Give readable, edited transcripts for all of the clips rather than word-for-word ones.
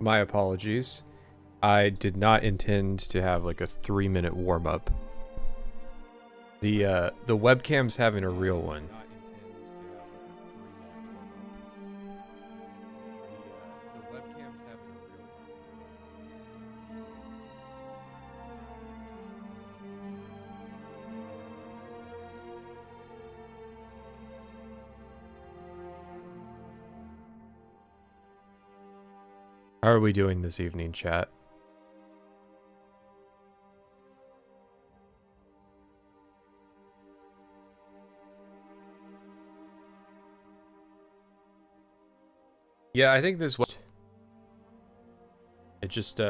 My apologies. I did not intend to have like a 3-minute warm-up. The webcam's having a real one. How are we doing this evening, chat? Yeah, I think this was... It just,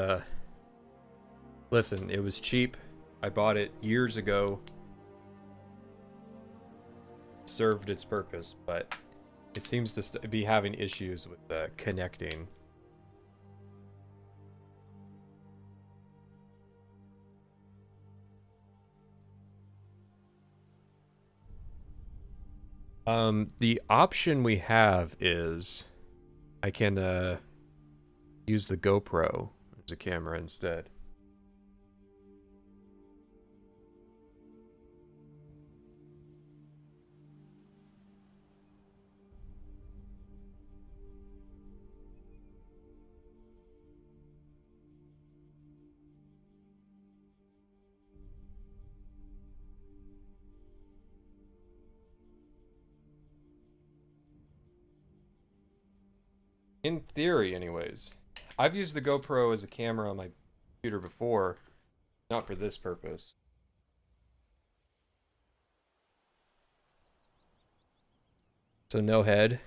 listen, it was cheap. I bought it years ago. Served its purpose, but it seems to be having issues with connecting. The option we have is I can use the GoPro as a camera instead. In theory, anyways. I've used the GoPro as a camera on my computer before, not for this purpose. So no head.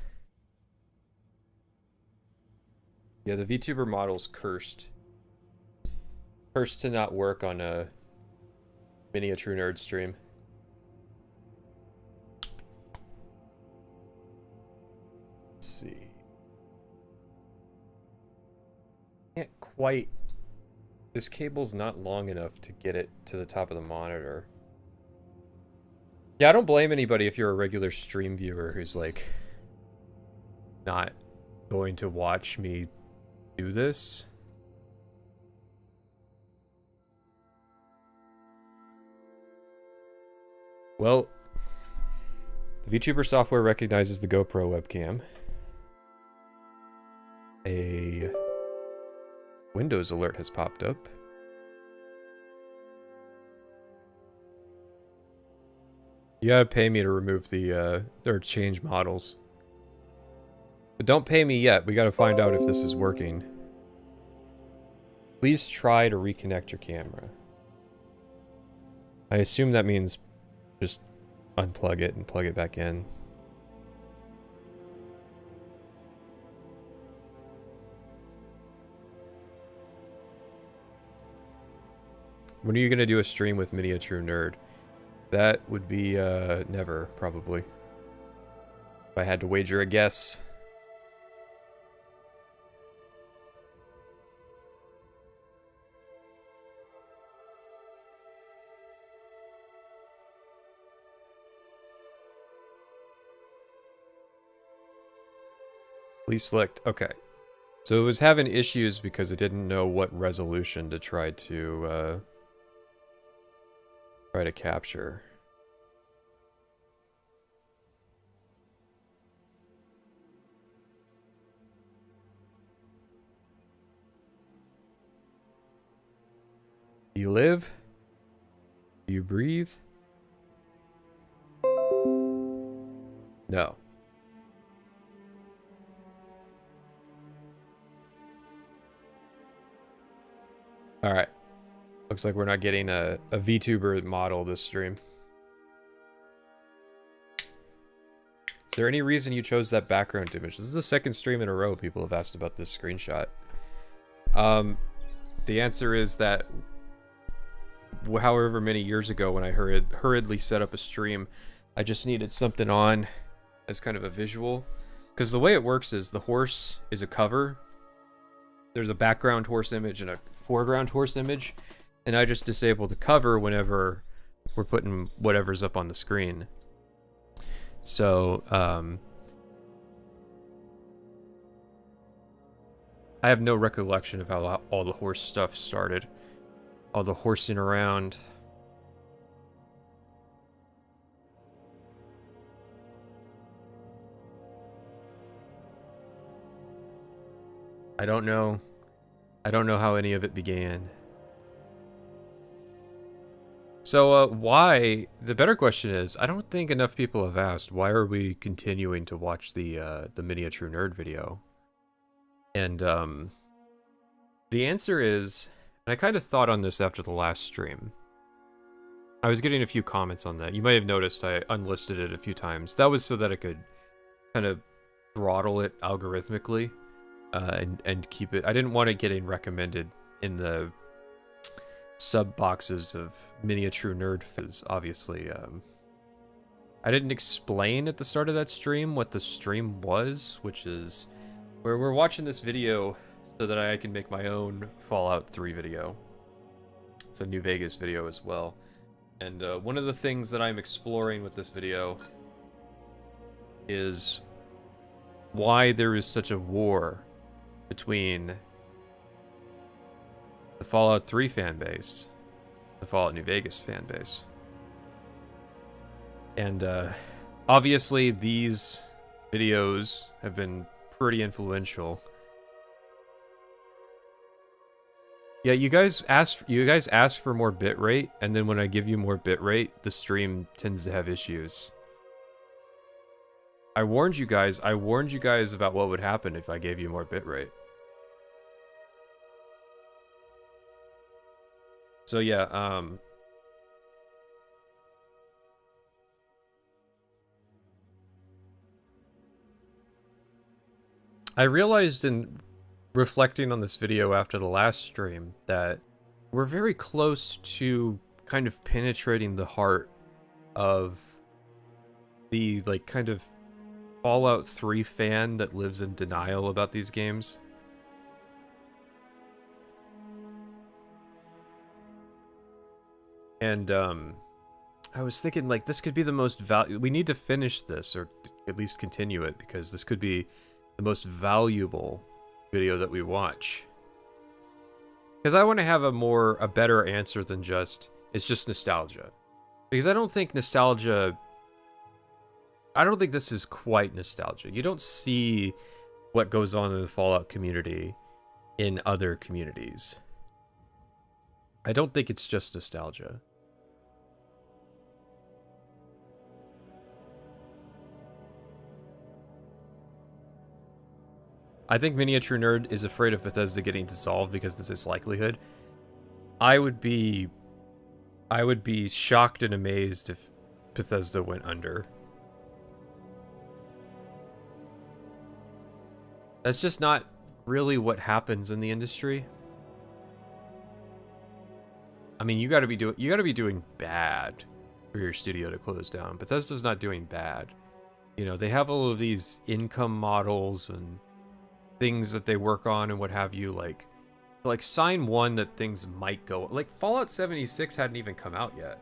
Yeah, the VTuber model's cursed. Cursed to not work on a Miniature Nerd stream. Let's see. Can't quite... This cable's not long enough to get it to the top of the monitor. Yeah, I don't blame anybody if you're a regular stream viewer who's like not going to watch me do this. Well, the VTuber software recognizes the GoPro webcam. A Windows alert has popped up. You gotta pay me to remove the, or change models. But don't pay me yet. We gotta find out if this is working. Please try to reconnect your camera. I assume that means just unplug it and plug it back in. When are you gonna do a stream with Miniature Nerd? That would be, never, probably. If I had to wager a guess. Please select, okay. So it was having issues because it didn't know what resolution to try to capture. Do you live? Do you breathe? No. Alright. Looks like we're not getting a VTuber model this stream. Is there any reason you chose that background image? This is the second stream in a row people have asked about this screenshot. The answer is that however many years ago when I hurriedly set up a stream, I just needed something on as kind of a visual. Because the way it works is the horse is a cover. There's a background horse image and a foreground horse image. And I just disable the cover whenever we're putting whatever's up on the screen. So, I have no recollection of how all the horse stuff started. All the horsing around. I don't know. I don't know how any of it began. So, why? The better question is, I don't think enough people have asked, why are we continuing to watch the Miniature Nerd video? And, the answer is, and I kind of thought on this after the last stream. I was getting a few comments on that. You might have noticed I unlisted it a few times. That was so that I could kind of throttle it algorithmically, and keep it. I didn't want it getting recommended in the sub boxes of Miniature Nerd Fizz, obviously. I didn't explain at the start of that stream what the stream was, which is where we're watching this video so that I can make my own Fallout 3 video. It's a New Vegas video as well. And one of the things that I'm exploring with this video is why there is such a war between the Fallout 3 fanbase, the Fallout New Vegas fanbase. And obviously these videos have been pretty influential. Yeah, you guys ask for more bitrate, and then when I give you more bitrate, the stream tends to have issues. I warned you guys about what would happen if I gave you more bitrate. So yeah, I realized in reflecting on this video after the last stream that we're very close to kind of penetrating the heart of the, like, kind of Fallout 3 fan that lives in denial about these games. And I was thinking, like, this could be the most we need to finish this, or at least continue it, because this could be the most valuable video that we watch. Because I want to have a better answer than just, it's just nostalgia. Because I don't think nostalgia, I don't think this is quite nostalgia. You don't see what goes on in the Fallout community in other communities. I don't think it's just nostalgia. I think Miniature Nerd is afraid of Bethesda getting dissolved because there's this likelihood. I would be shocked and amazed if Bethesda went under. That's just not really what happens in the industry. I mean, you got to be doing bad for your studio to close down. Bethesda's not doing bad. You know, they have all of these income models and things that they work on and what have you, like sign one that things might go, like Fallout 76 hadn't even come out yet,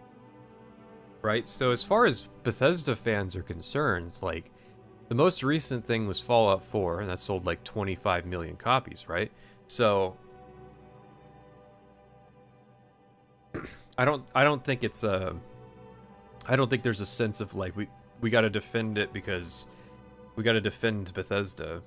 right? So as far as Bethesda fans are concerned, like, the most recent thing was Fallout 4, and that sold like 25 million copies, right? So I don't think it's I don't think there's a sense of like we got to defend it because we got to defend Bethesda.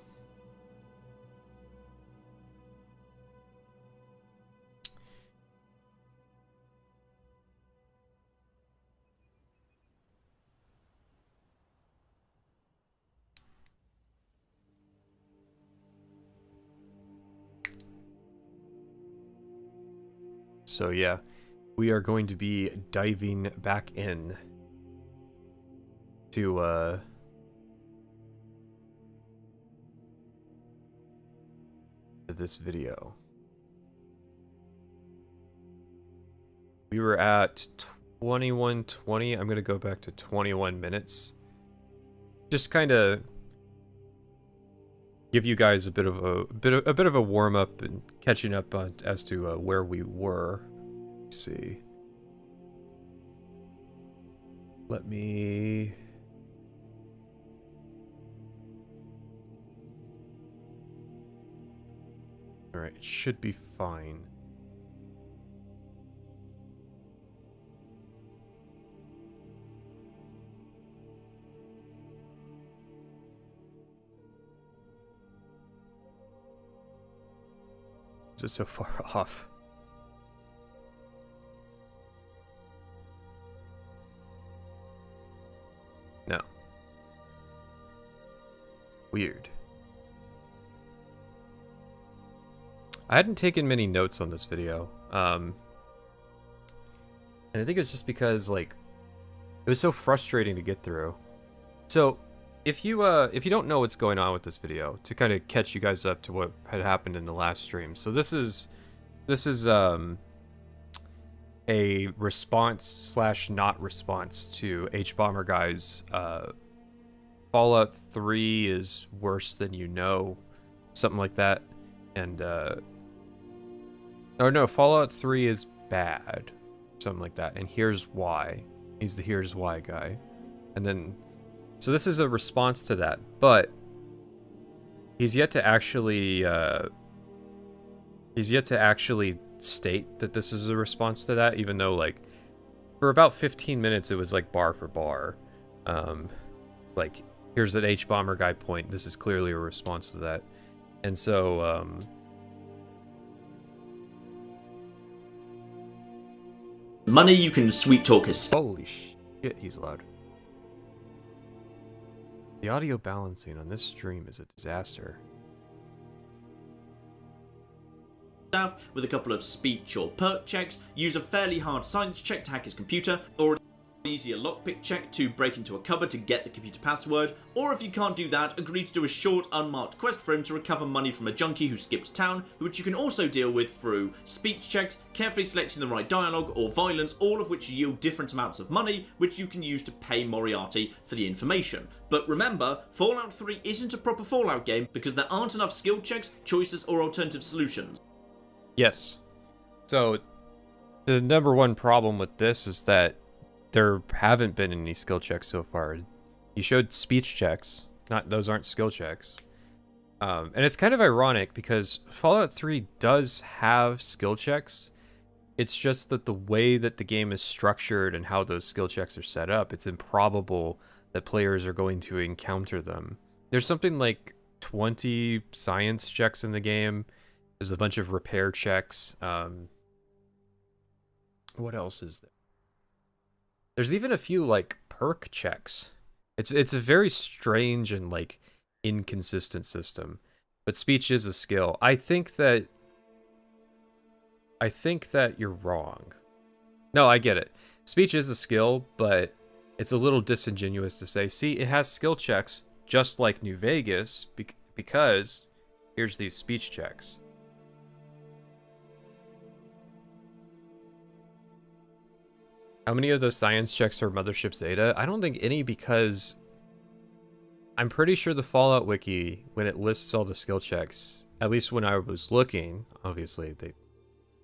So yeah, we are going to be diving back in to this video. We were at 21:20. I'm gonna go back to 21 minutes. Just kind of give you guys a bit of a warm up and catching up on, as to where we were. Let's see. Let me. Alright, it should be fine. This is so far off. No. Weird. I hadn't taken many notes on this video. And I think it's just because, like, it was so frustrating to get through. So, if you don't know what's going on with this video, to kind of catch you guys up to what had happened in the last stream. So this is a response / not response to H-Bomber Guy's Fallout 3 is worse than you know, something like that. And or no, Fallout 3 is bad, something like that. And here's why. He's the here's why guy. And then so this is a response to that, but he's yet to actually state that this is a response to that, even though, like, for about 15 minutes it was like bar for bar. Like, here's an H-Bomber Guy point, this is clearly a response to that. And so money you can sweet talk his. Holy shit, he's loud. The audio balancing on this stream is a disaster. With a couple of speech or perk checks, use a fairly hard science check to hack his computer, or an easier lockpick check to break into a cupboard to get the computer password, or if you can't do that, agree to do a short unmarked quest for him to recover money from a junkie who skipped town, which you can also deal with through speech checks, carefully selecting the right dialogue, or violence, all of which yield different amounts of money, which you can use to pay Moriarty for the information. But remember, Fallout 3 isn't a proper Fallout game because there aren't enough skill checks, choices, or alternative solutions. Yes. So, the number one problem with this is that there haven't been any skill checks so far. You showed speech checks. Those aren't skill checks. And it's kind of ironic because Fallout 3 does have skill checks. It's just that the way that the game is structured and how those skill checks are set up, it's improbable that players are going to encounter them. There's something like 20 science checks in the game. There's a bunch of repair checks. What else is there? There's even a few, like, perk checks. It's a very strange and, like, inconsistent system. But speech is a skill. I think that you're wrong. No, I get it. Speech is a skill, but it's a little disingenuous to say, see, it has skill checks just like New Vegas because here's these speech checks. How many of those science checks are Mothership Zeta? I don't think any, because I'm pretty sure the Fallout Wiki, when it lists all the skill checks, at least when I was looking, obviously they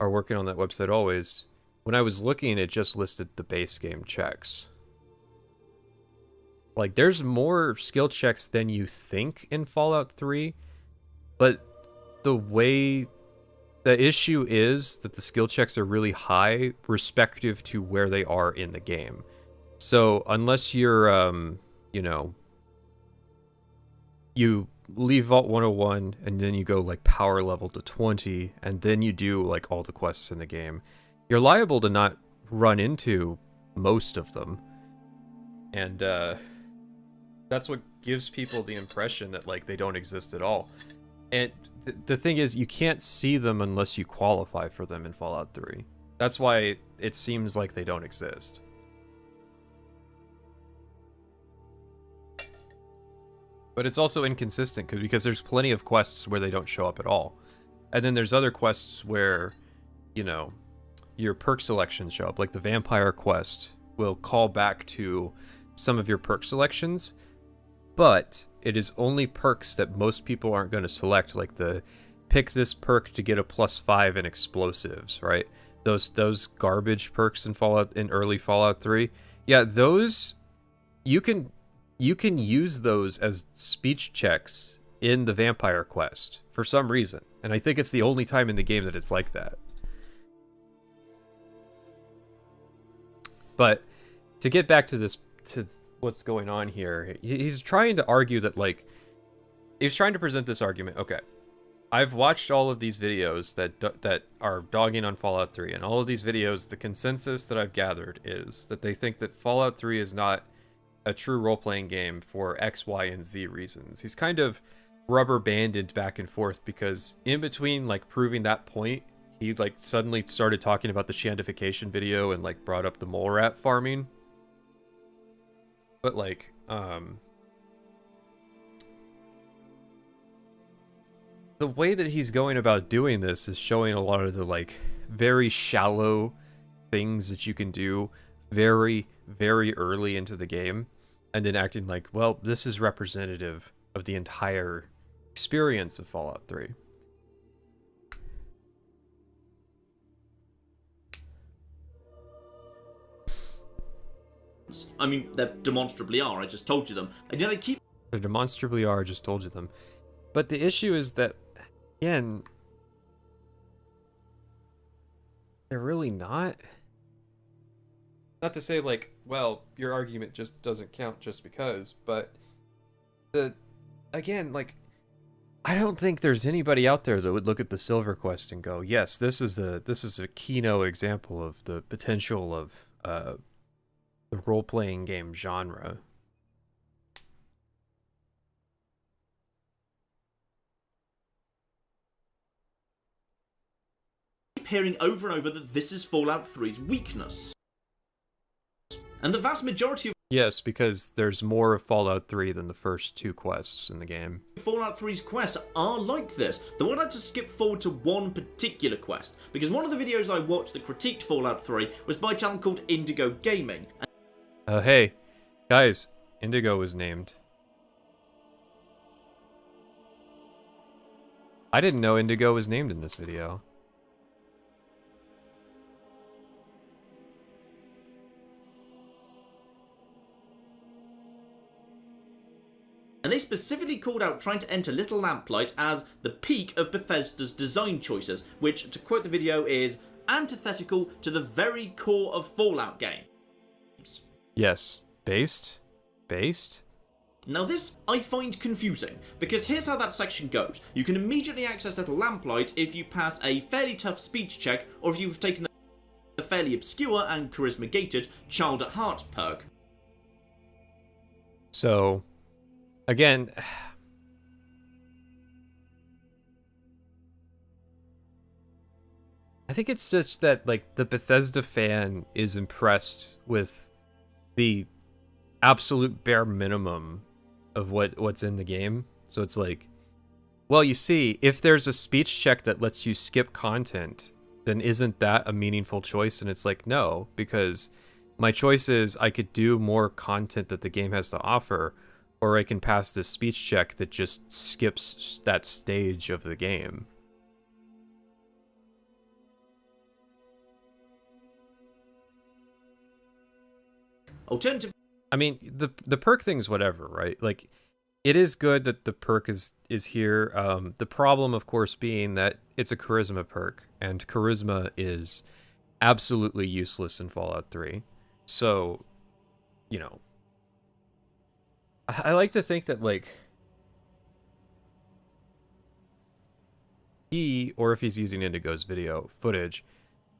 are working on that website always, when I was looking, it just listed the base game checks. Like, there's more skill checks than you think in Fallout 3, but the issue is that the skill checks are really high, respective to where they are in the game. So unless you're, you know, you leave Vault 101 and then you go like power level to 20, and then you do like all the quests in the game, you're liable to not run into most of them. And that's what gives people the impression that like they don't exist at all. And the thing is, you can't see them unless you qualify for them in Fallout 3. That's why it seems like they don't exist. But it's also inconsistent because there's plenty of quests where they don't show up at all. And then there's other quests where, you know, your perk selections show up. Like the vampire quest will call back to some of your perk selections, but it is only perks that most people aren't going to select, like the pick this perk to get a +5 in explosives, right? Those garbage perks in early Fallout 3. Yeah, those you can use those as speech checks in the vampire quest for some reason. And I think it's the only time in the game that it's like that. But to get back to this, to what's going on here, he's trying to argue that, like, he's trying to present this argument. Okay, I've watched all of these videos that are dogging on Fallout 3, and all of these videos, the consensus that I've gathered is that they think that Fallout 3 is not a true role-playing game for X, Y, and Z reasons. He's kind of rubber-banded back and forth, because in between, like, proving that point, he, like, suddenly started talking about the Shandification video and, like, brought up the mole rat farming. But, like, the way that he's going about doing this is showing a lot of the, like, very shallow things that you can do very, very early into the game, and then acting like, well, this is representative of the entire experience of Fallout 3. I mean, they demonstrably are, I just told you them. And yet I keep... They demonstrably are, I just told you them. But the issue is that, again, they're really not. Not to say, like, well, your argument just doesn't count just because, but again, like, I don't think there's anybody out there that would look at the Silver Quest and go, yes, this is a keynote example of the potential of the role-playing game genre. Hearing over and over that this is Fallout 3's weakness. And the vast majority of Yes, because there's more of Fallout 3 than the first two quests in the game. Fallout 3's quests are like this. Though I'd like to skip forward to one particular quest, because one of the videos I watched that critiqued Fallout 3 was by a channel called Indigo Gaming. Hey, guys, Indigo was named. I didn't know Indigo was named in this video. And they specifically called out trying to enter Little Lamplight as the peak of Bethesda's design choices, which, to quote the video, is antithetical to the very core of Fallout games. Yes. Based? Now this I find confusing, because here's how that section goes. You can immediately access Little Lamplight if you pass a fairly tough speech check, or if you've taken the fairly obscure and charisma-gated Child at Heart perk. So, again, I think it's just that, like, the Bethesda fan is impressed with the absolute bare minimum of what's in the game. So it's like, well, you see, if there's a speech check that lets you skip content, then isn't that a meaningful choice? And it's like, no, because my choice is I could do more content that the game has to offer, or I can pass this speech check that just skips that stage of the game. Alternative. I mean, the perk thing's whatever, right? Like, it is good that the perk is here. The problem, of course, being that it's a charisma perk, and charisma is absolutely useless in Fallout 3. So, you know, I like to think that, like, he, or if he's using Indigo's video footage,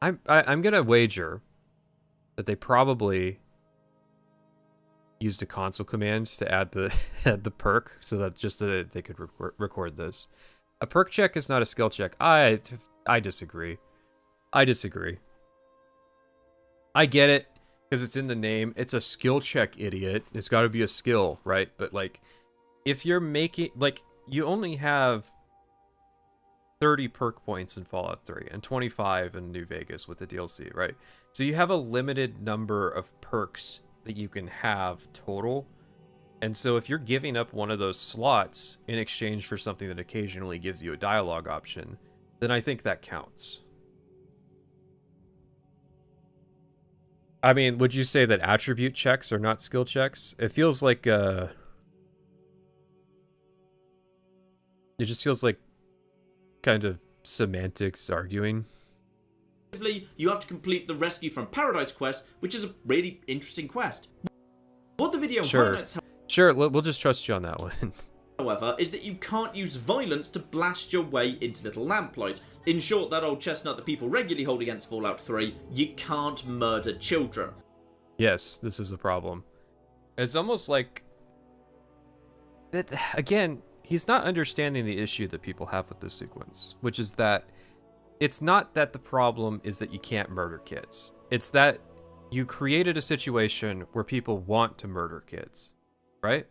I'm gonna wager that they probably used a console command to add the perk, so that just that they could record this. A perk check is not a skill check. I disagree. I get it, because it's in the name. It's a skill check, idiot. It's got to be a skill, right? But, like, if you're making, like, you only have 30 perk points in Fallout 3 and 25 in New Vegas with the DLC, right? So you have a limited number of perks that you can have total. And so if you're giving up one of those slots in exchange for something that occasionally gives you a dialogue option, then I think that counts. I mean, would you say that attribute checks are not skill checks? It feels like It just feels like kind of semantics arguing. You have to complete the Rescue from Paradise quest, which is a really interesting quest. What the video highlights, Sure, we'll just trust you on that one. However, is that you can't use violence to blast your way into Little Lamplight. In short, that old chestnut that people regularly hold against Fallout 3, you can't murder children. Yes, this is a problem. It's almost like that again, he's not understanding the issue that people have with this sequence, which is that it's not that the problem is that you can't murder kids. It's that you created a situation where people want to murder kids, right?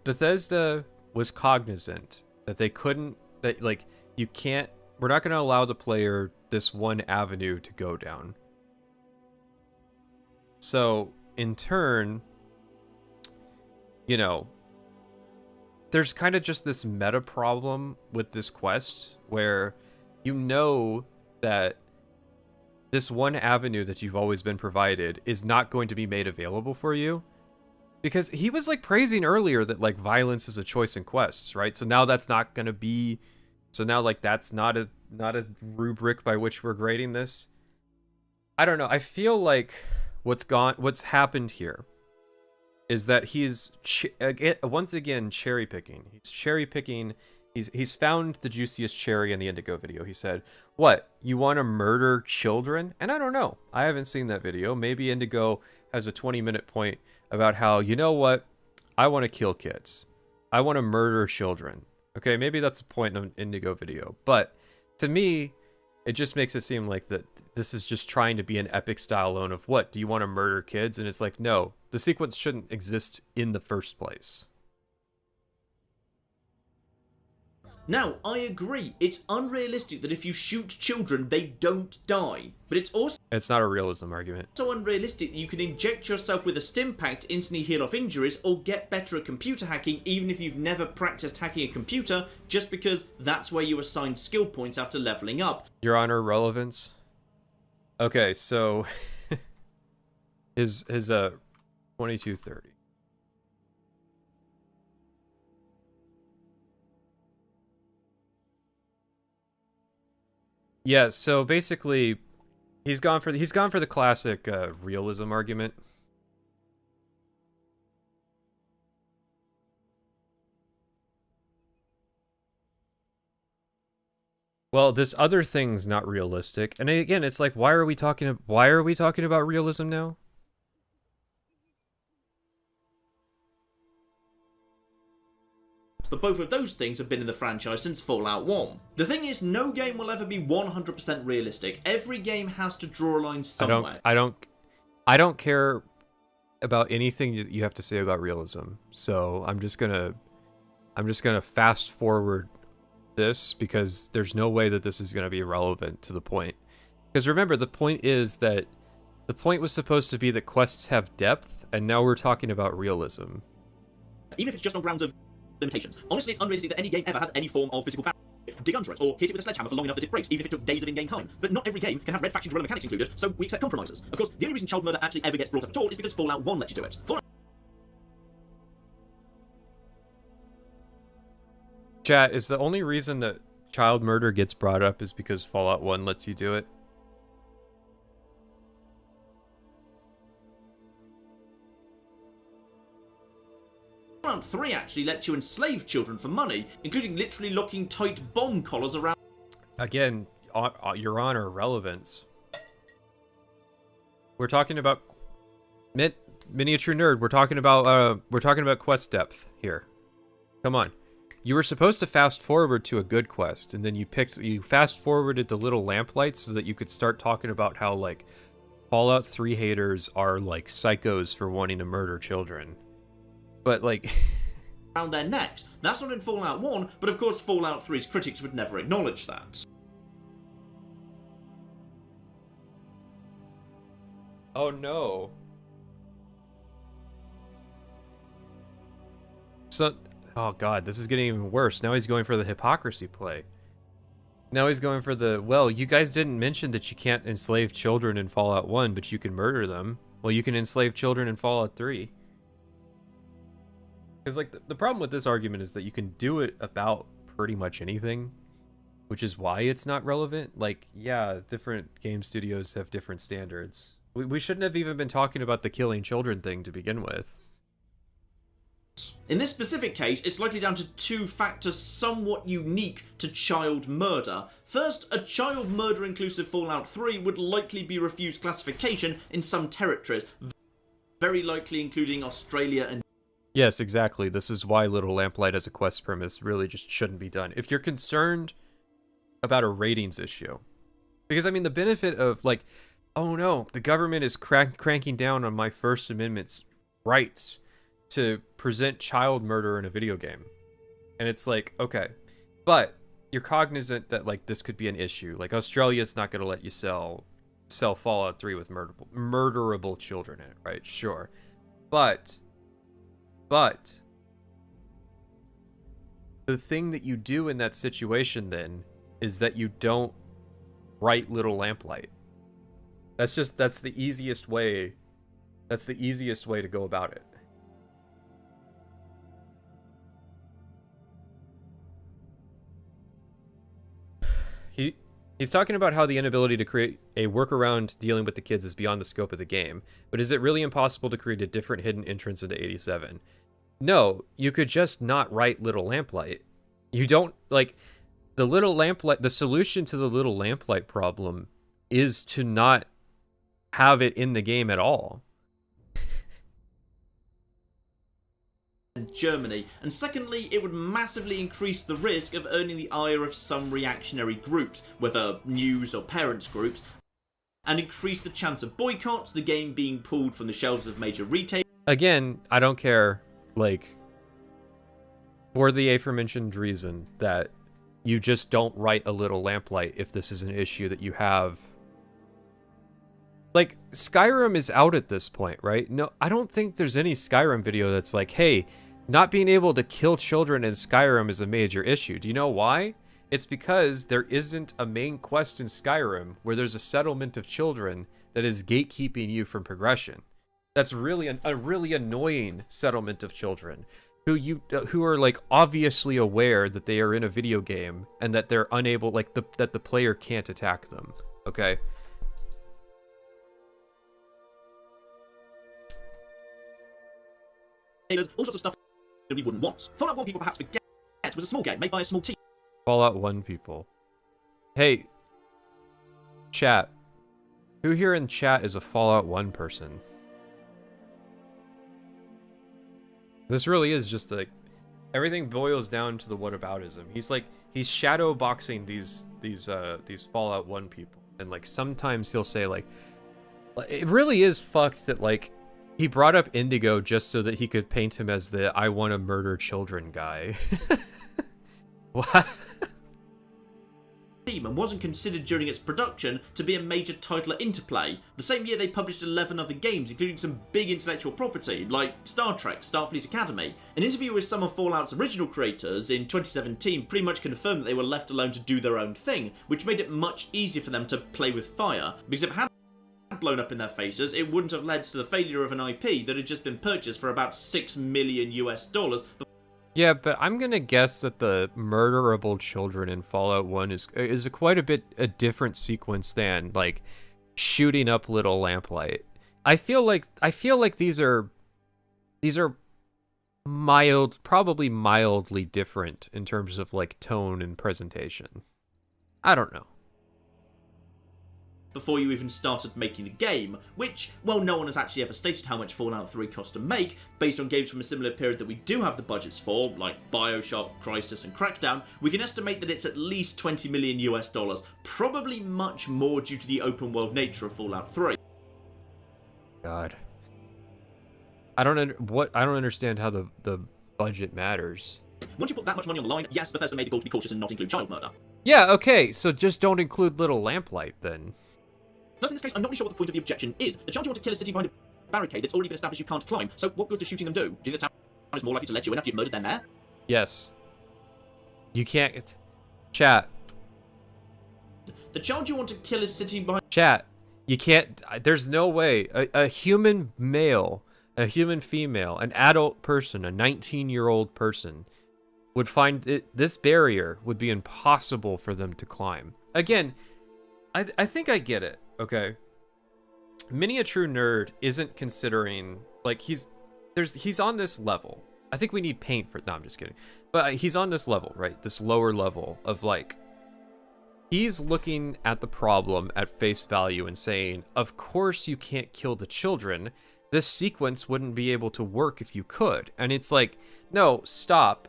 Bethesda was cognizant that they couldn't, that like, you can't, we're not going to allow the player this one avenue to go down. So, in turn, you know, there's kind of just this meta problem with this quest where you know that this one avenue that you've always been provided is not going to be made available for you. Because he was like praising earlier that like violence is a choice in quests, right? So now that's not going to be, so now like that's not a rubric by which we're grading this. I don't know. I feel like what's happened here is that he's once again cherry picking. He's cherry picking. He's found the juiciest cherry in the Indigo video. He said, "What? You want to murder children?" And I don't know. I haven't seen that video. Maybe Indigo has a 20-minute point about how, you know what? I want to kill kids. I want to murder children. Okay, maybe that's a point in an Indigo video. But to me, it just makes it seem like that this is just trying to be an epic style loan of what? Do you want to murder kids? And it's like, no, the sequence shouldn't exist in the first place. Now, I agree, it's unrealistic that if you shoot children, they don't die. But it's not a realism argument. So unrealistic that you can inject yourself with a stim pack to instantly heal off injuries or get better at computer hacking even if you've never practiced hacking a computer, just because that's where you assign skill points after leveling up. Your Honor, relevance. Okay, so his 2230. Yeah, so basically he's gone for the classic realism argument. Well, this other thing's not realistic. And again, it's like, why are we talking about realism now? But both of those things have been in the franchise since Fallout 1. The thing is, no game will ever be 100% realistic. Every game has to draw a line somewhere. I don't care about anything you have to say about realism. So I'm just gonna fast forward this because there's no way that this is gonna be relevant to the point. Because remember, the point is that the point was supposed to be that quests have depth, and now we're talking about realism. Even if it's just on grounds of limitations. Honestly, it's unrealistic that any game ever has any form of physical power. Dig under it, or hit it with a sledgehammer for long enough that it breaks, even if it took days of in-game time. But not every game can have red faction guerrilla mechanics included, so we accept compromises. Of course, the only reason child murder actually ever gets brought up at all is because Fallout 1 lets you do it. Chat, is the only reason that child murder gets brought up is because Fallout 1 lets you do it? Fallout 3 actually lets you enslave children for money, including literally locking tight bomb collars around. Again, Your Honor, relevance. We're talking about miniature nerd. We're talking about quest depth here. Come on. You were supposed to fast forward to a good quest, and then you fast forwarded to Little Lamplight so that you could start talking about how like Fallout 3 haters are like psychos for wanting to murder children. But like around their necks. That's not in Fallout 1, but of course Fallout 3's critics would never acknowledge that. Oh no. So, oh god, this is getting even worse. Now he's going for the hypocrisy play. Now he's going for the, well, you guys didn't mention that you can't enslave children in Fallout 1, but you can murder them. Well, you can enslave children in Fallout 3. Because, like, the problem with this argument is that you can do it about pretty much anything, which is why it's not relevant. Like, yeah, different game studios have different standards. We shouldn't have even been talking about the killing children thing to begin with. In this specific case, it's likely down to two factors somewhat unique to child murder. First, a child murder inclusive Fallout 3 would likely be refused classification in some territories, very likely including Australia and... Yes, exactly. This is why Little Lamplight as a quest premise really just shouldn't be done. If you're concerned about a ratings issue, because, I mean, the benefit of, like, oh no, the government is cranking down on my First Amendment's rights to present child murder in a video game. And it's like, okay, but you're cognizant that, like, this could be an issue. Like, Australia's not going to let you sell Fallout 3 with murderable children in it, right? Sure. But the thing that you do in that situation then is that you don't write Little Lamplight. That's the easiest way. That's the easiest way to go about it. He's talking about how the inability to create a workaround dealing with the kids is beyond the scope of the game, but is it really impossible to create a different hidden entrance into 87? No, you could just not write Little Lamplight. You don't, like, the solution to the Little Lamplight problem is to not have it in the game at all. Germany, and secondly, it would massively increase the risk of earning the ire of some reactionary groups, whether news or parents groups, and increase the chance of boycotts, the game being pulled from the shelves of major retailers. Again, I don't care, like, for the aforementioned reason that you just don't write a Little Lamplight if this is an issue that you have. Like, Skyrim is out at this point, right? No, I don't think there's any Skyrim video that's like, hey, not being able to kill children in Skyrim is a major issue. Do you know why? It's because there isn't a main quest in Skyrim where there's a settlement of children that is gatekeeping you from progression. That's really a really annoying settlement of children who are, like, obviously aware that they are in a video game and that they're unable, like, that the player can't attack them. Okay? There's all sorts of stuff that we wouldn't want. Fallout 1 people perhaps forget was a small game made by a small team. Fallout 1 people. Hey, chat. Who here in chat is a Fallout 1 person? This really is just like, everything boils down to the whataboutism. He's shadow boxing these Fallout 1 people, and, like, sometimes he'll say, like, it really is fucked that, like, he brought up Indigo just so that he could paint him as the I want to murder children guy. What? And wasn't considered during its production to be a major title at Interplay. The same year they published 11 other games, including some big intellectual property, like Star Trek, Starfleet Academy. An interview with some of Fallout's original creators in 2017 pretty much confirmed that they were left alone to do their own thing, which made it much easier for them to play with fire, because if it had blown up in their faces, it wouldn't have led to the failure of an IP that had just been purchased for about $6 million US. Yeah, but I'm gonna guess that the murderable children in Fallout 1 is quite a bit a different sequence than, like, shooting up Little Lamplight. I feel like these are probably mildly different in terms of, like, tone and presentation. I don't know. Before you even started making the game, which, well, no one has actually ever stated how much Fallout 3 cost to make, based on games from a similar period that we do have the budgets for, like Bioshock, Crysis and Crackdown, we can estimate that it's at least $20 million US, probably much more due to the open world nature of Fallout 3. God. I don't understand how the budget matters. Once you put that much money on the line, yes, Bethesda made the goal to be cautious and not include child murder. Yeah, okay, so just don't include Little Lamplight then. Thus, in this case, I'm not really sure what the point of the objection is. The chance you want to kill a city behind a barricade that's already been established you can't climb, so what good does shooting them do? Do you think the town is more likely to let you in after you've murdered their mayor? Yes. You can't... Chat. The child you want to kill a city behind... Chat. You can't... There's no way. A human male, a human female, an adult person, a 19-year-old person would find this barrier would be impossible for them to climb. Again, I think I get it, okay? Mini a True Nerd isn't considering, like, he's on this level. I think we need paint for, no, I'm just kidding. But he's on this level, right? This lower level of, like, he's looking at the problem at face value and saying, of course you can't kill the children. This sequence wouldn't be able to work if you could. And it's like, no, stop.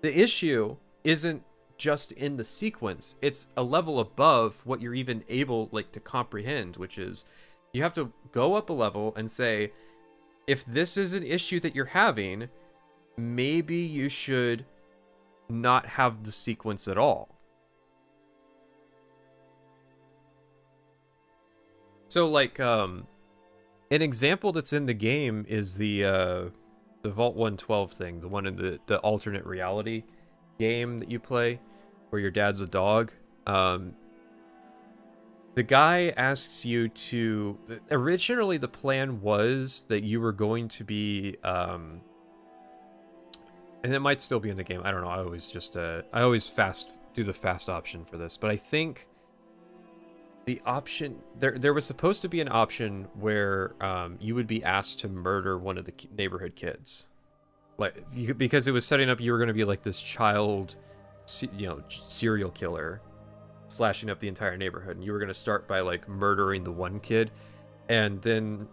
The issue isn't just in the sequence. It's a level above what you're even able, like, to comprehend, which is you have to go up a level and say, if this is an issue that you're having, maybe you should not have the sequence at all. So, like, an example that's in the game is the Vault 112 thing, the one in the alternate reality game that you play, where your dad's a dog. The guy asks you to... Originally, the plan was that you were going to be... and it might still be in the game. I don't know. I always just... I always do the fast option for this. But I think the option... There was supposed to be an option where you would be asked to murder one of the neighborhood kids. Like, because it was setting up you were going to be like this child, serial killer, slashing up the entire neighborhood, and you were going to start by like murdering the one kid, and then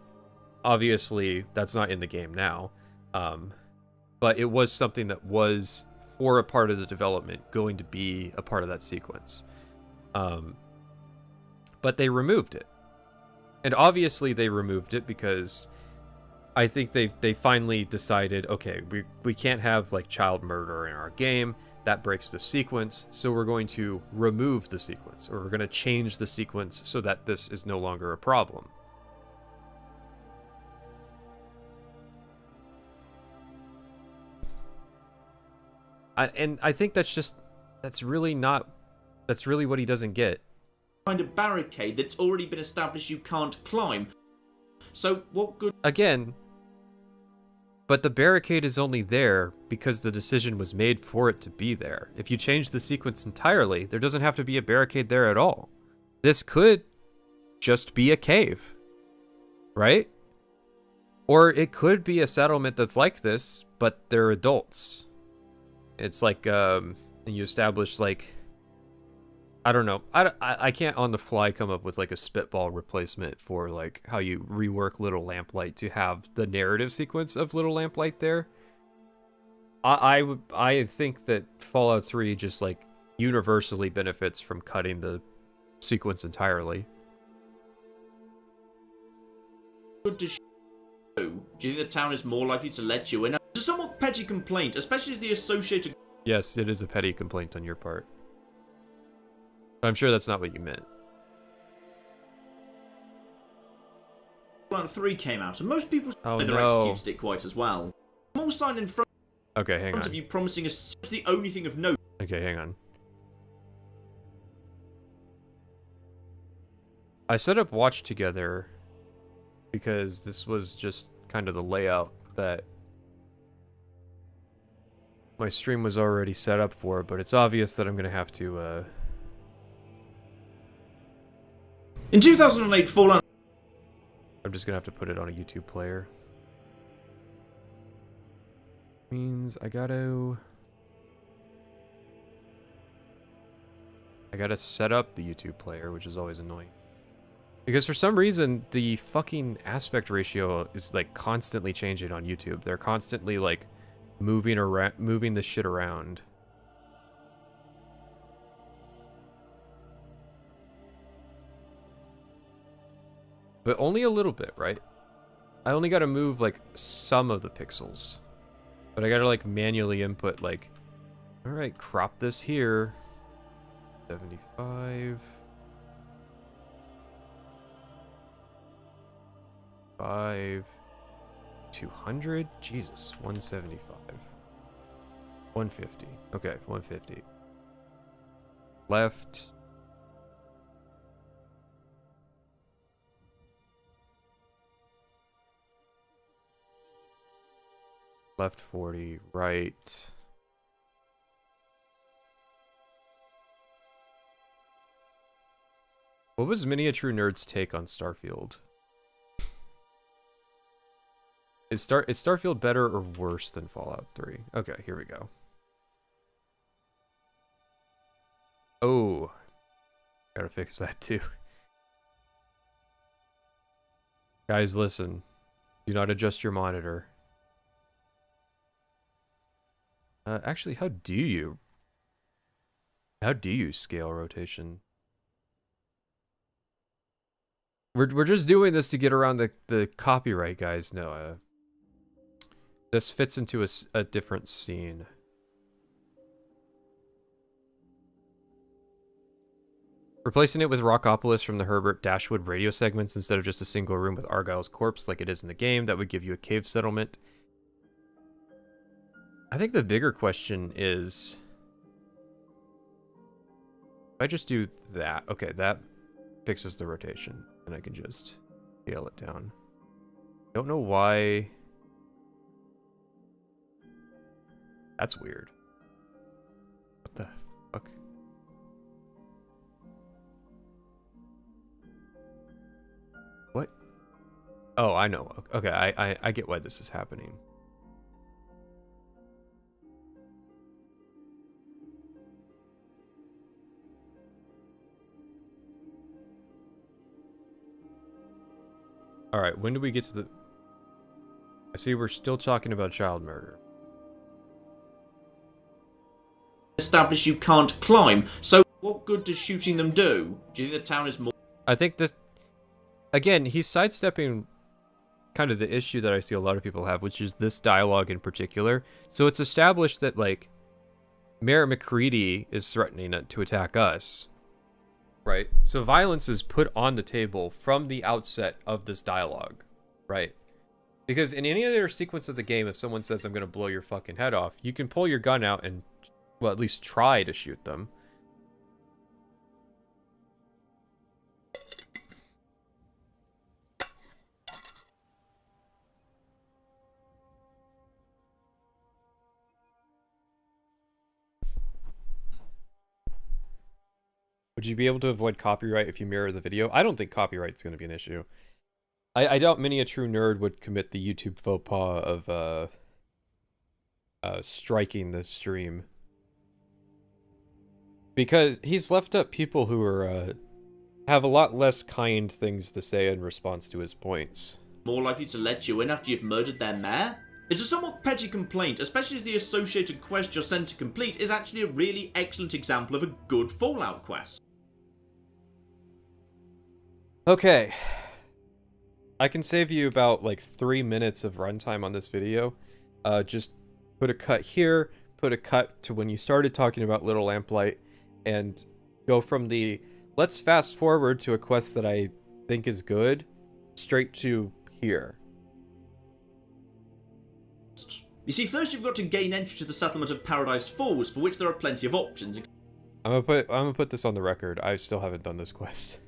obviously that's not in the game now, but it was something that was for a part of the development going to be a part of that sequence, but they removed it, and obviously they removed it because I think they finally decided, okay, we can't have like child murder in our game. That breaks the sequence, so we're going to remove the sequence, or we're going to change the sequence so that this is no longer a problem. I think that's really what he doesn't get. Kind of barricade that's already been established you can't climb. So what good... Again, but the barricade is only there because the decision was made for it to be there. If you change the sequence entirely, there doesn't have to be a barricade there at all. This could just be a cave, right? Or it could be a settlement that's like this, but they're adults. It's like, you establish, like, I don't know. I can't on the fly come up with like a spitball replacement for like how you rework Little Lamplight to have the narrative sequence of Little Lamplight there. I think that Fallout 3 just like universally benefits from cutting the sequence entirely. Good to show. Do you think the town is more likely to let you in? It's a somewhat petty complaint, especially as the associated... Yes, it is a petty complaint on your part. I'm sure that's not what you meant. Fallout 3 came out, and most people executed it quite as well. Small sign in front of you promising us the only thing of note. Okay, hang on. I set up Watch Together because this was just kind of the layout that my stream was already set up for, but it's obvious that I'm going to have to... In 2008, Fallout... I'm just gonna have to put it on a YouTube player. Means I gotta set up the YouTube player, which is always annoying. Because for some reason, the fucking aspect ratio is like constantly changing on YouTube. They're constantly like moving the shit around. But only a little bit, right? I only gotta move, like, some of the pixels. But I gotta, like, manually input, like... Alright, crop this here. 75... 200? Jesus, 175. 150. Okay, 150. Left... Left 40, right. What was Miniature Nerd's take on Starfield? Is Starfield better or worse than Fallout 3? Okay, here we go. Oh, gotta fix that too. Guys, listen. Do not adjust your monitor. Actually, how do you scale rotation? We're just doing this to get around the copyright, guys. No, this fits into a different scene. Replacing it with Rockopolis from the Herbert Dashwood radio segments instead of just a single room with Argyle's corpse like it is in the game, that would give you a cave settlement. I think the bigger question is, if I just do that, okay, that fixes the rotation, and I can just scale it down. Don't know why. That's weird. What the fuck? What? Oh, I know. Okay, I get why this is happening. All right, when do we get to the... I see we're still talking about child murder. Establish you can't climb, so what good does shooting them do? Do you think the town is more... I think this... Again, he's sidestepping kind of the issue that I see a lot of people have, which is this dialogue in particular. So it's established that, like, Mayor McCready is threatening to attack us. Right? So violence is put on the table from the outset of this dialogue. Right? Because in any other sequence of the game, if someone says, I'm going to blow your fucking head off, you can pull your gun out and, well, at least try to shoot them. Would you be able to avoid copyright if you mirror the video? I don't think copyright's going to be an issue. I doubt many a true nerd would commit the YouTube faux pas of striking the stream. Because he's left up people who are have a lot less kind things to say in response to his points. More likely to let you in after you've murdered their mayor? It's a somewhat petty complaint, especially as the associated quest you're sent to complete is actually a really excellent example of a good Fallout quest. Okay. I can save you about like 3 minutes of runtime on this video. Just put a cut here, put a cut to when you started talking about Little Lamplight, and go from the let's fast forward to a quest that I think is good straight to here. You see, first you've got to gain entry to the settlement of Paradise Falls, for which there are plenty of options, I'm gonna put this on the record. I still haven't done this quest.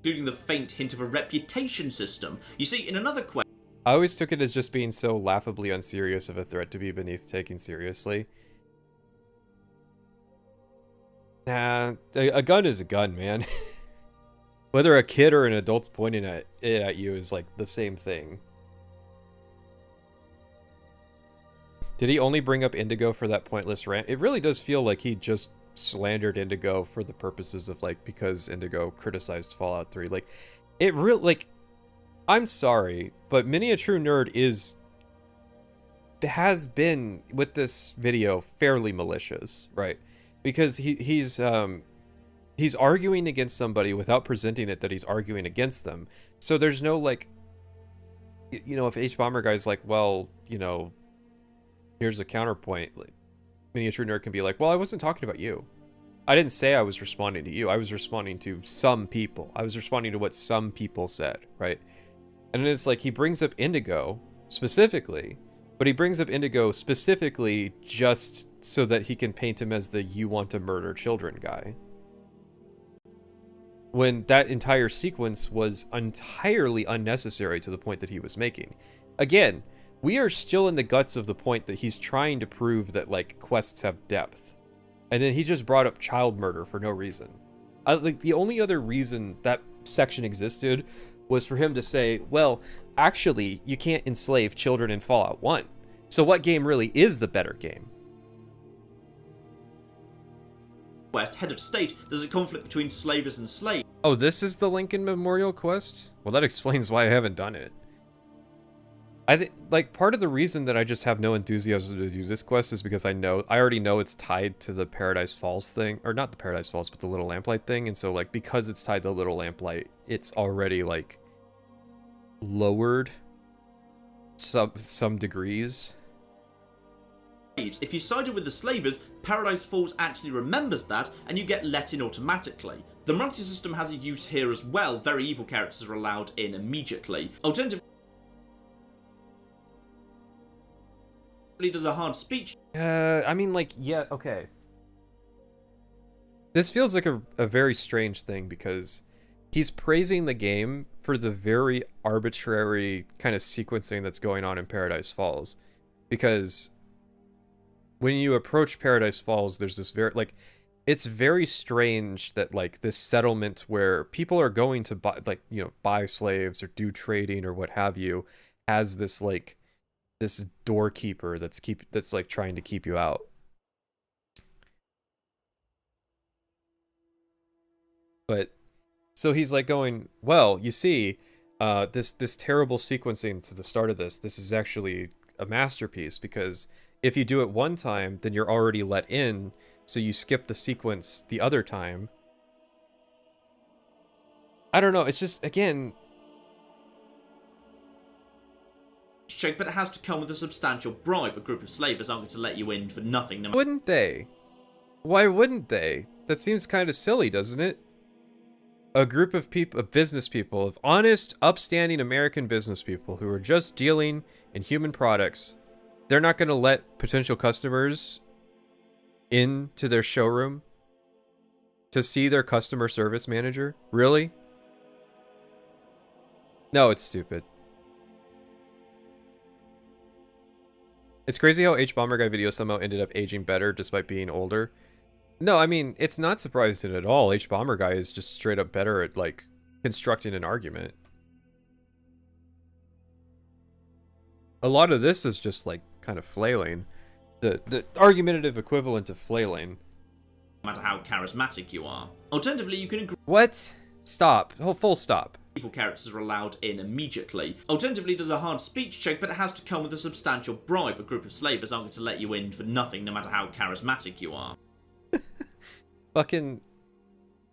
including the faint hint of a reputation system. You see, in another quest... I always took it as just being so laughably unserious of a threat to be beneath taking seriously. Nah, a gun is a gun, man. Whether a kid or an adult's pointing it at you is like the same thing. Did he only bring up Indigo for that pointless rant? It really does feel like he just slandered Indigo for the purposes of, like, because Indigo criticized Fallout 3. Like, it really, like, I'm sorry, but many a true nerd has been, with this video, fairly malicious, right? Because he's arguing against somebody without presenting it that he's arguing against them. So there's no, like, you know, if H-Bomber guy's like, well, you know, here's a counterpoint, like, many a true nerd can be like, well, I wasn't talking about you. I didn't say I was responding to you. I was responding to some people. I was responding to what some people said, right? And it's like, he brings up Indigo specifically, but he brings up Indigo specifically just so that he can paint him as the you want to murder children guy. When that entire sequence was entirely unnecessary to the point that he was making. Again, we are still in the guts of the point that he's trying to prove that, like, quests have depth. And then he just brought up child murder for no reason. Like, the only other reason that section existed was for him to say, well, actually, you can't enslave children in Fallout 1. So what game really is the better game? West, head of state, there's a conflict between slavers and slaves. Oh, this is the Lincoln Memorial quest? Well, that explains why I haven't done it. I think, like, part of the reason that I just have no enthusiasm to do this quest is because I already know it's tied to the Paradise Falls thing, or not the Paradise Falls, but the Little Lamplight thing, and so, like, because it's tied to Little Lamplight, it's already, like, lowered some degrees. If you sided with the slavers, Paradise Falls actually remembers that, and you get let in automatically. The morality system has a use here as well. Very evil characters are allowed in immediately. Alternatively, there's a hard speech. I mean, like, yeah, okay. This feels like a very strange thing, because he's praising the game for the very arbitrary kind of sequencing that's going on in Paradise Falls. Because when you approach Paradise Falls, there's this very, like, it's very strange that, like, this settlement where people are going to buy, like, you know, buy slaves or do trading or what have you, has this, like, this doorkeeper that's like trying to keep you out. But so he's like going, well, you see, this terrible sequencing to the start of this is actually a masterpiece, because if you do it one time, then you're already let in, so you skip the sequence the other time. I don't know, it's just, again, check, but it has to come with a substantial bribe. A group of slavers aren't going to let you in for nothing. No, wouldn't they? Why wouldn't they? That seems kind of silly, doesn't it? A group of people, of business people, of honest, upstanding American business people who are just dealing in human products, they're not going to let potential customers into their showroom to see their customer service manager? Really? No, it's stupid. It's crazy how H-Bomber Guy video somehow ended up aging better despite being older. No, I mean, it's not surprising at all. H-Bomber Guy is just straight up better at, like, constructing an argument. A lot of this is just, like, kind of flailing. The argumentative equivalent of flailing. no matter how charismatic you are. Alternatively, you can agree. What? Stop. Oh, full stop. Evil characters are allowed in immediately. Alternatively, there's a hard speech check, but it has to come with a substantial bribe. A group of slavers aren't going to let you in for nothing, no matter how charismatic you are. Fucking...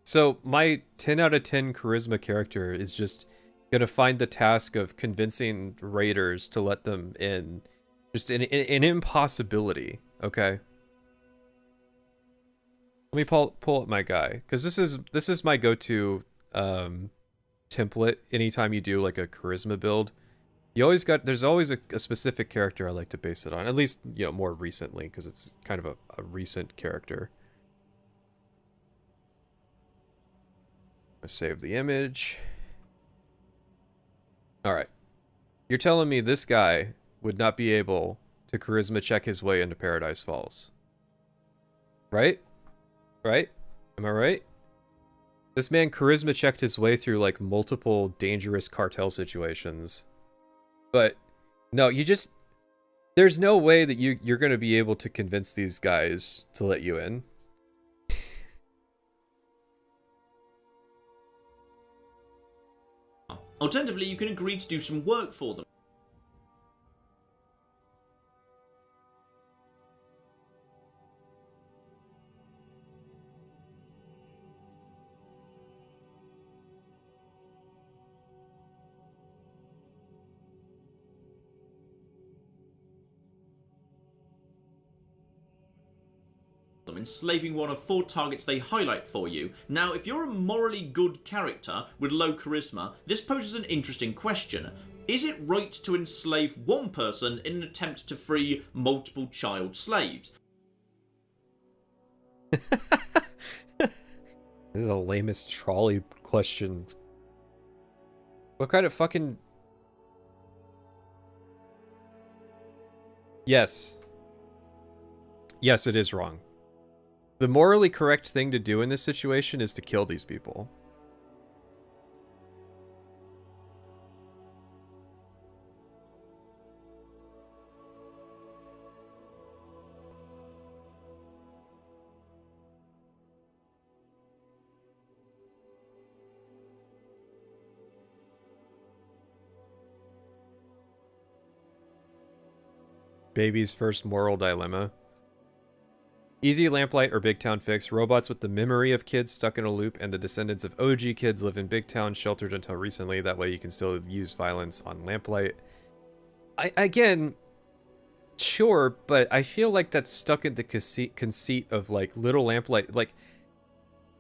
So, my 10 out of 10 charisma character is just gonna find the task of convincing raiders to let them in. Just an impossibility, okay? Let me pull up my guy, because this is my go-to template anytime you do like a charisma build. There's always a specific character I like to base it on, at least, you know, more recently, because it's kind of a recent character. Let's save the image. Alright. You're telling me this guy would not be able to charisma check his way into Paradise Falls. Right? Right? Am I right? This man charisma checked his way through, like, multiple dangerous cartel situations. But, no, you just... There's no way that you're gonna be able to convince these guys to let you in. Alternatively, you can agree to do some work for them. Enslaving one of 4 targets they highlight for you. Now, if you're a morally good character with low charisma, this poses an interesting question. Is it right to enslave one person in an attempt to free multiple child slaves? This is the lamest trolley question. What kind of fucking... Yes. Yes, it is wrong. The morally correct thing to do in this situation is to kill these people. Baby's first moral dilemma. Easy Lamplight or Big Town fix. Robots with the memory of kids stuck in a loop, and the descendants of OG kids live in Big Town, sheltered until recently. That way you can still use violence on Lamplight. Again, sure, but I feel like that's stuck in the conceit of, like, little Lamplight. Like,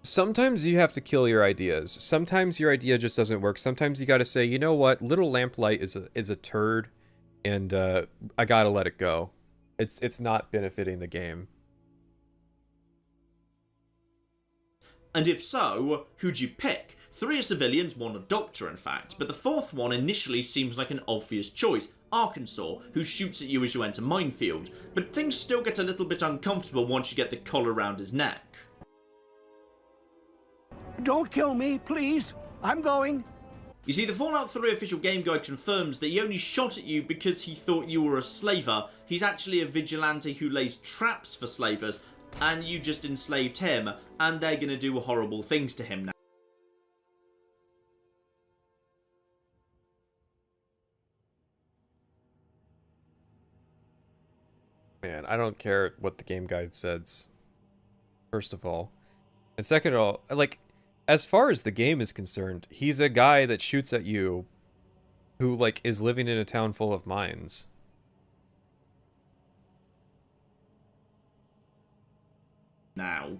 sometimes you have to kill your ideas. Sometimes your idea just doesn't work. Sometimes you gotta say, you know what, little Lamplight is a turd, and I gotta let it go. It's not benefiting the game. And if so, who'd you pick? 3 are civilians, 1 a doctor in fact, but the 4th one initially seems like an obvious choice, Arkansas, who shoots at you as you enter minefield, but things still get a little bit uncomfortable once you get the collar around his neck. Don't kill me, please. I'm going. You see, the Fallout 3 official game guide confirms that he only shot at you because he thought you were a slaver. He's actually a vigilante who lays traps for slavers, and you just enslaved him, and they're gonna do horrible things to him now. Man, I don't care what the game guide says, first of all. And second of all, like, as far as the game is concerned, he's a guy that shoots at you who, like, is living in a town full of mines. Now.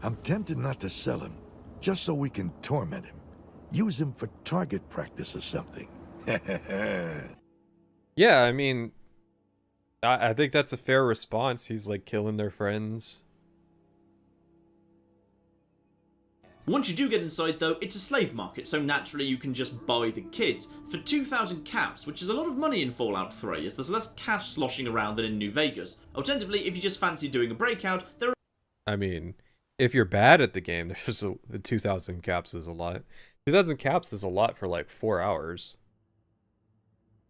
I'm tempted not to sell him, just so we can torment him. Use him for target practice or something. Yeah, I mean, I think that's a fair response. He's, like, killing their friends. Once you do get inside though, it's a slave market, so naturally you can just buy the kids for 2,000 caps, which is a lot of money in Fallout 3, as there's less cash sloshing around than in New Vegas. Alternatively, if you just fancy doing a breakout, there are... I mean, if you're bad at the game, there's the 2,000 caps is a lot. 2,000 caps is a lot for like 4 hours.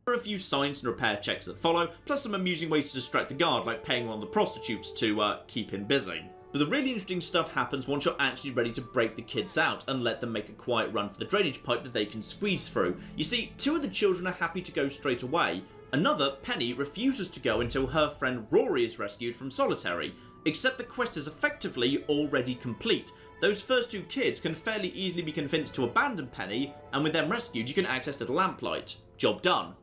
There are a few science and repair checks that follow, plus some amusing ways to distract the guard, like paying one of the prostitutes to keep him busy. But the really interesting stuff happens once you're actually ready to break the kids out and let them make a quiet run for the drainage pipe that they can squeeze through. You see, 2 of the children are happy to go straight away. Another, Penny, refuses to go until her friend Rory is rescued from solitary. Except the quest is effectively already complete. Those first 2 kids can fairly easily be convinced to abandon Penny, and with them rescued you can access the Lamplight. Job done.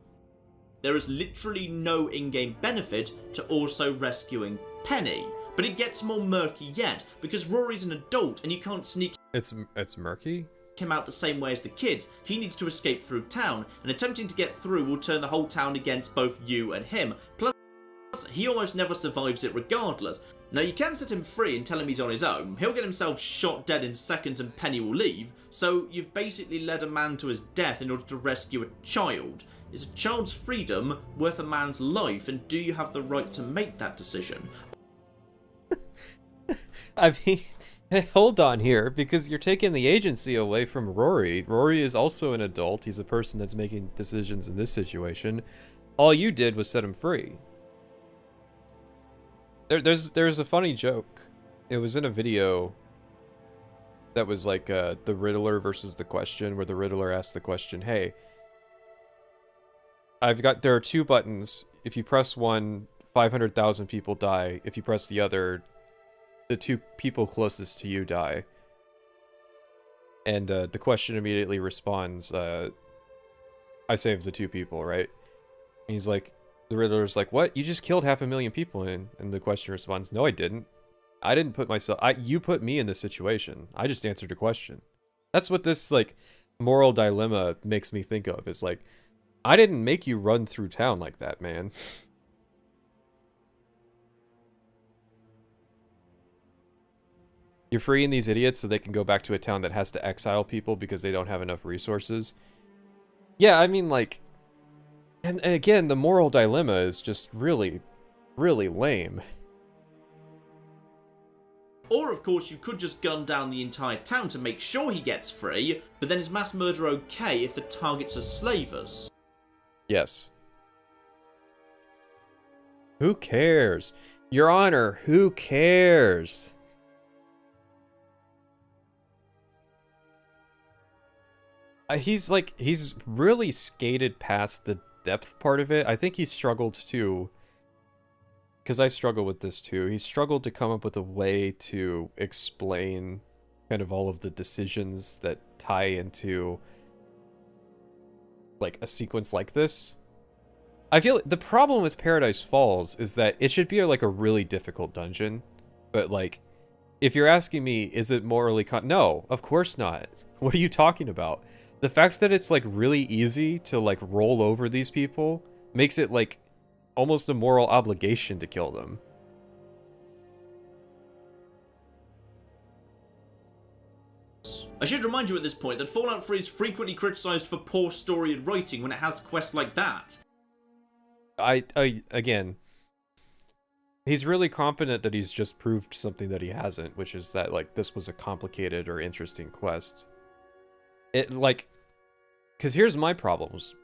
There is literally no in-game benefit to also rescuing Penny. But it gets more murky yet, because Rory's an adult and you can't sneak It's murky? him out the same way as the kids. He needs to escape through town, and attempting to get through will turn the whole town against both you and him. Plus, he almost never survives it regardless. Now, you can set him free and tell him he's on his own. He'll get himself shot dead in seconds and Penny will leave, so you've basically led a man to his death in order to rescue a child. Is a child's freedom worth a man's life, and do you have the right to make that decision? I mean, hold on here, because you're taking the agency away from Rory. Rory is also an adult. He's a person that's making decisions in this situation. All you did was set him free. There's a funny joke. It was in a video that was like the Riddler versus the Question, where the Riddler asked the question, hey, there are 2 buttons. If you press one, 500,000 people die. If you press the other, the 2 people closest to you die. And the Question immediately responds, I saved the 2 people, right? And he's like, the Riddler's like, what? You just killed 500,000 people, and the Question responds, no, I didn't. I didn't put myself... You put me in this situation. I just answered a question. That's what this, like, moral dilemma makes me think of. It's like, I didn't make you run through town like that, man. You're freeing these idiots so they can go back to a town that has to exile people because they don't have enough resources. Yeah, I mean, like... And again, the moral dilemma is just really really lame. Or, of course, you could just gun down the entire town to make sure he gets free, but then is mass murder okay if the targets are slavers? Yes. Who cares? Your Honor, who cares? He's really skated past the depth part of it. I think he struggled to, because I struggle with this too, he struggled to come up with a way to explain kind of all of the decisions that tie into like a sequence like this. I feel the problem with Paradise Falls is that it should be like a really difficult dungeon, but like, if you're asking me, is it morally no, of course not. What are you talking about? The fact that it's like really easy to like roll over these people makes it like almost a moral obligation to kill them. I should remind you at this point that Fallout 3 is frequently criticised for poor story and writing when it has quests like that. Again, he's really confident that he's just proved something that he hasn't, which is that like this was a complicated or interesting quest. It like, because here's my problems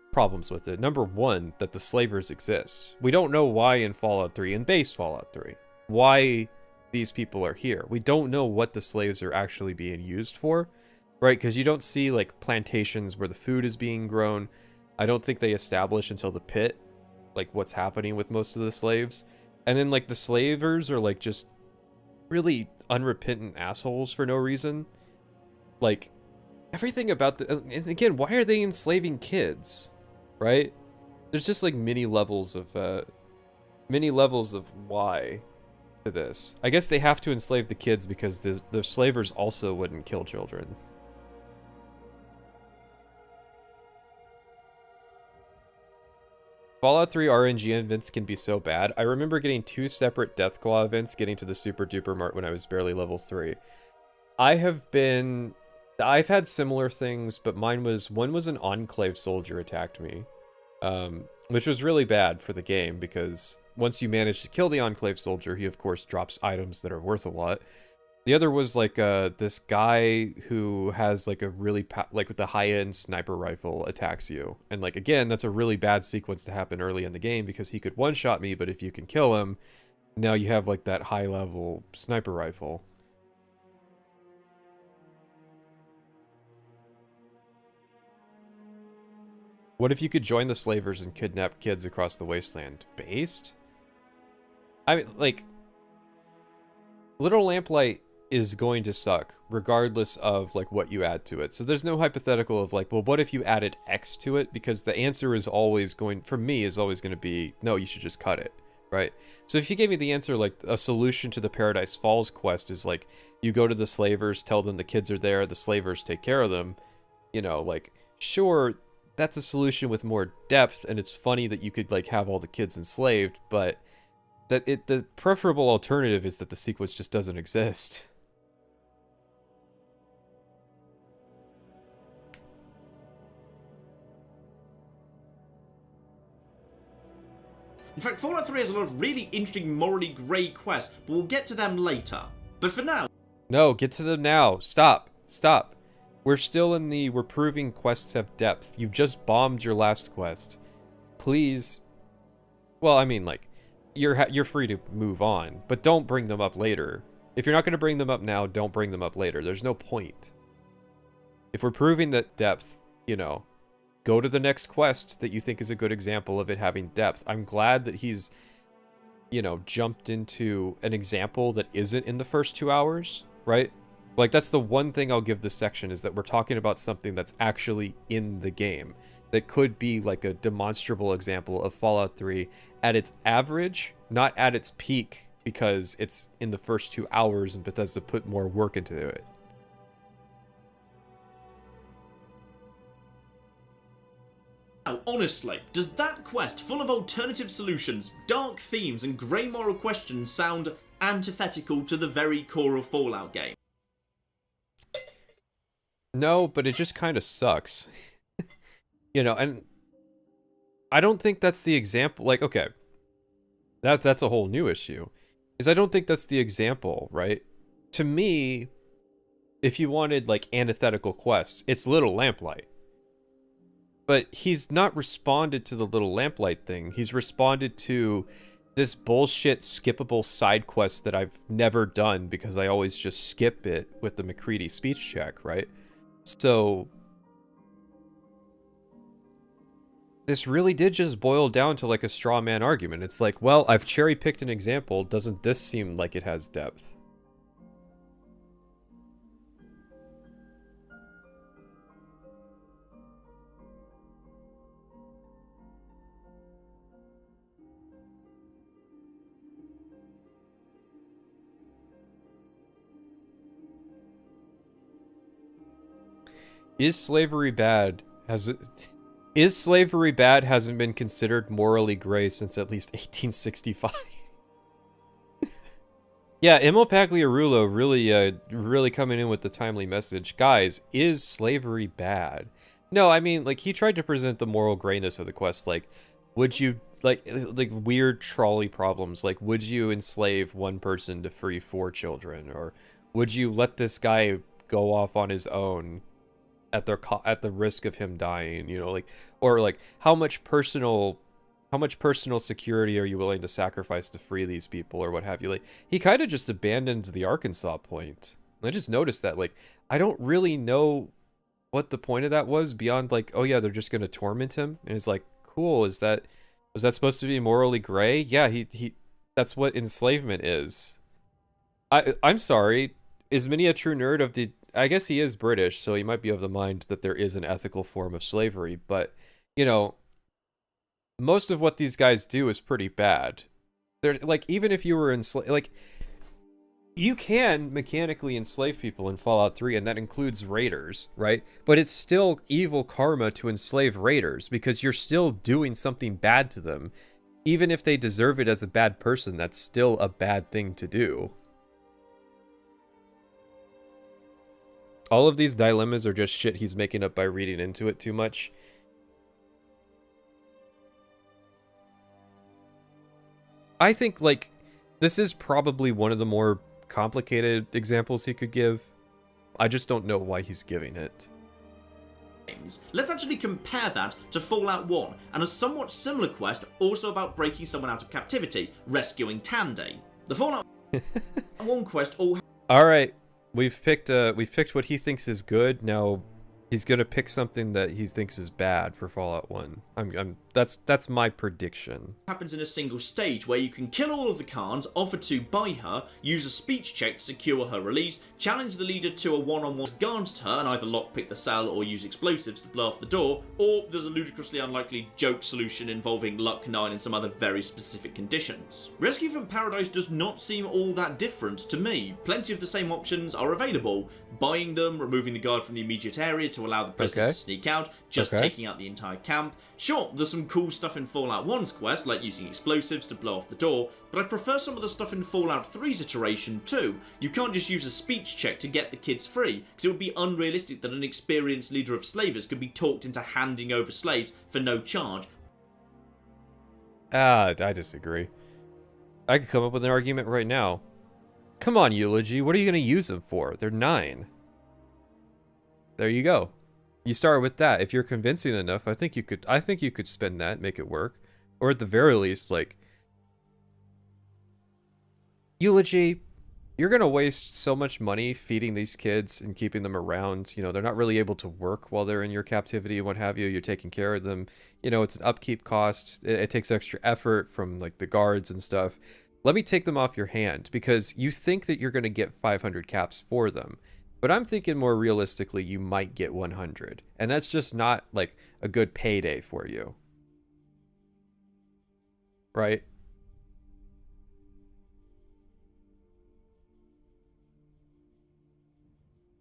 with it. Number one, that the slavers exist. We don't know why in Fallout 3, in base Fallout 3, why these people are here. We don't know what the slaves are actually being used for, right? Because you don't see like plantations where the food is being grown. I don't think they establish until the pit like what's happening with most of the slaves. And then like the slavers are like just really unrepentant assholes for no reason. Like everything about the, and again, why are they enslaving kids, right? There's just like many levels of why to this. I guess they have to enslave the kids because the slavers also wouldn't kill children. Fallout 3 RNG events can be so bad. I remember getting 2 separate Deathclaw events getting to the Super Duper Mart when I was barely level 3. I've had similar things, but one was an Enclave soldier attacked me. Which was really bad for the game, because once you manage to kill the Enclave soldier, he of course drops items that are worth a lot. The other was like this guy who has like a really like with the high-end sniper rifle attacks you, and like again, that's a really bad sequence to happen early in the game because he could one-shot me, but if you can kill him, now you have like that high-level sniper rifle. What if you could join the slavers and kidnap kids across the wasteland? Based? I mean, like, Little Lamplight is going to suck, regardless of, like, what you add to it. So there's no hypothetical of, like, well, what if you added X to it? Because the answer is always going, for me, is always going to be, no, you should just cut it, right? So if you gave me the answer, like, a solution to the Paradise Falls quest is, like, you go to the slavers, tell them the kids are there, the slavers take care of them, you know, like, sure, that's a solution with more depth, and it's funny that you could, like, have all the kids enslaved, but the preferable alternative is that the sequence just doesn't exist. In fact, Fallout 3 has a lot of really interesting morally grey quests, but we'll get to them later. But for now... No, get to them now. Stop. Stop. We're still in the, we're proving quests have depth. You just bombed your last quest. Please. Well, I mean, like, you're free to move on, but don't bring them up later. If you're not going to bring them up now, don't bring them up later. There's no point. If we're proving that depth, you know, go to the next quest that you think is a good example of it having depth. I'm glad that he's, you know, jumped into an example that isn't in the first 2 hours, right? Like, that's the one thing I'll give this section, is that we're talking about something that's actually in the game. That could be like a demonstrable example of Fallout 3 at its average, not at its peak, because it's in the first 2 hours and Bethesda put more work into it. Now, honestly, does that quest, full of alternative solutions, dark themes, and grey moral questions sound antithetical to the very core of Fallout game? No, but it just kind of sucks. You know, and I don't think that's the example. Like, okay, That's a whole new issue. Is I don't think that's the example, right? To me, if you wanted like antithetical quests, it's Little Lamplight. But he's not responded to the Little Lamplight thing. He's responded to this bullshit skippable side quest that I've never done because I always just skip it with the McCready speech check, right? So this really did just boil down to like a straw man argument. It's like, well, I've cherry picked an example. Doesn't this seem like it has depth? Is slavery bad? Is slavery bad hasn't been considered morally gray since at least 1865. Yeah, Emil Pagliarulo really coming in with the timely message. Guys, is slavery bad? No, I mean, like, he tried to present the moral grayness of the quest. Like, would you, like weird trolley problems. Like, would you enslave one person to free 4 children? Or would you let this guy go off on his own at the risk of him dying, you know, like, or like how much personal security are you willing to sacrifice to free these people or what have you? Like, he kind of just abandoned the Arkansas point. I just noticed that, like, I don't really know what the point of that was beyond like, oh yeah, they're just going to torment him. And it's like, cool, was that supposed to be morally gray? Yeah, he that's what enslavement is. I'm sorry, is Minnie a true nerd of the, I guess he is British, so he might be of the mind that there is an ethical form of slavery, but, you know, most of what these guys do is pretty bad. They're, like, even if you were enslaved, like, you can mechanically enslave people in Fallout 3, and that includes raiders, right? But it's still evil karma to enslave raiders, because you're still doing something bad to them. Even if they deserve it as a bad person, that's still a bad thing to do. All of these dilemmas are just shit he's making up by reading into it too much. I think, like, this is probably one of the more complicated examples he could give. I just don't know why he's giving it. Let's actually compare that to Fallout 1 and a somewhat similar quest also about breaking someone out of captivity, rescuing Tandy. The Fallout 1 quest all... Alright. We've picked what he thinks is good. Now he's gonna pick something that he thinks is bad for Fallout 1. That's my prediction. Happens in a single stage where you can kill all of the Khans, offer to buy her, use a speech check to secure her release, challenge the leader to a one-on-one against her and either lockpick the cell or use explosives to blow off the door, or there's a ludicrously unlikely joke solution involving luck 9 and some other very specific conditions. Rescue from Paradise does not seem all that different to me. Plenty of the same options are available. Buying them, removing the guard from the immediate area to allow the prisoners to sneak out, just taking out the entire camp. Sure, there's some cool stuff in Fallout 1's quest, like using explosives to blow off the door, but I prefer some of the stuff in Fallout 3's iteration too. You can't just use a speech check to get the kids free, because it would be unrealistic that an experienced leader of slavers could be talked into handing over slaves for no charge. I disagree. I could come up with an argument right now. Come on, Eulogy, what are you going to use them for? They're 9. There you go. You start with that. If you're convincing enough, I think you could spin that, make it work. Or at the very least, like, Eulogy, you're going to waste so much money feeding these kids and keeping them around. You know, they're not really able to work while they're in your captivity and what have you. You're taking care of them. You know, it's an upkeep cost. It takes extra effort from, like, the guards and stuff. Let me take them off your hand, because you think that you're going to get 500 caps for them. But I'm thinking more realistically, you might get 100. And that's just not, like, a good payday for you. Right?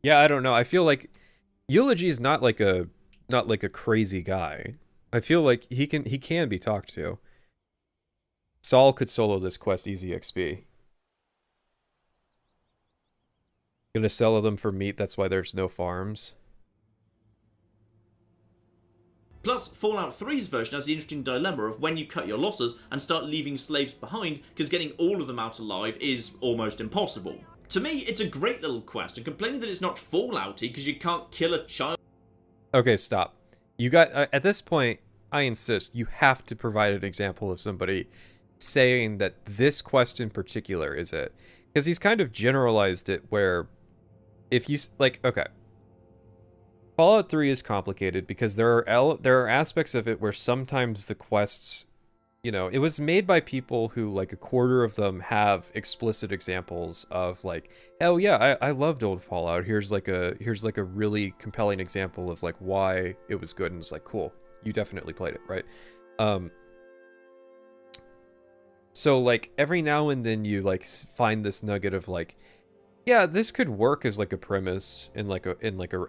Yeah, I don't know. I feel like Eulogy's not like a crazy guy. I feel like he can be talked to. Saul could solo this quest easy XP. Gonna sell them for meat, that's why there's no farms. Plus, Fallout 3's version has the interesting dilemma of when you cut your losses and start leaving slaves behind, because getting all of them out alive is almost impossible. To me, it's a great little quest, and complaining that it's not Fallouty because you can't kill a child... Okay, stop. You got... at this point, I insist, you have to provide an example of somebody saying that this quest in particular is it. Because he's kind of generalized it where... If you... Like, okay. Fallout 3 is complicated because there are aspects of it where sometimes the quests, you know, it was made by people who, like, a quarter of them have explicit examples of, like, hell yeah, I loved old Fallout. Here's like a really compelling example of, like, why it was good, and it's like, cool, you definitely played it, right? So, like, every now and then you, like, find this nugget of, like, yeah, this could work as like a premise in like a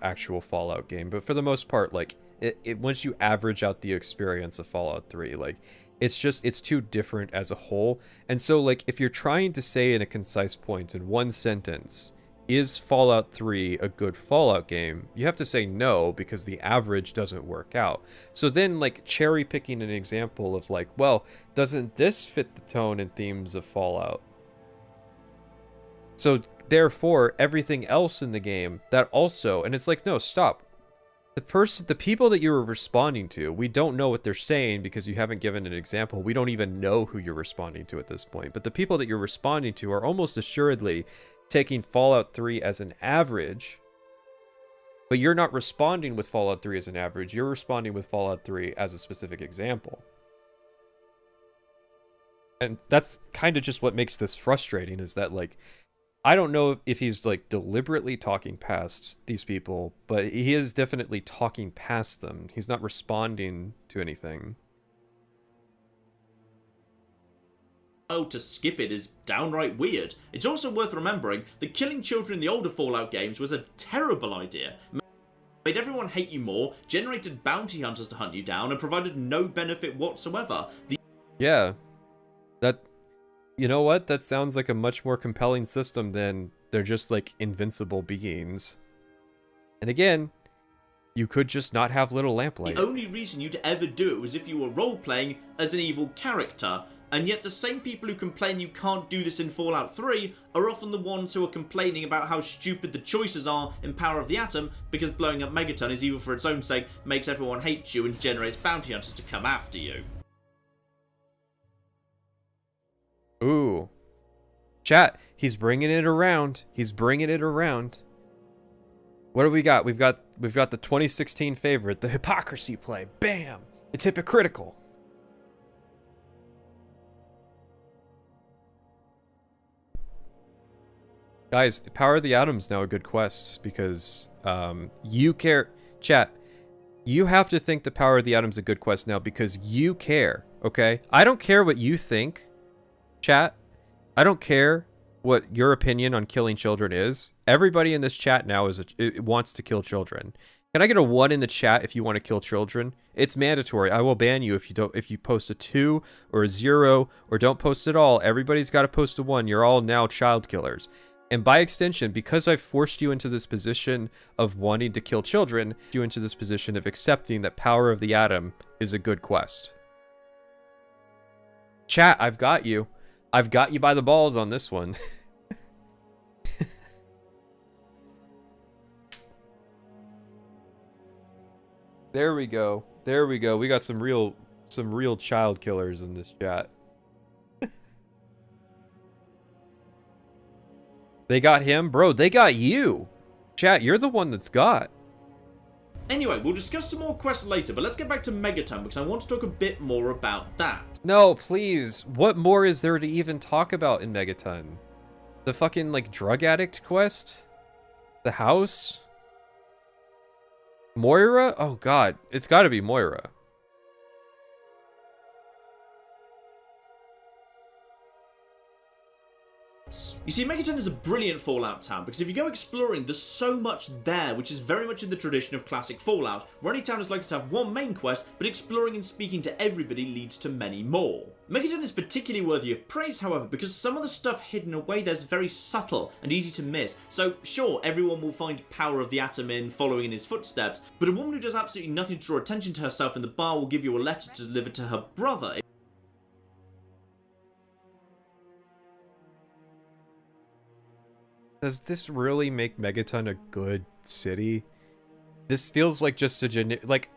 actual Fallout game, but for the most part, like it once you average out the experience of Fallout 3, like it's too different as a whole. And so, like, if you're trying to say in a concise point in one sentence, is Fallout 3 a good Fallout game? You have to say no, because the average doesn't work out. So then, like, cherry picking an example of, like, well, doesn't this fit the tone and themes of Fallout? So therefore, everything else in the game that also, and it's like, no, stop. The people that you were responding to, we don't know what they're saying because you haven't given an example. We don't even know who you're responding to at this point. But the people that you're responding to are almost assuredly taking Fallout 3 as an average. But you're not responding with Fallout 3 as an average. You're responding with Fallout 3 as a specific example. And that's kind of just what makes this frustrating, is that, like, I don't know if he's, like, deliberately talking past these people, but he is definitely talking past them. He's not responding to anything. Oh, to skip it is downright weird. It's also worth remembering that killing children in the older Fallout games was a terrible idea. Made everyone hate you more, generated bounty hunters to hunt you down, and provided no benefit whatsoever. Yeah. That... You know what? That sounds like a much more compelling system than they're just, like, invincible beings. And again, you could just not have little Lamplight. The only reason you'd ever do it was if you were role-playing as an evil character, and yet the same people who complain you can't do this in Fallout 3 are often the ones who are complaining about how stupid the choices are in Power of the Atom, because blowing up Megaton is evil for its own sake, makes everyone hate you, and generates bounty hunters to come after you. Ooh. Chat, he's bringing it around. He's bringing it around. What do we got? We've got the 2016 favorite, the hypocrisy play. Bam! It's hypocritical. Guys, Power of the Atom's now a good quest because you care. Chat, you have to think the Power of the Atom's a good quest now because you care, okay? I don't care what you think. Chat, I don't care what your opinion on killing children is. Everybody in this chat now wants to kill children. Can I get a 1 in the chat if you want to kill children? It's mandatory. I will ban you if you post a 2 or a 0 or don't post at all. Everybody's got to post a 1. You're all now child killers. And by extension, because I've forced you into this position of wanting to kill children, you into this position of accepting that Power of the Atom is a good quest. Chat, I've got you. I've got you by the balls on this one. There we go. There we go. We got some real child killers in this chat. They got him? Bro, they got you. Chat, you're the one that's got. Anyway, we'll discuss some more quests later, but let's get back to Megaton because I want to talk a bit more about that. No, please. What more is there to even talk about in Megaton? The fucking, like, drug addict quest? The house? Moira? Oh god, it's gotta be Moira. You see, Megaton is a brilliant Fallout town because if you go exploring, there's so much there, which is very much in the tradition of classic Fallout, where any town is likely to have one main quest, but exploring and speaking to everybody leads to many more. Megaton is particularly worthy of praise, however, because some of the stuff hidden away there's very subtle and easy to miss. So sure, everyone will find Power of the Atom in following in his footsteps, but a woman who does absolutely nothing to draw attention to herself in the bar will give you a letter to deliver to her brother. Does this really make Megaton a good city? This feels like just a like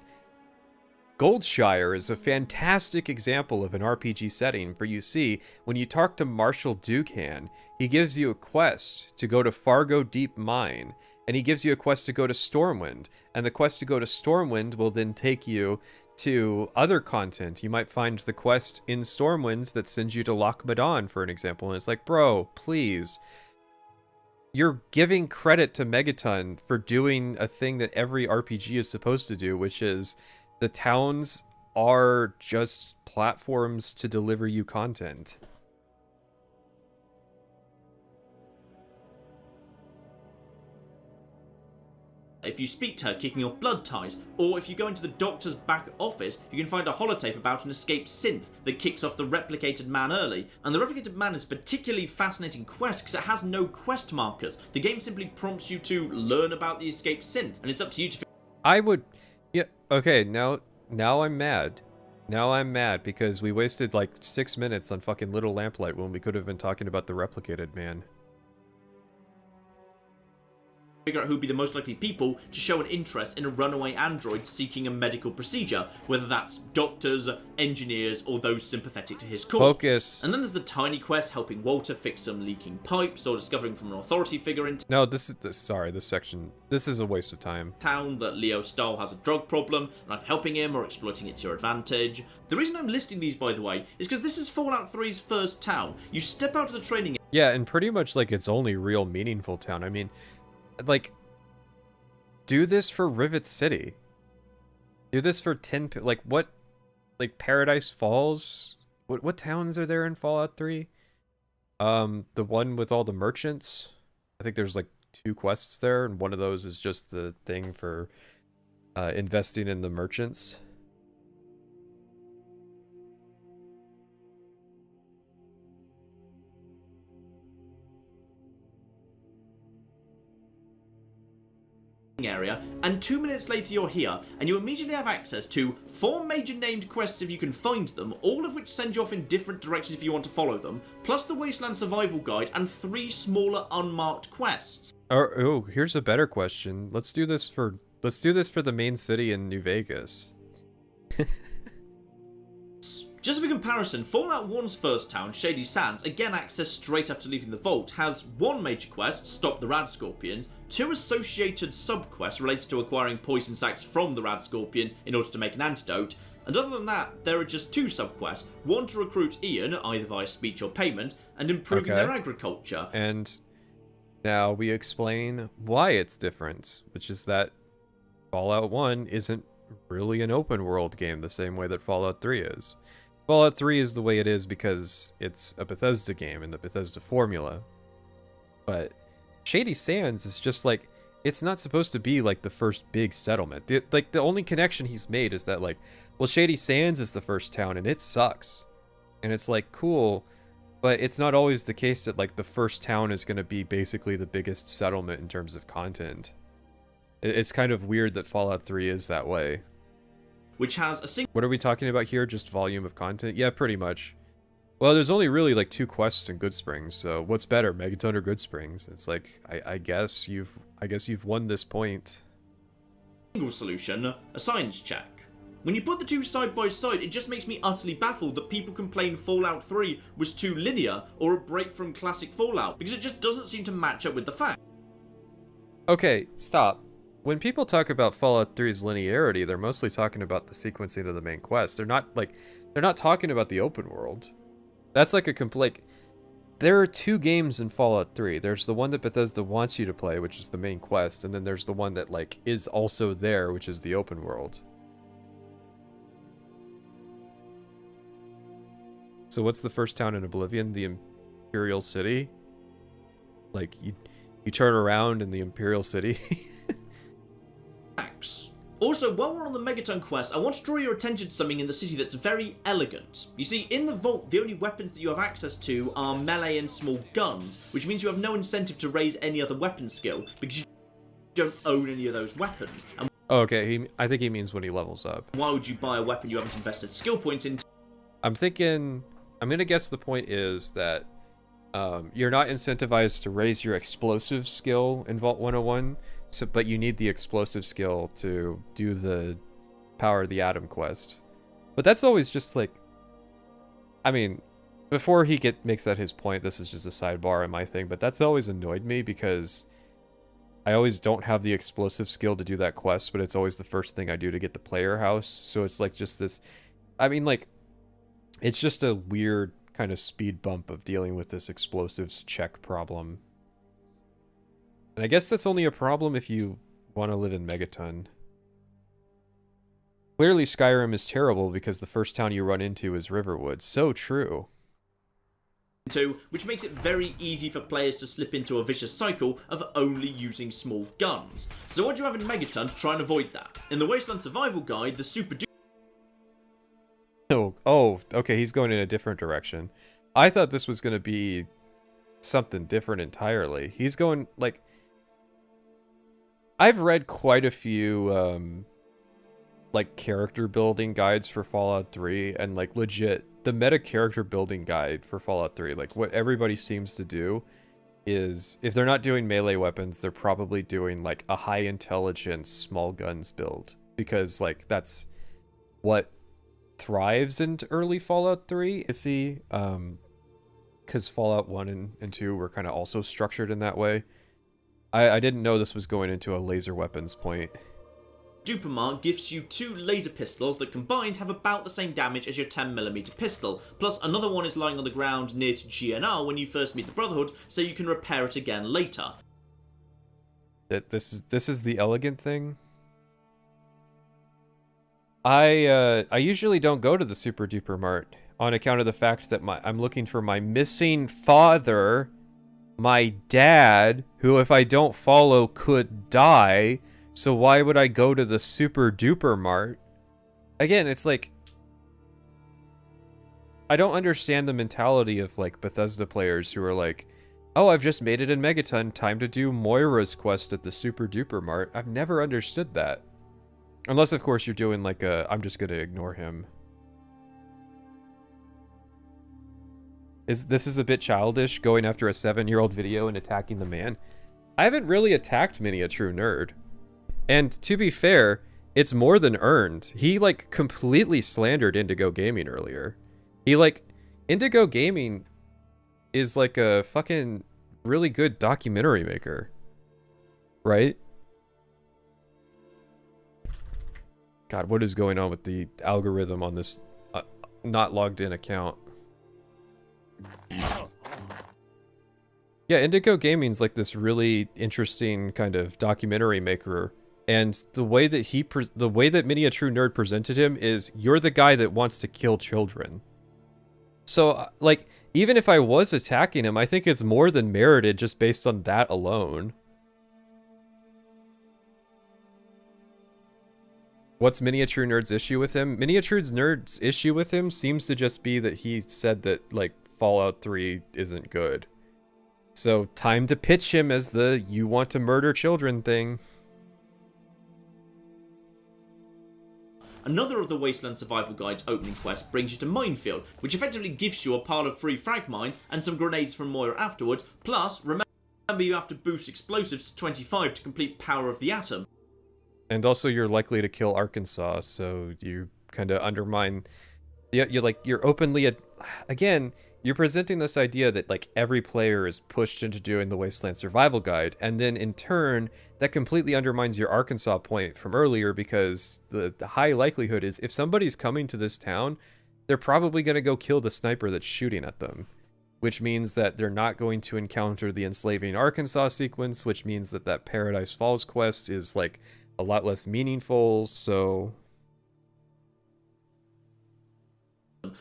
Goldshire is a fantastic example of an RPG setting, for you see, when you talk to Marshal Dukan, he gives you a quest to go to Fargo Deep Mine, and he gives you a quest to go to Stormwind, and the quest to go to Stormwind will then take you to other content. You might find the quest in Stormwind that sends you to Loch Madon, for an example, and it's like, bro, please. You're giving credit to Megaton for doing a thing that every RPG is supposed to do, which is the towns are just platforms to deliver you content. If you speak to her kicking off blood ties, or if you go into the doctor's back office, you can find a holotape about an escaped synth that kicks off the replicated man early. And the replicated man is a particularly fascinating quest because it has no quest markers. The game simply prompts you to learn about the escaped synth, and it's up to you to... I would... Yeah, okay, now I'm mad. Now I'm mad because we wasted like 6 minutes on fucking Little Lamplight when we could have been talking about the replicated man. Figure out who'd be the most likely people to show an interest in a runaway android seeking a medical procedure, whether that's doctors, engineers, or those sympathetic to his cause. Focus. And then there's the tiny quest helping Walter fix some leaking pipes, or discovering from an authority figure in No, this section, this is a waste of time. town that Leo Stahl has a drug problem, and either helping him or exploiting it to your advantage. The reason I'm listing these, by the way, is because this is Fallout 3's first town. You step out of the training... Yeah, and pretty much like its only real meaningful town. I mean, like, do this for Rivet City. Do this for 10... Like, what... Like, Paradise Falls? What towns are there in Fallout 3? The one with all the merchants? I think there's, like, 2 quests there, and one of those is just the thing for investing in the merchants. area, and 2 minutes later you're here, and you immediately have access to 4 major named quests if you can find them, all of which send you off in different directions if you want to follow them, plus the Wasteland Survival Guide and 3 smaller unmarked quests. Oh, here's a better question. Let's do this for the main city in New Vegas. Just for comparison, Fallout 1's first town, Shady Sands, again accessed straight after leaving the vault, has 1 major quest, Stop the Rad Scorpions, 2 associated sub-quests related to acquiring poison sacs from the Rad Scorpions in order to make an antidote, and other than that, there are just 2 sub-quests, 1 to recruit Ian, either via speech or payment, and improving their agriculture. And now we explain why it's different, which is that Fallout 1 isn't really an open world game the same way that Fallout 3 is. Fallout 3 is the way it is because it's a Bethesda game and the Bethesda formula. But Shady Sands is just like, it's not supposed to be like the first big settlement. The only connection he's made is that like, well, Shady Sands is the first town and it sucks. And it's like, cool, but it's not always the case that like the first town is going to be basically the biggest settlement in terms of content. It's kind of weird that Fallout 3 is that way. Which has a single... What are we talking about here? Just volume of content? Yeah, pretty much. Well, there's only really like 2 quests in Goodsprings, so what's better, Megaton or Goodsprings? It's like, I guess you've won this point. Single solution, a science check. When you put the 2 side by side, it just makes me utterly baffled that people complain Fallout 3 was too linear or a break from classic Fallout, because it just doesn't seem to match up with the fact. Okay, stop. When people talk about Fallout 3's linearity, they're mostly talking about the sequencing of the main quest. They're not talking about the open world. That's like there are 2 games in Fallout 3. There's the one that Bethesda wants you to play, which is the main quest, and then there's the one that like is also there, which is the open world. So what's the first town in Oblivion? The Imperial City? Like you turn around in the Imperial City? Also, while we're on the Megaton quest, I want to draw your attention to something in the city that's very elegant. You see, in the vault, the only weapons that you have access to are melee and small guns, which means you have no incentive to raise any other weapon skill, because you don't own any of those weapons. And Oh, okay, I think he means when he levels up. why would you buy a weapon you haven't invested skill points into? I'm gonna guess the point is that you're not incentivized to raise your explosive skill in Vault 101, but you need the explosive skill to do the Power of the Atom quest. But that's always just like, I mean, before he makes that his point, this is just a sidebar in my thing, but that's always annoyed me because I always don't have the explosive skill to do that quest, but it's always the first thing I do to get the player house. So it's like just this, I mean, like, it's just a weird kind of speed bump of dealing with this explosives check problem. And I guess that's only a problem if you want to live in Megaton. Clearly Skyrim is terrible because the first town you run into is Riverwood. So true. Which makes it very easy for players to slip into a vicious cycle of only using small guns. So what do you have in Megaton to try and avoid that? In the Wasteland Survival Guide, the Super Oh, okay, he's going in a different direction. I thought this was going to be something different entirely. He's going, like... I've read quite a few, like, character building guides for Fallout 3, and, like, legit, the meta character building guide for Fallout 3, like, what everybody seems to do is, if they're not doing melee weapons, they're probably doing, like, a high intelligence small guns build. Because, like, that's what thrives into early Fallout 3, you see, because Fallout 1 and 2 were kind of also structured in that way. I didn't know this was going into a laser weapons point. Dupermark gives you 2 laser pistols that combined have about the same damage as your 10mm pistol, plus another one is lying on the ground near to GNR when you first meet the Brotherhood, so you can repair it again later. This is the elegant thing? I usually don't go to the Super Duper Mart on account of the fact that I'm looking for my missing father, my dad, who if I don't follow could die, so why would I go to the Super Duper Mart? Again, it's like, I don't understand the mentality of like Bethesda players who are like, oh, I've just made it in Megaton, time to do Moira's quest at the Super Duper Mart. I've never understood that. Unless, of course, you're doing like a, I'm just gonna ignore him. This is a bit childish, going after a 7-year-old video and attacking the man. I haven't really attacked many a true nerd. And to be fair, it's more than earned. He like completely slandered Indigo Gaming earlier. He like, Indigo Gaming is like a fucking really good documentary maker. Right? God, what is going on with the algorithm on this not logged in account? Yeah, Indigo Gaming's like this really interesting kind of documentary maker, and the way that Many a True Nerd presented him is, you're the guy that wants to kill children. So, like, even if I was attacking him, I think it's more than merited just based on that alone. What's Miniature Nerd's issue with him? Miniature Nerd's issue with him seems to just be that he said that, like, Fallout 3 isn't good. So, time to pitch him as the you want to murder children thing. Another of the Wasteland Survival Guide's opening quests brings you to Minefield, which effectively gives you a pile of free frag mines and some grenades from Moira afterwards, plus, remember you have to boost explosives to 25 to complete Power of the Atom. And also you're likely to kill Arkansas, so you kind of undermine... You're openly... Again, you're presenting this idea that like every player is pushed into doing the Wasteland Survival Guide, and then in turn, that completely undermines your Arkansas point from earlier, because the high likelihood is if somebody's coming to this town, they're probably going to go kill the sniper that's shooting at them. Which means that they're not going to encounter the enslaving Arkansas sequence, which means that that Paradise Falls quest is like a lot less meaningful, so...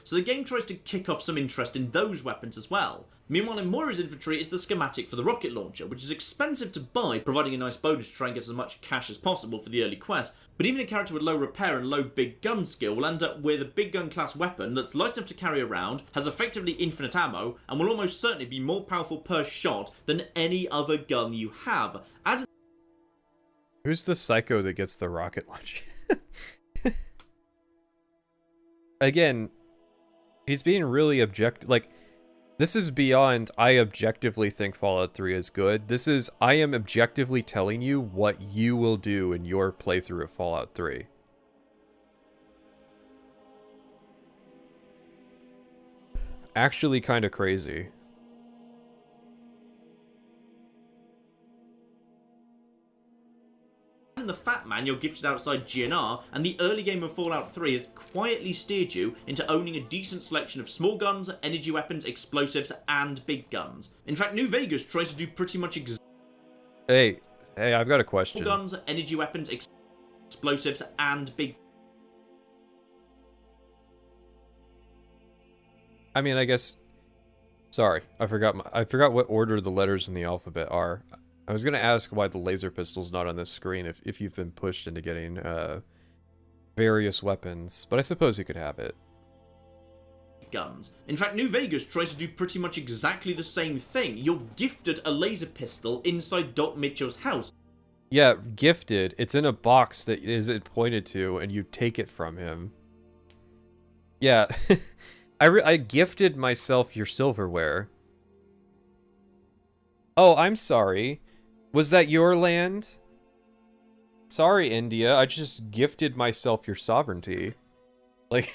so the game tries to kick off some interest in those weapons as well. Meanwhile, in Moira's inventory is the schematic for the rocket launcher, which is expensive to buy, providing a nice bonus to try and get as much cash as possible for the early quest, but even a character with low repair and low big gun skill will end up with a big gun class weapon that's light enough to carry around, has effectively infinite ammo, and will almost certainly be more powerful per shot than any other gun you have. Who's the psycho that gets the rocket launch? Again, he's being really objective. Like, this is beyond I objectively think Fallout 3 is good. This is I am objectively telling you what you will do in your playthrough of Fallout 3. Actually kind of crazy. The Fat Man you're gifted outside GNR, and the early game of Fallout 3 has quietly steered you into owning a decent selection of small guns, energy weapons, explosives, and big guns. In fact, New Vegas tries to do pretty much Hey, I've got a question. Small guns, energy weapons, explosives, and big... I mean, I guess... Sorry, I forgot what order the letters in the alphabet are. I was gonna ask why the laser pistol's not on this screen if you've been pushed into getting various weapons, but I suppose you could have it. Guns. In fact, New Vegas tries to do pretty much exactly the same thing. You're gifted a laser pistol inside Doc Mitchell's house. Yeah, gifted. It's in a box that isn't pointed to, and you take it from him. Yeah, I gifted myself your silverware. Oh, I'm sorry. Was that your land? Sorry, India. I just gifted myself your sovereignty. Like...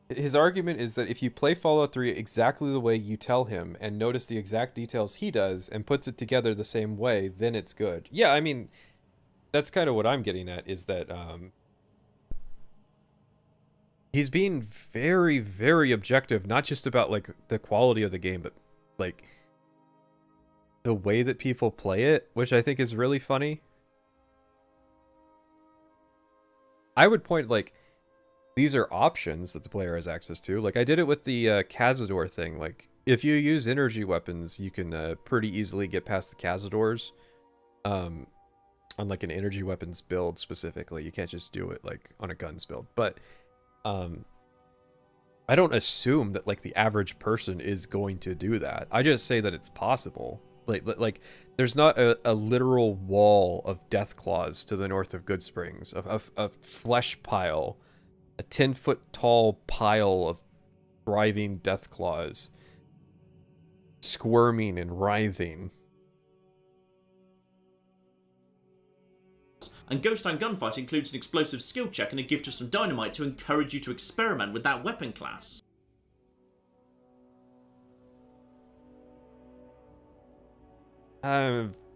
His argument is that if you play Fallout 3 exactly the way you tell him and notice the exact details he does and puts it together the same way, then it's good. Yeah, I mean, that's kind of what I'm getting at, is that he's being very, very objective, not just about, like, the quality of the game, but, like, the way that people play it, which I think is really funny. I would point, like... These are options that the player has access to. Like, I did it with the Cazador thing. Like, if you use energy weapons, you can pretty easily get past the Cazadors. On, like, an energy weapons build specifically. You can't just do it, like, on a guns build. But, I don't assume that, like, the average person is going to do that. I just say that it's possible. Like there's not a literal wall of death claws to the north of Goodsprings. A flesh pile. A 10-foot tall pile of thriving death claws, squirming and writhing. And Ghost Town Gunfight includes an explosive skill check and a gift of some dynamite to encourage you to experiment with that weapon class.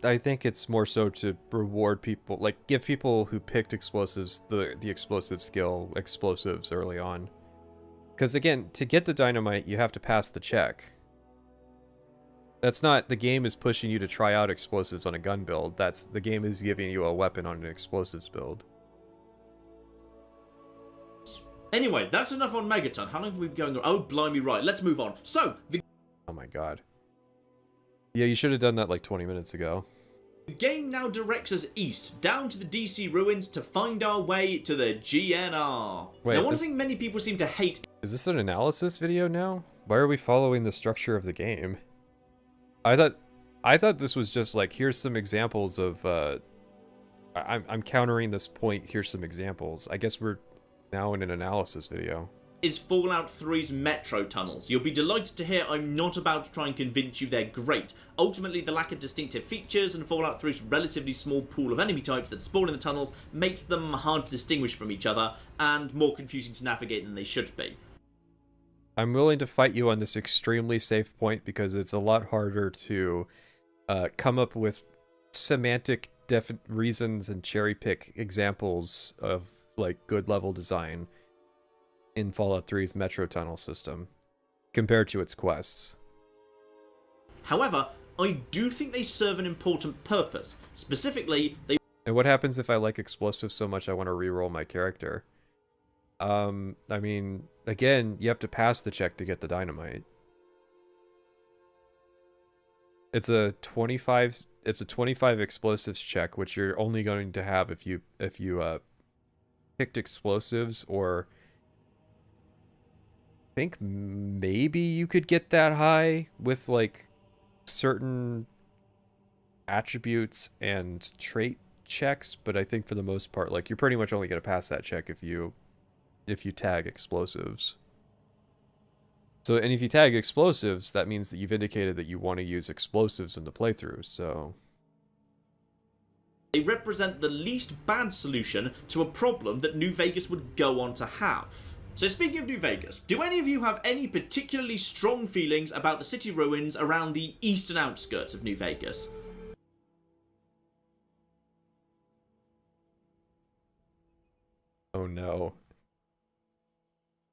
I think it's more so to reward people, like give people who picked explosives the explosive skill explosives early on. Because again, to get the dynamite, you have to pass the check. That's not the game is pushing you to try out explosives on a gun build. That's the game is giving you a weapon on an explosives build. Anyway, that's enough on Megaton. How long have we been going on? Oh, blimey, right. Let's move on. So, oh my god. Yeah, you should have done that like 20 minutes ago. The game now directs us east, down to the DC ruins to find our way to the GNR. Wait, now, one thing many people seem to hate... Is this an analysis video now? Why are we following the structure of the game? I thought this was just like, here's some examples of... I'm countering this point, here's some examples. I guess we're now in an analysis video. Is Fallout 3's metro tunnels. You'll be delighted to hear I'm not about to try and convince you they're great. Ultimately, the lack of distinctive features and Fallout 3's relatively small pool of enemy types that spawn in the tunnels makes them hard to distinguish from each other and more confusing to navigate than they should be. I'm willing to fight you on this extremely safe point because it's a lot harder to come up with semantic reasons and cherry pick examples of like good level design. in Fallout 3's Metro Tunnel system compared to its quests. However, I do think they serve an important purpose. Specifically, they... And what happens if I like explosives so much I want to reroll my character? I mean, again, you have to pass the check to get the dynamite. It's a 25 explosives check, which you're only going to have if you picked explosives, or I think maybe you could get that high with like certain attributes and trait checks, but I think for the most part, like, you're pretty much only going to pass that check if you tag explosives. So, and if you tag explosives, that means that you've indicated that you want to use explosives in the playthrough, so... They represent the least bad solution to a problem that New Vegas would go on to have. So speaking of New Vegas, do any of you have any particularly strong feelings about the city ruins around the eastern outskirts of New Vegas? Oh no.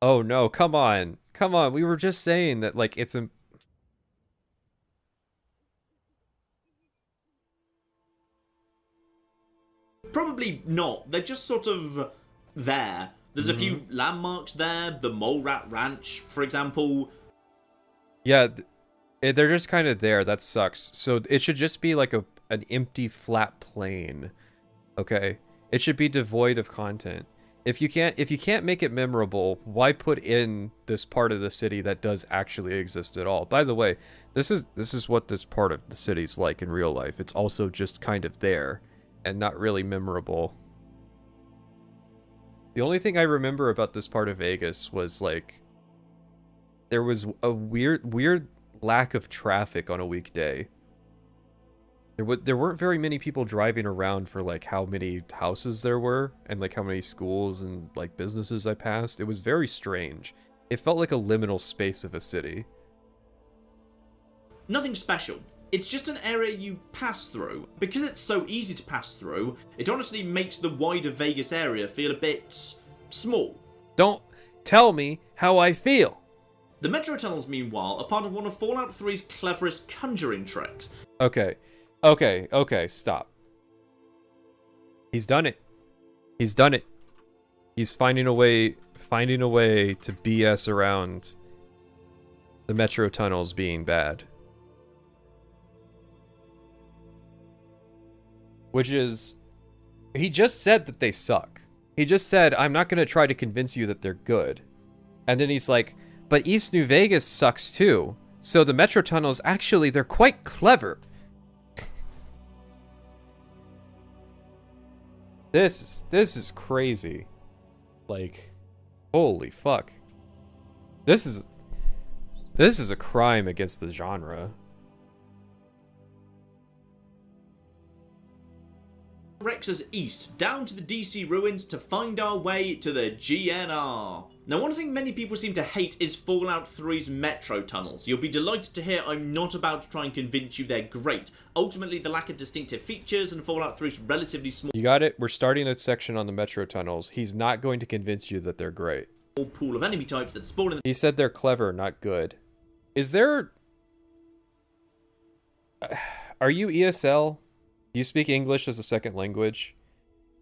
Oh no, come on. Come on, we were just saying that, like, it's a... Probably not. They're just sort of there. There's a few landmarks there. The Mole Rat Ranch, for example. Yeah, they're just kind of there. That sucks. So it should just be like an empty, flat plain. Okay? It should be devoid of content. If you can't make it memorable, why put in this part of the city that does actually exist at all? By the way, this is what this part of the city's like in real life. It's also just kind of there and not really memorable. The only thing I remember about this part of Vegas was, like, there was a weird lack of traffic on a weekday. There weren't very many people driving around for, like, how many houses there were and, like, how many schools and, like, businesses I passed. It was very strange. It felt like a liminal space of a city. Nothing special. It's just an area you pass through. Because it's so easy to pass through, it honestly makes the wider Vegas area feel a bit small. Don't tell me how I feel. The Metro Tunnels, meanwhile, are part of one of Fallout 3's cleverest conjuring tricks. Okay, stop. He's done it. He's done it. He's finding a way to BS around the Metro Tunnels being bad. Which is, he just said that they suck. He just said, I'm not going to try to convince you that they're good. And then he's like, but East New Vegas sucks too. So the Metro Tunnels, actually, they're quite clever. This is crazy. Like, holy fuck. This is a crime against the genre. Directs us east, down to the DC ruins to find our way to the GNR. Now, one thing many people seem to hate is Fallout 3's Metro Tunnels. You'll be delighted to hear I'm not about to try and convince you they're great. Ultimately, the lack of distinctive features and Fallout 3's relatively small... You got it? We're starting a section on the Metro Tunnels. He's not going to convince you that they're great. ...pool of enemy types that spawn in... He said they're clever, not good. Is there... Are you ESL? Do you speak English as a second language?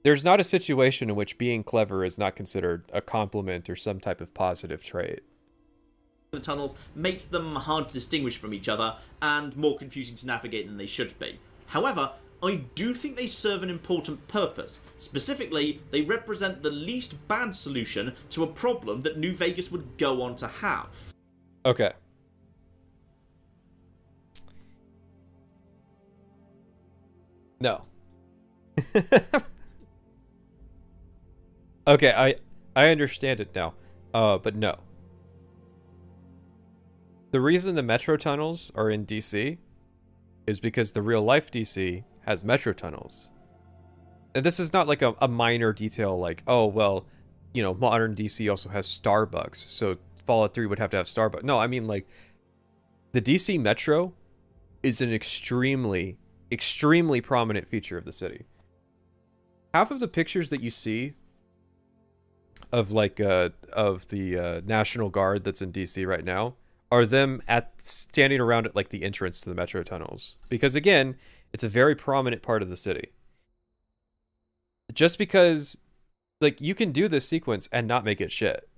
There's not a situation in which being clever is not considered a compliment or some type of positive trait. The tunnels makes them hard to distinguish from each other and more confusing to navigate than they should be. However, I do think they serve an important purpose. Specifically, they represent the least bad solution to a problem that New Vegas would go on to have. Okay. No. Okay, I understand it now. But no. The reason the Metro Tunnels are in DC is because the real life DC has Metro Tunnels. And this is not like a minor detail like, oh, well, you know, modern DC also has Starbucks, so Fallout 3 would have to have Starbucks. No, I mean, like, the DC Metro is an extremely prominent feature of the city. Half of the pictures that you see of like of the National Guard that's in DC right now are them at standing around at like the entrance to the metro tunnels, because again, it's a very prominent part of the city. Just because like you can do this sequence and not make it shit.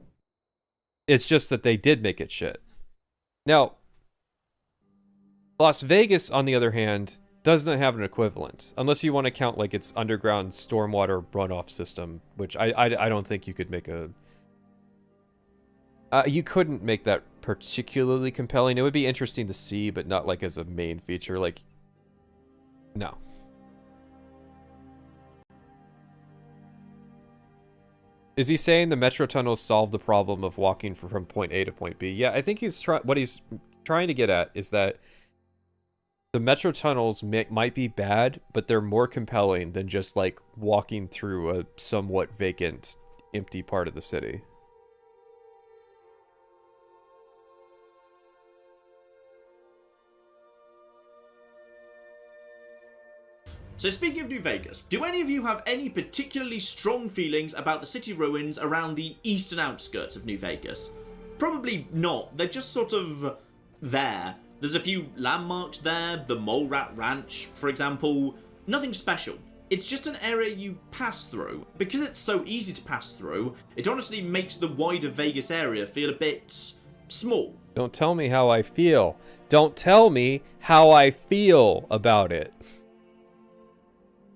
It's just that they did make it shit. Now, Las Vegas, on the other hand, does not have an equivalent, unless you want to count like its underground stormwater runoff system, which I don't think you could make a... you couldn't make that particularly compelling. It would be interesting to see, but not like as a main feature. Like, no. Is he saying the metro tunnels solve the problem of walking from point A to point B? Yeah, I think what he's trying to get at is that the metro tunnels might be bad, but they're more compelling than just like walking through a somewhat vacant, empty part of the city. So speaking of New Vegas, do any of you have any particularly strong feelings about the city ruins around the eastern outskirts of New Vegas? Probably not. They're just sort of there. There's a few landmarks there, the Mole Rat Ranch, for example. Nothing special. It's just an area you pass through. Because it's so easy to pass through, it honestly makes the wider Vegas area feel a bit small. Don't tell me how I feel. Don't tell me how I feel about it.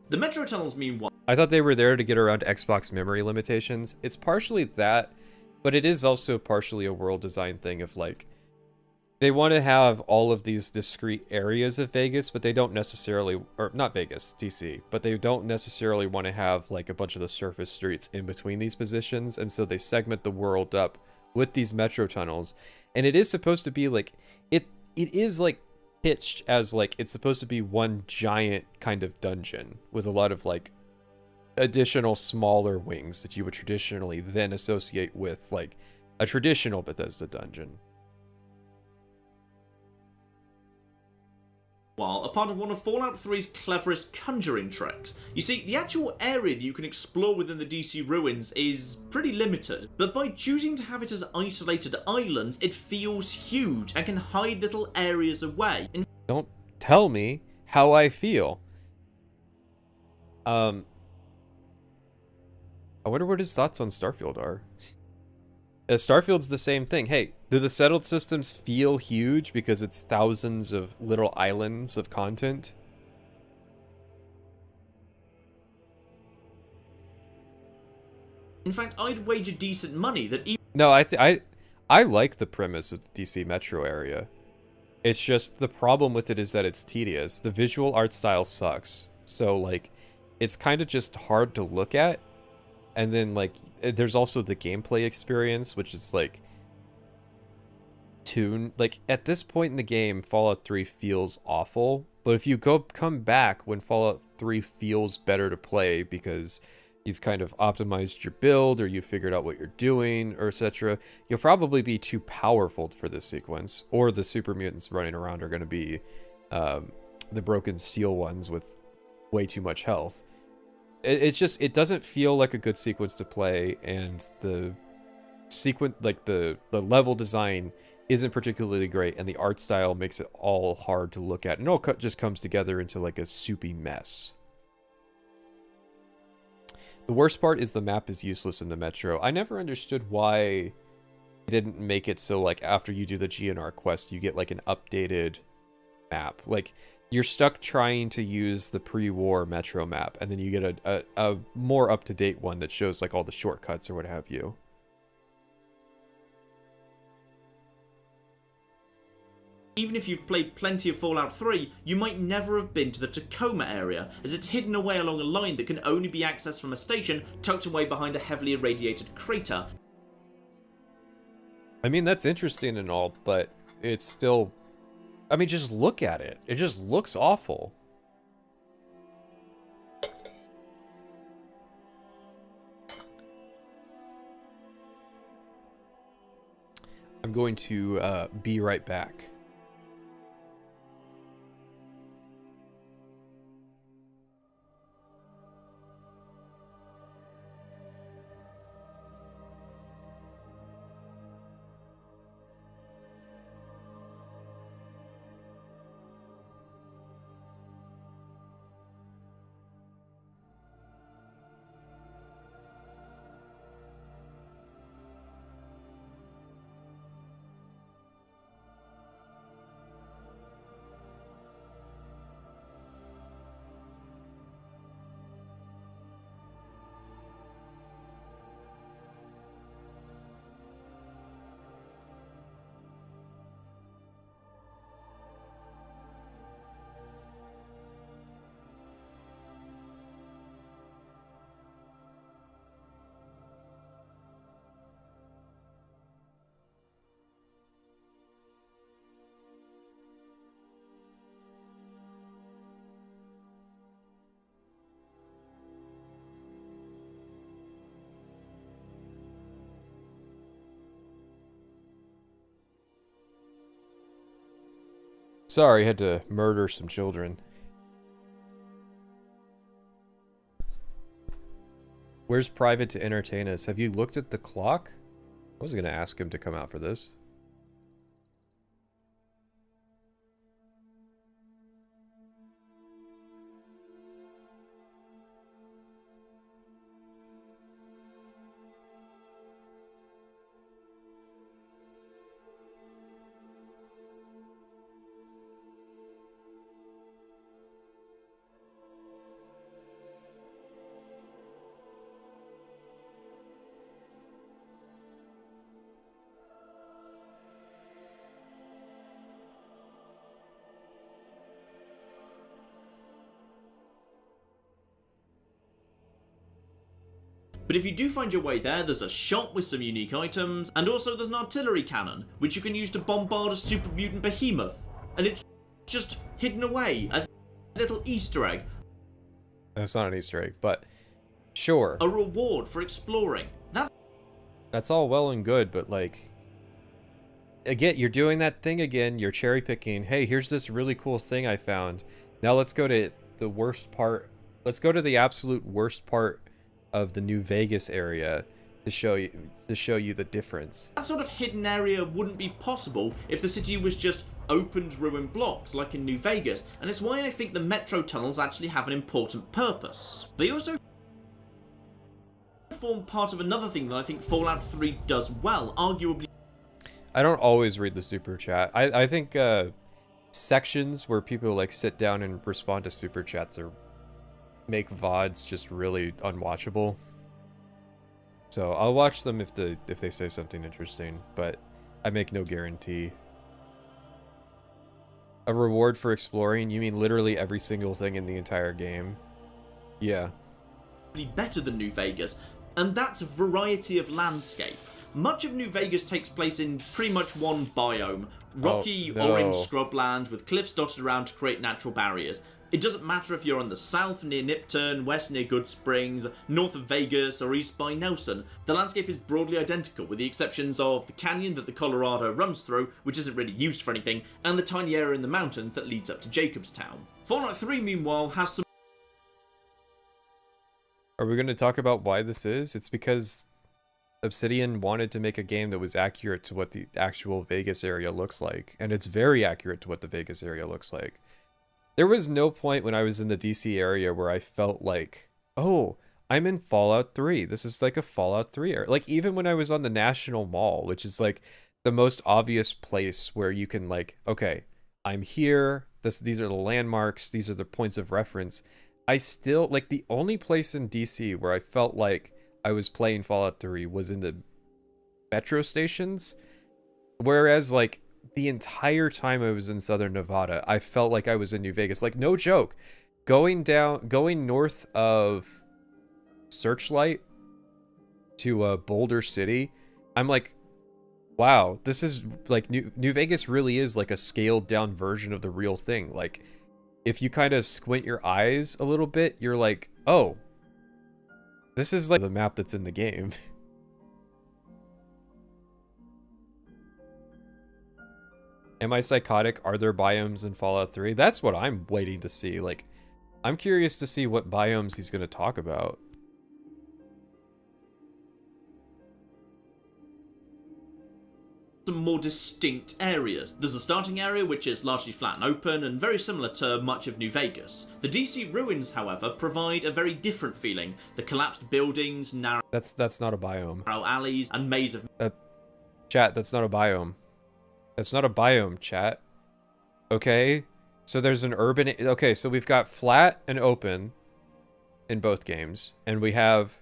The metro tunnels, meanwhile... I thought they were there to get around Xbox memory limitations. It's partially that, but it is also partially a world design thing of like, they want to have all of these discrete areas of Vegas, but they don't necessarily, or not Vegas, DC, but they don't necessarily want to have like a bunch of the surface streets in between these positions, and so they segment the world up with these metro tunnels. And it is supposed to be like, it is like pitched as like it's supposed to be one giant kind of dungeon with a lot of like additional smaller wings that you would traditionally then associate with like a traditional Bethesda dungeon. While a part of one of Fallout 3's cleverest conjuring tricks. You see, the actual area that you can explore within the DC ruins is pretty limited, but by choosing to have it as isolated islands, it feels huge and can hide little areas away. Don't tell me how I feel. I wonder what his thoughts on Starfield are. Starfield's the same thing. Hey, do the settled systems feel huge because it's thousands of little islands of content? In fact, I'd wager decent money that even... No, I like the premise of the DC Metro area. It's just the problem with it is that it's tedious. The visual art style sucks. So, like, it's kind of just hard to look at. And then, like, there's also the gameplay experience, which is, like, like, at this point in the game, Fallout 3 feels awful. But if you come back when Fallout 3 feels better to play because you've kind of optimized your build or you figured out what you're doing, or etc., you'll probably be too powerful for this sequence. Or the super mutants running around are going to be the broken steel ones with way too much health. It's just, it doesn't feel like a good sequence to play, and the sequence, like the level design isn't particularly great, and the art style makes it all hard to look at, and it all just comes together into like a soupy mess. The worst part is the map is useless in the Metro. I never understood why they didn't make it so like after you do the GNR quest, you get like an updated map. Like, you're stuck trying to use the pre-war Metro map, and then you get a more up-to-date one that shows like all the shortcuts or what have you. Even if you've played plenty of Fallout 3, you might never have been to the Tacoma area, as it's hidden away along a line that can only be accessed from a station tucked away behind a heavily irradiated crater. I mean, that's interesting and all, but it's still... I mean, just look at it. It just looks awful. I'm going to be right back. Sorry, I had to murder some children. Where's Private to entertain us? Have you looked at the clock? I was gonna ask him to come out for this. But if you do find your way there, there's a shop with some unique items, and also there's an artillery cannon, which you can use to bombard a super mutant behemoth. And it's just hidden away as a little Easter egg. That's not an Easter egg, but sure. A reward for exploring. That's all well and good, but like... Again, you're doing that thing again, you're cherry picking. Hey, here's this really cool thing I found. Now let's go to the worst part. Let's go to the absolute worst part of the New Vegas area to show you the difference. That sort of hidden area wouldn't be possible if the city was just opened ruined blocks like in New Vegas, and it's why I think the metro tunnels actually have an important purpose. They also form part of another thing that I think Fallout 3 does well, arguably. I don't always read the super chat. I think sections where people like sit down and respond to super chats are make VODs just really unwatchable. So I'll watch them if they say something interesting, but I make no guarantee. A reward for exploring? You mean literally every single thing in the entire game? Yeah. Better than New Vegas, and that's a variety of landscape. Much of New Vegas takes place in pretty much one biome, rocky orange scrubland with cliffs dotted around to create natural barriers. It doesn't matter if you're on the south near Nipton, west near Good Springs, north of Vegas, or east by Nelson. The landscape is broadly identical, with the exceptions of the canyon that the Colorado runs through, which isn't really used for anything, and the tiny area in the mountains that leads up to Jacobstown. Fallout 3, meanwhile, has some... Are we going to talk about why this is? It's because Obsidian wanted to make a game that was accurate to what the actual Vegas area looks like, and it's very accurate to what the Vegas area looks like. There was no point when I was in the DC area where I felt like, oh, I'm in Fallout 3. This is like a Fallout 3 area. Like, even when I was on the National Mall, which is like the most obvious place where you can like, okay, I'm here. These are the landmarks. These are the points of reference. I still, like, the only place in DC where I felt like I was playing Fallout 3 was in the metro stations. Whereas, like, the entire time I was in Southern Nevada, I felt like I was in New Vegas. Like, no joke. Going north of Searchlight to Boulder City, I'm like, wow, this is like New Vegas really is like a scaled down version of the real thing. Like, if you kind of squint your eyes a little bit, you're like, oh, this is like the map that's in the game. Am I psychotic? Are there biomes in Fallout 3? That's what I'm waiting to see. Like, I'm curious to see what biomes he's going to talk about. Some more distinct areas. There's the starting area, which is largely flat and open, and very similar to much of New Vegas. The DC ruins, however, provide a very different feeling. The collapsed buildings, narrow... That's not a biome. Narrow alleys, and maze of... Chat, that's not a biome. That's not a biome, chat. Okay? So there's an urban... Okay, so we've got flat and open in both games. And we have,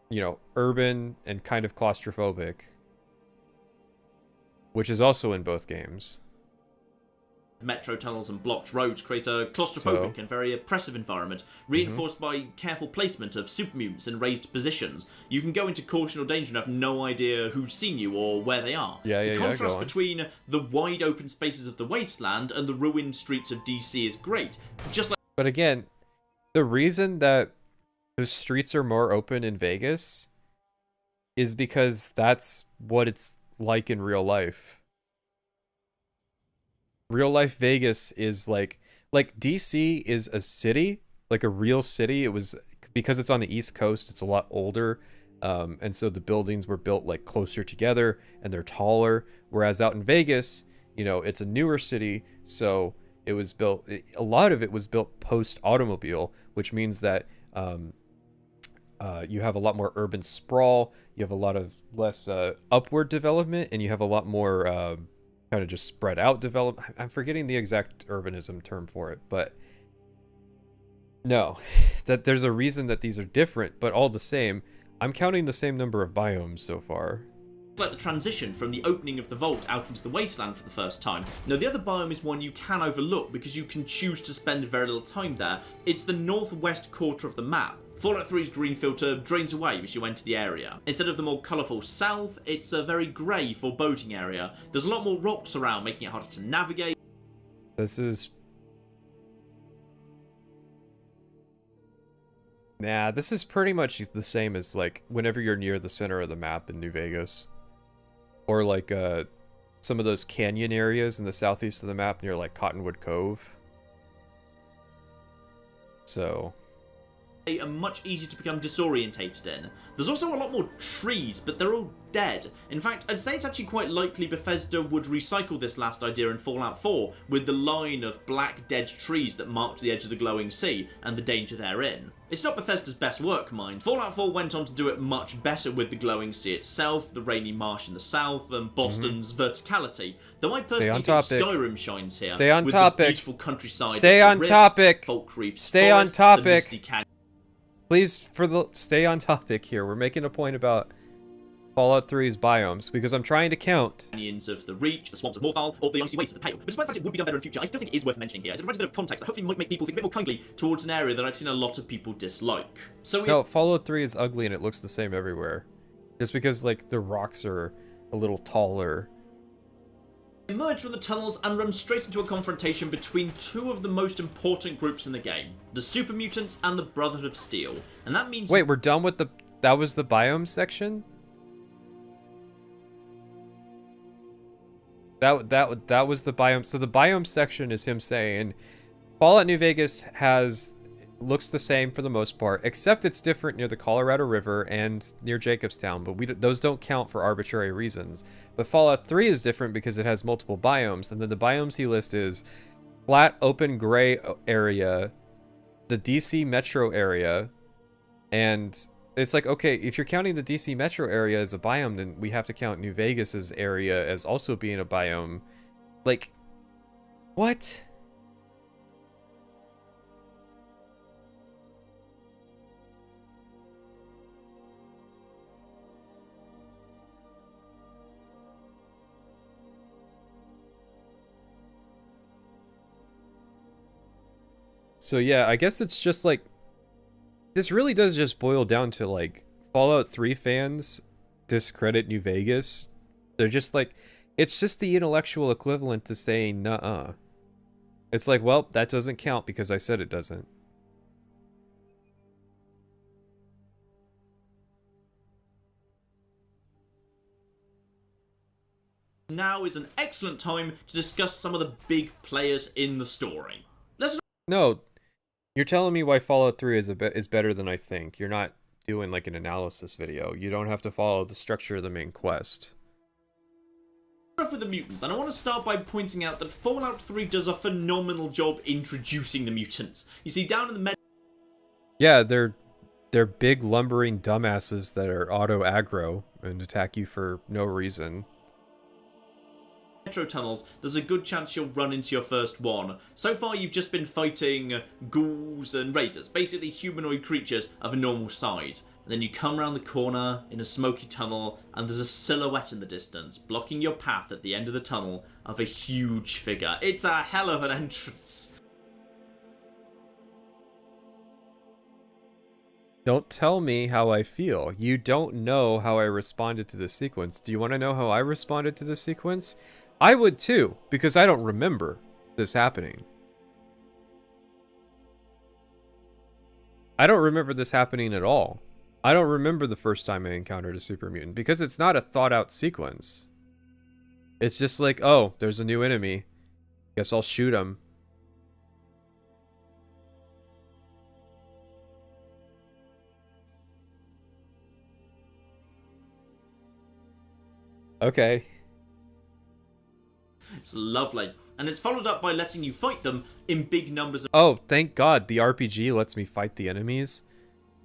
you know, urban and kind of claustrophobic, which is also in both games. Metro tunnels and blocked roads create a claustrophobic and very oppressive environment, reinforced by careful placement of super mutants in raised positions. You can go into caution or danger and have no idea who's seen you or where they are. The contrast between the wide open spaces of the wasteland and the ruined streets of DC is great. Just like... But again, the reason that the streets are more open in Vegas is because that's what it's like in real life. real life Vegas is like DC is a city, like a real city. It was because it's on the East Coast, it's a lot older. And so the buildings were built like closer together and they're taller. Whereas out in Vegas, you know, it's a newer city, so it was built, a lot of it was built post automobile, which means that you have a lot more urban sprawl, you have a lot of less upward development, and you have a lot more kind of just spread out development. I'm forgetting the exact urbanism term for it, but no, that there's a reason that these are different, but all the same, I'm counting the same number of biomes so far. Like the transition from the opening of the vault out into the wasteland for the first time. Now, the other biome is one you can overlook because you can choose to spend very little time there. It's the northwest quarter of the map. Fallout 3's green filter drains away as you enter the area. Instead of the more colourful south, it's a very grey foreboding area. There's a lot more rocks around, making it harder to navigate. This is pretty much the same as like whenever you're near the center of the map in New Vegas. Or like some of those canyon areas in the southeast of the map near like Cottonwood Cove. So are much easier to become disorientated in. There's also a lot more trees, but they're all dead. In fact, I'd say it's actually quite likely Bethesda would recycle this last idea in Fallout 4 with the line of black dead trees that marked the edge of the glowing sea and the danger therein. It's not Bethesda's best work, mind. Fallout 4 went on to do it much better with the glowing sea itself, the rainy marsh in the south, and Boston's verticality. Though I personally think Skyrim shines here. Stay on with topic. The beautiful countryside. Stay on topic. Folk Reefs Stay Forest, on the topic. misty canyon. Please, stay on topic here. We're making a point about Fallout 3's biomes because I'm trying to count. Canyons of the Reach, the swamps of Morthal, or the icy wastes of the Pale. But despite the fact it would be done better in future, I still think it is worth mentioning here, as it provides a bit of context that hopefully might make people think a bit more kindly towards an area that I've seen a lot of people dislike. So no, Fallout 3 is ugly and it looks the same everywhere. Just because, like, the rocks are a little taller. Emerge from the tunnels and run straight into a confrontation between two of the most important groups in the game, the Super Mutants and the Brotherhood of Steel. And that means... Wait, we're done with that was the biome section? That was the biome. So the biome section is him saying Fallout New Vegas looks the same for the most part, except it's different near the Colorado River and near Jacobstown, but those don't count for arbitrary reasons. But Fallout 3 is different because it has multiple biomes, and then the biomes he lists is flat open gray area, the DC metro area, and it's like, okay, if you're counting the DC metro area as a biome, then we have to count New Vegas's area as also being a biome. Like, what? So yeah, I guess it's just like, this really does just boil down to like, Fallout 3 fans discredit New Vegas. They're just like, it's just the intellectual equivalent to saying nuh-uh. It's like, well, that doesn't count because I said it doesn't. Now is an excellent time to discuss some of the big players in the story. No, you're telling me why Fallout 3 is better than I think. You're not doing like an analysis video. You don't have to follow the structure of the main quest. For the mutants, and I want to start by pointing out that Fallout 3 does a phenomenal job introducing the mutants. You see, down in the yeah, they're big lumbering dumbasses that are auto aggro and attack you for no reason. metro tunnels, there's a good chance you'll run into your first one. So far you've just been fighting ghouls and raiders, basically humanoid creatures of a normal size. And then you come around the corner in a smoky tunnel and there's a silhouette in the distance, blocking your path at the end of the tunnel of a huge figure. It's a hell of an entrance. Don't tell me how I feel. You don't know how I responded to this sequence. Do you want to know how I responded to this sequence? I would too, because I don't remember this happening. I don't remember this happening at all. I don't remember the first time I encountered a super mutant, because it's not a thought out sequence. It's just like, oh, there's a new enemy. Guess I'll shoot him. Okay. It's lovely. And it's followed up by letting you fight them in big numbers Oh, thank God. The RPG lets me fight the enemies.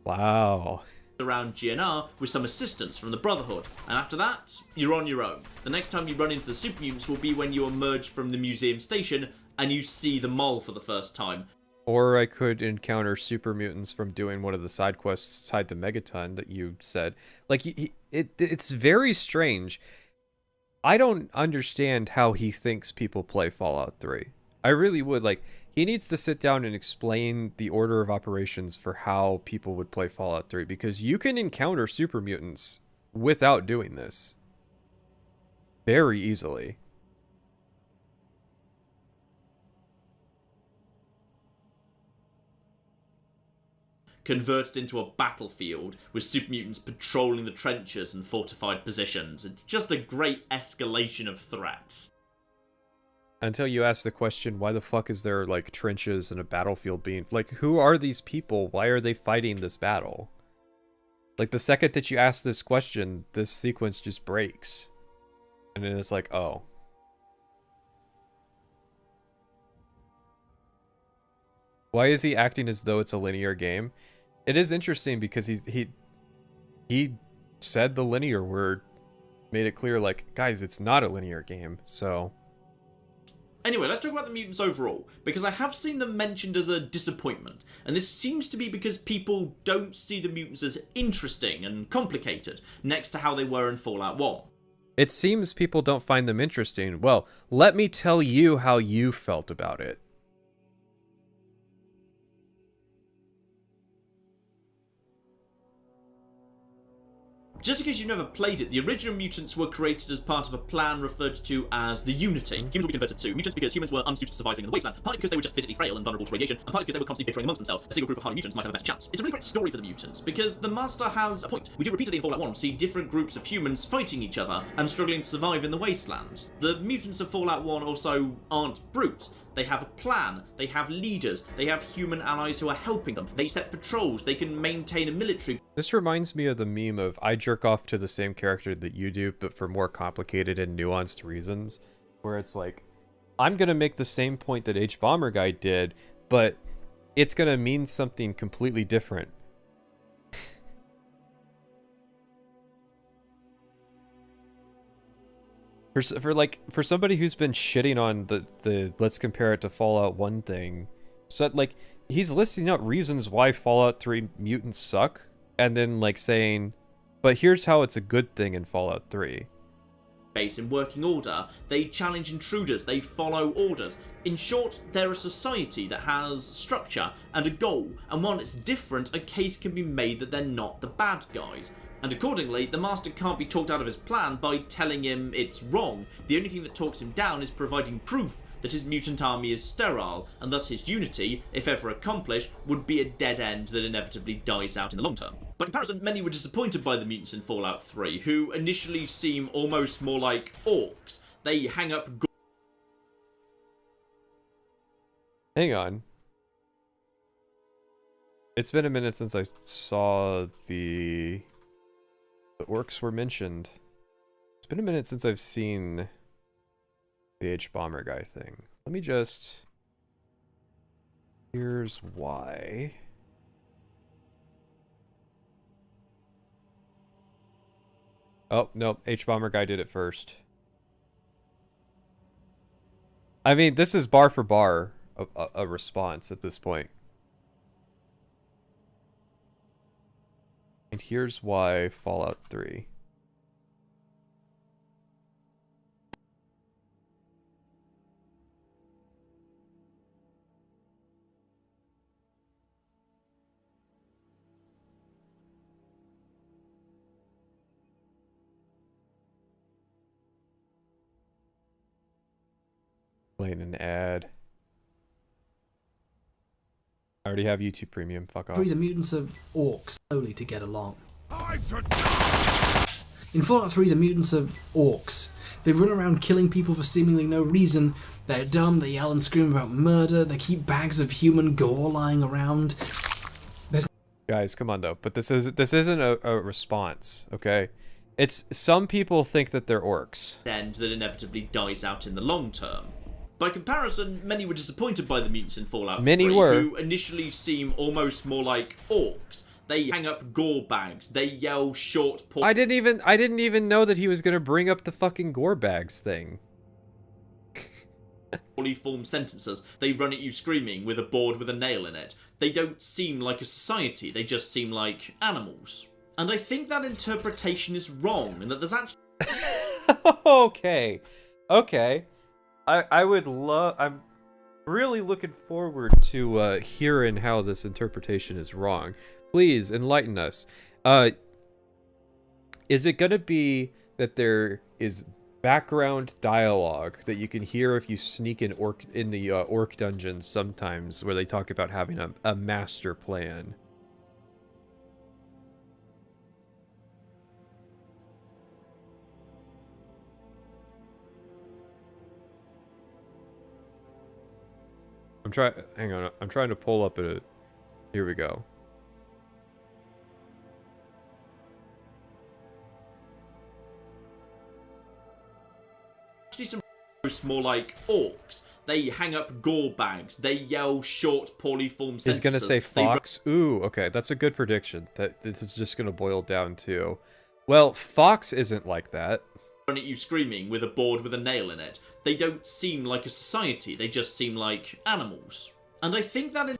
Wow. around GNR with some assistance from the Brotherhood. And after that, you're on your own. The next time you run into the Super Mutants will be when you emerge from the museum station and you see the mole for the first time. Or I could encounter super mutants from doing one of the side quests tied to Megaton that you said. Like, it's very strange. I don't understand how he thinks people play Fallout 3. I really would. Like, he needs to sit down and explain the order of operations for how people would play Fallout 3, because you can encounter super mutants without doing this. Very easily. Converted into a battlefield with super mutants patrolling the trenches and fortified positions. It's just a great escalation of threats. Until you ask the question, why the fuck is there, like, trenches and a battlefield being... Like, who are these people? Why are they fighting this battle? Like, the second that you ask this question, this sequence just breaks. And then it's like, oh. Why is he acting as though it's a linear game? It is interesting because he said the linear word, made it clear, like, guys, it's not a linear game, so... Anyway, let's talk about the mutants overall, because I have seen them mentioned as a disappointment, and this seems to be because people don't see the mutants as interesting and complicated, next to how they were in Fallout 1. It seems people don't find them interesting. Well, let me tell you how you felt about it. Just in case you've never played it, the original mutants were created as part of a plan referred to as the Unity. Humans will be converted to mutants because humans were unsuited to surviving in the wasteland, partly because they were just physically frail and vulnerable to radiation, and partly because they were constantly bickering amongst themselves. A single group of hardy mutants might have a better chance. It's a really great story for the mutants, because the Master has a point. We do repeatedly in Fallout 1 see different groups of humans fighting each other and struggling to survive in the wasteland. The mutants of Fallout 1 also aren't brutes. They have a plan, they have leaders, they have human allies who are helping them, they set patrols, they can maintain a military. This reminds me of the meme of, I jerk off to the same character that you do, but for more complicated and nuanced reasons. Where it's like, I'm gonna make the same point that H-Bomber Guy did, but it's gonna mean something completely different. For somebody who's been shitting on the let's compare it to Fallout 1 thing, so like he's listing out reasons why Fallout 3 mutants suck, and then like saying, but here's how it's a good thing in Fallout 3. Base in working order, they challenge intruders, they follow orders. In short, they're a society that has structure and a goal, and while it's different, a case can be made that they're not the bad guys. And accordingly, the Master can't be talked out of his plan by telling him it's wrong. The only thing that talks him down is providing proof that his mutant army is sterile, and thus his unity, if ever accomplished, would be a dead end that inevitably dies out in the long term. By comparison, many were disappointed by the mutants in Fallout 3, who initially seem almost more like orcs. They hang up... Hang on. It's been a minute since I saw the orcs were mentioned. It's been a minute since I've seen the H-Bomber Guy thing. Let me just... Here's why. Oh, nope. H-Bomber Guy did it first. I mean, this is bar for bar a response at this point. And here's why Fallout 3. Playing an ad. I already have YouTube Premium, fuck off. The mutants are orcs slowly to get along. In Fallout 3, the mutants are orcs. They run around killing people for seemingly no reason, They're dumb, they yell and scream about murder, they keep bags of human gore lying around. Guys, come on though. But this isn't a response, okay? It's some people think that they're orcs. End that inevitably dies out in the long term. By comparison, many were disappointed by the mutants in Fallout 3, who initially seem almost more like orcs. They hang up gore bags. They yell short. I didn't even know that he was gonna bring up the fucking gore bags thing. Poorly formed sentences. They run at you screaming with a board with a nail in it. They don't seem like a society. They just seem like animals. And I think that interpretation is wrong, and that there's actually. Okay. I'm really looking forward to hearing how this interpretation is wrong. Please enlighten us. Is it gonna be that there is background dialogue that you can hear if you sneak in the orc dungeons sometimes, where they talk about having a master plan? Hang on, I'm trying to pull up a... Here we go. Actually some more like orcs. They hang up gore bags. They yell short, poorly formed sentences. He's gonna say Fox. Ooh, okay, that's a good prediction. That this is just gonna boil down to... Well, Fox isn't like that. Run at you screaming with a board with a nail in it. They don't seem like a society. They just seem like animals. And I think that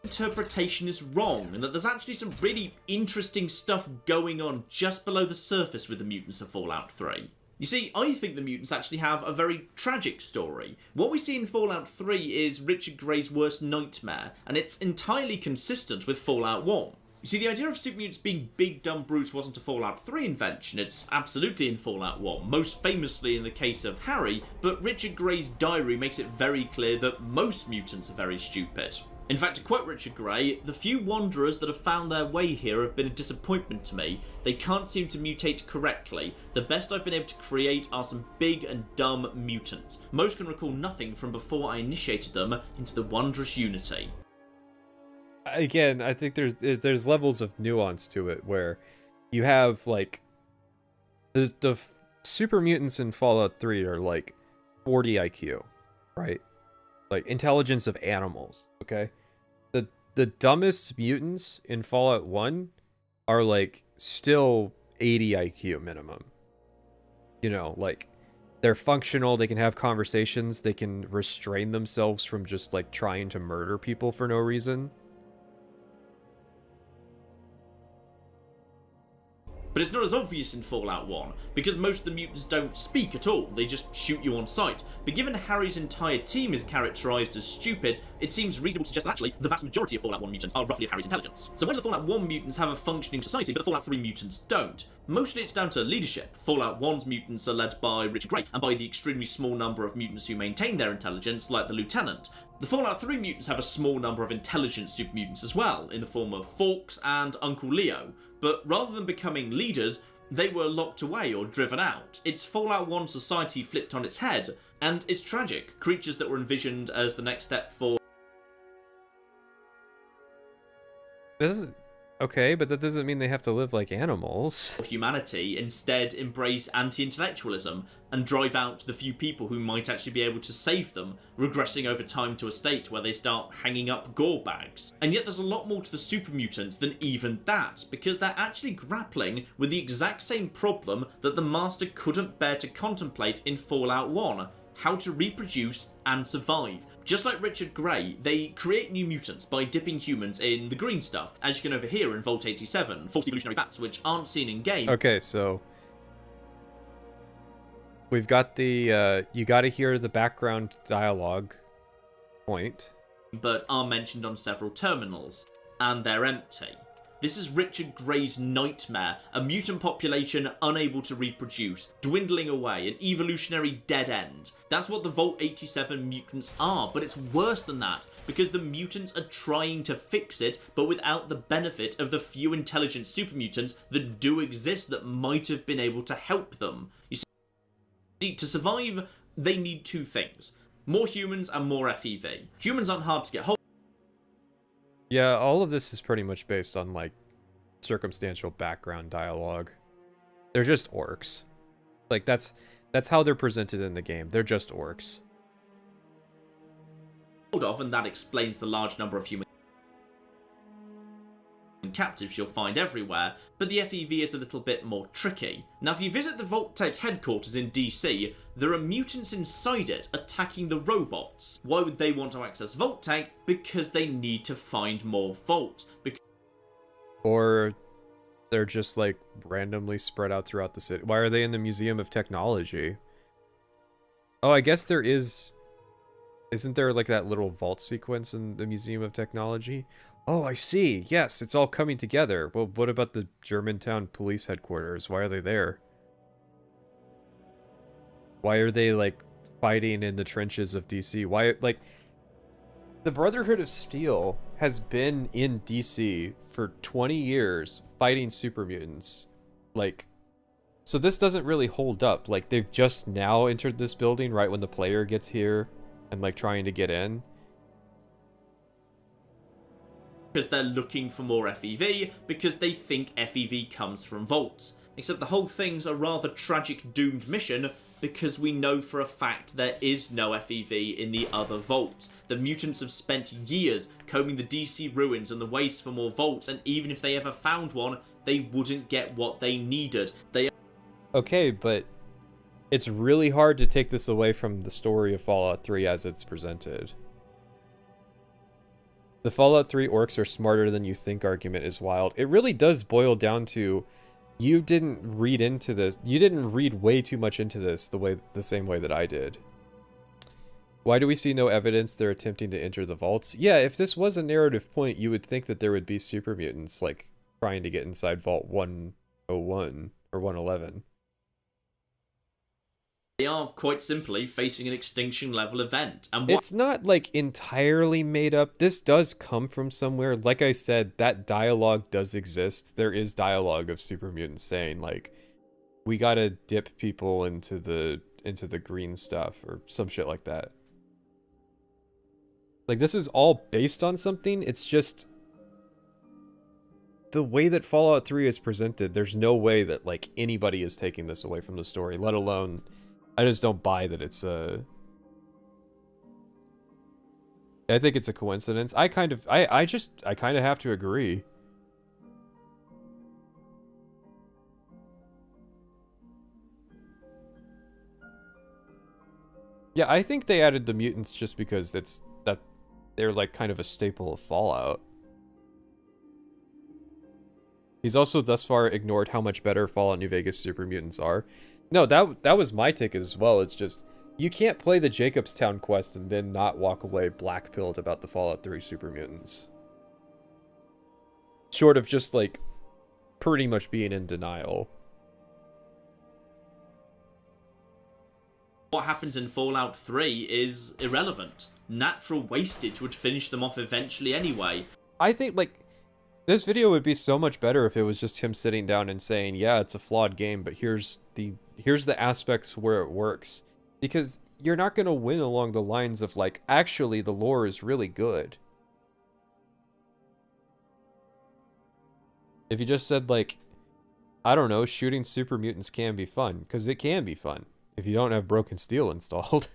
interpretation is wrong, and that there's actually some really interesting stuff going on just below the surface with the mutants of Fallout 3. You see, I think the mutants actually have a very tragic story. What we see in Fallout 3 is Richard Gray's worst nightmare, and it's entirely consistent with Fallout 1. You see, the idea of super mutants being big dumb brutes wasn't a Fallout 3 invention, it's absolutely in Fallout 1, most famously in the case of Harry, but Richard Gray's diary makes it very clear that most mutants are very stupid. In fact, to quote Richard Gray, "The few wanderers that have found their way here have been a disappointment to me. They can't seem to mutate correctly. The best I've been able to create are some big and dumb mutants. Most can recall nothing from before I initiated them into the wondrous unity." Again, I think there's levels of nuance to it, where you have, like, the super mutants in Fallout 3 are like 40 IQ, right? Like intelligence of animals, okay? The dumbest mutants in Fallout 1 are like still 80 IQ minimum. You know, like they're functional, they can have conversations, they can restrain themselves from just like trying to murder people for no reason. But it's not as obvious in Fallout 1, because most of the mutants don't speak at all, they just shoot you on sight. But given Harry's entire team is characterised as stupid, it seems reasonable to suggest that actually the vast majority of Fallout 1 mutants are roughly of Harry's intelligence. So most of the Fallout 1 mutants have a functioning society, but the Fallout 3 mutants don't. Mostly it's down to leadership. Fallout 1's mutants are led by Richard Gray, and by the extremely small number of mutants who maintain their intelligence, like the Lieutenant. The Fallout 3 mutants have a small number of intelligent super mutants as well, in the form of Fawkes and Uncle Leo, but rather than becoming leaders, they were locked away or driven out. It's Fallout 1 society flipped on its head, and it's tragic. Creatures that were envisioned as the next step for... This is... Okay, but that doesn't mean they have to live like animals. Humanity instead embrace anti-intellectualism and drive out the few people who might actually be able to save them, regressing over time to a state where they start hanging up gore bags. And yet there's a lot more to the super mutants than even that, because they're actually grappling with the exact same problem that the Master couldn't bear to contemplate in Fallout 1, how to reproduce and survive. Just like Richard Gray, they create new mutants by dipping humans in the green stuff, as you can overhear in Vault 87, forced evolutionary bats, which aren't seen in game. Okay, so we've got the, you gotta hear the background dialogue point. But are mentioned on several terminals, and they're empty. This is Richard Gray's nightmare, a mutant population unable to reproduce, dwindling away, an evolutionary dead end. That's what the Vault 87 mutants are, but it's worse than that, because the mutants are trying to fix it, but without the benefit of the few intelligent super mutants that do exist that might have been able to help them. You see, to survive, they need two things. More humans and more FEV. Humans aren't hard to get hold Yeah, all of this is pretty much based on, like, circumstantial background dialogue. They're just orcs. Like, that's how they're presented in the game. They're just orcs. of, and that explains the large number of human captives you'll find everywhere, but the FEV is a little bit more tricky. Now, if you visit the Vault-Tec headquarters in DC, there are mutants inside it attacking the robots. Why would they want to access Vault-Tec? Because they need to find more vaults. Or they're just, like, randomly spread out throughout the city. Why are they in the Museum of Technology? Oh, I guess there is... Isn't there, like, that little vault sequence in the Museum of Technology? Oh, I see. Yes, it's all coming together. Well, what about the Germantown police headquarters? Why are they there? Why are they, like, fighting in the trenches of DC? Why, like... The Brotherhood of Steel has been in DC for 20 years fighting super mutants. Like, so this doesn't really hold up. Like, they've just now entered this building right when the player gets here and, like, trying to get in. Because they're looking for more FEV, because they think FEV comes from vaults. Except the whole thing's a rather tragic doomed mission, because we know for a fact there is no FEV in the other vaults. The mutants have spent years combing the DC ruins and the waste for more vaults, and even if they ever found one, they wouldn't get what they needed. Okay, but it's really hard to take this away from the story of Fallout 3 as it's presented. The Fallout 3 orcs are smarter than you think argument is wild. It really does boil down to, you didn't read into this. You didn't read way too much into this the same way that I did. Why do we see no evidence they're attempting to enter the vaults? Yeah, if this was a narrative point, you would think that there would be super mutants, like, trying to get inside Vault 101 or 111. They are quite simply facing an extinction level event. And it's not, like, entirely made up. This does come from somewhere. Like I said, that dialogue does exist. There is dialogue of super mutants saying, like, we gotta dip people into the green stuff or some shit like that. Like, this is all based on something. It's just the way that Fallout 3 is presented, there's no way that, like, anybody is taking this away from the story, let alone... I just don't buy that it's a... I think it's a coincidence. I kind of have to agree. Yeah, I think they added the mutants just because they're like kind of a staple of Fallout. He's also thus far ignored how much better Fallout New Vegas super mutants are. No, that was my take as well. It's just, you can't play the Jacobstown quest and then not walk away black-pilled about the Fallout 3 super mutants. Short of just, like, pretty much being in denial. What happens in Fallout 3 is irrelevant. Natural wastage would finish them off eventually anyway. I think, like, this video would be so much better if it was just him sitting down and saying, yeah, it's a flawed game, but here's the aspects where it works. Because you're not going to win along the lines of, like, actually the lore is really good. If you just said, like, I don't know, shooting super mutants can be fun, because it can be fun if you don't have broken steel installed.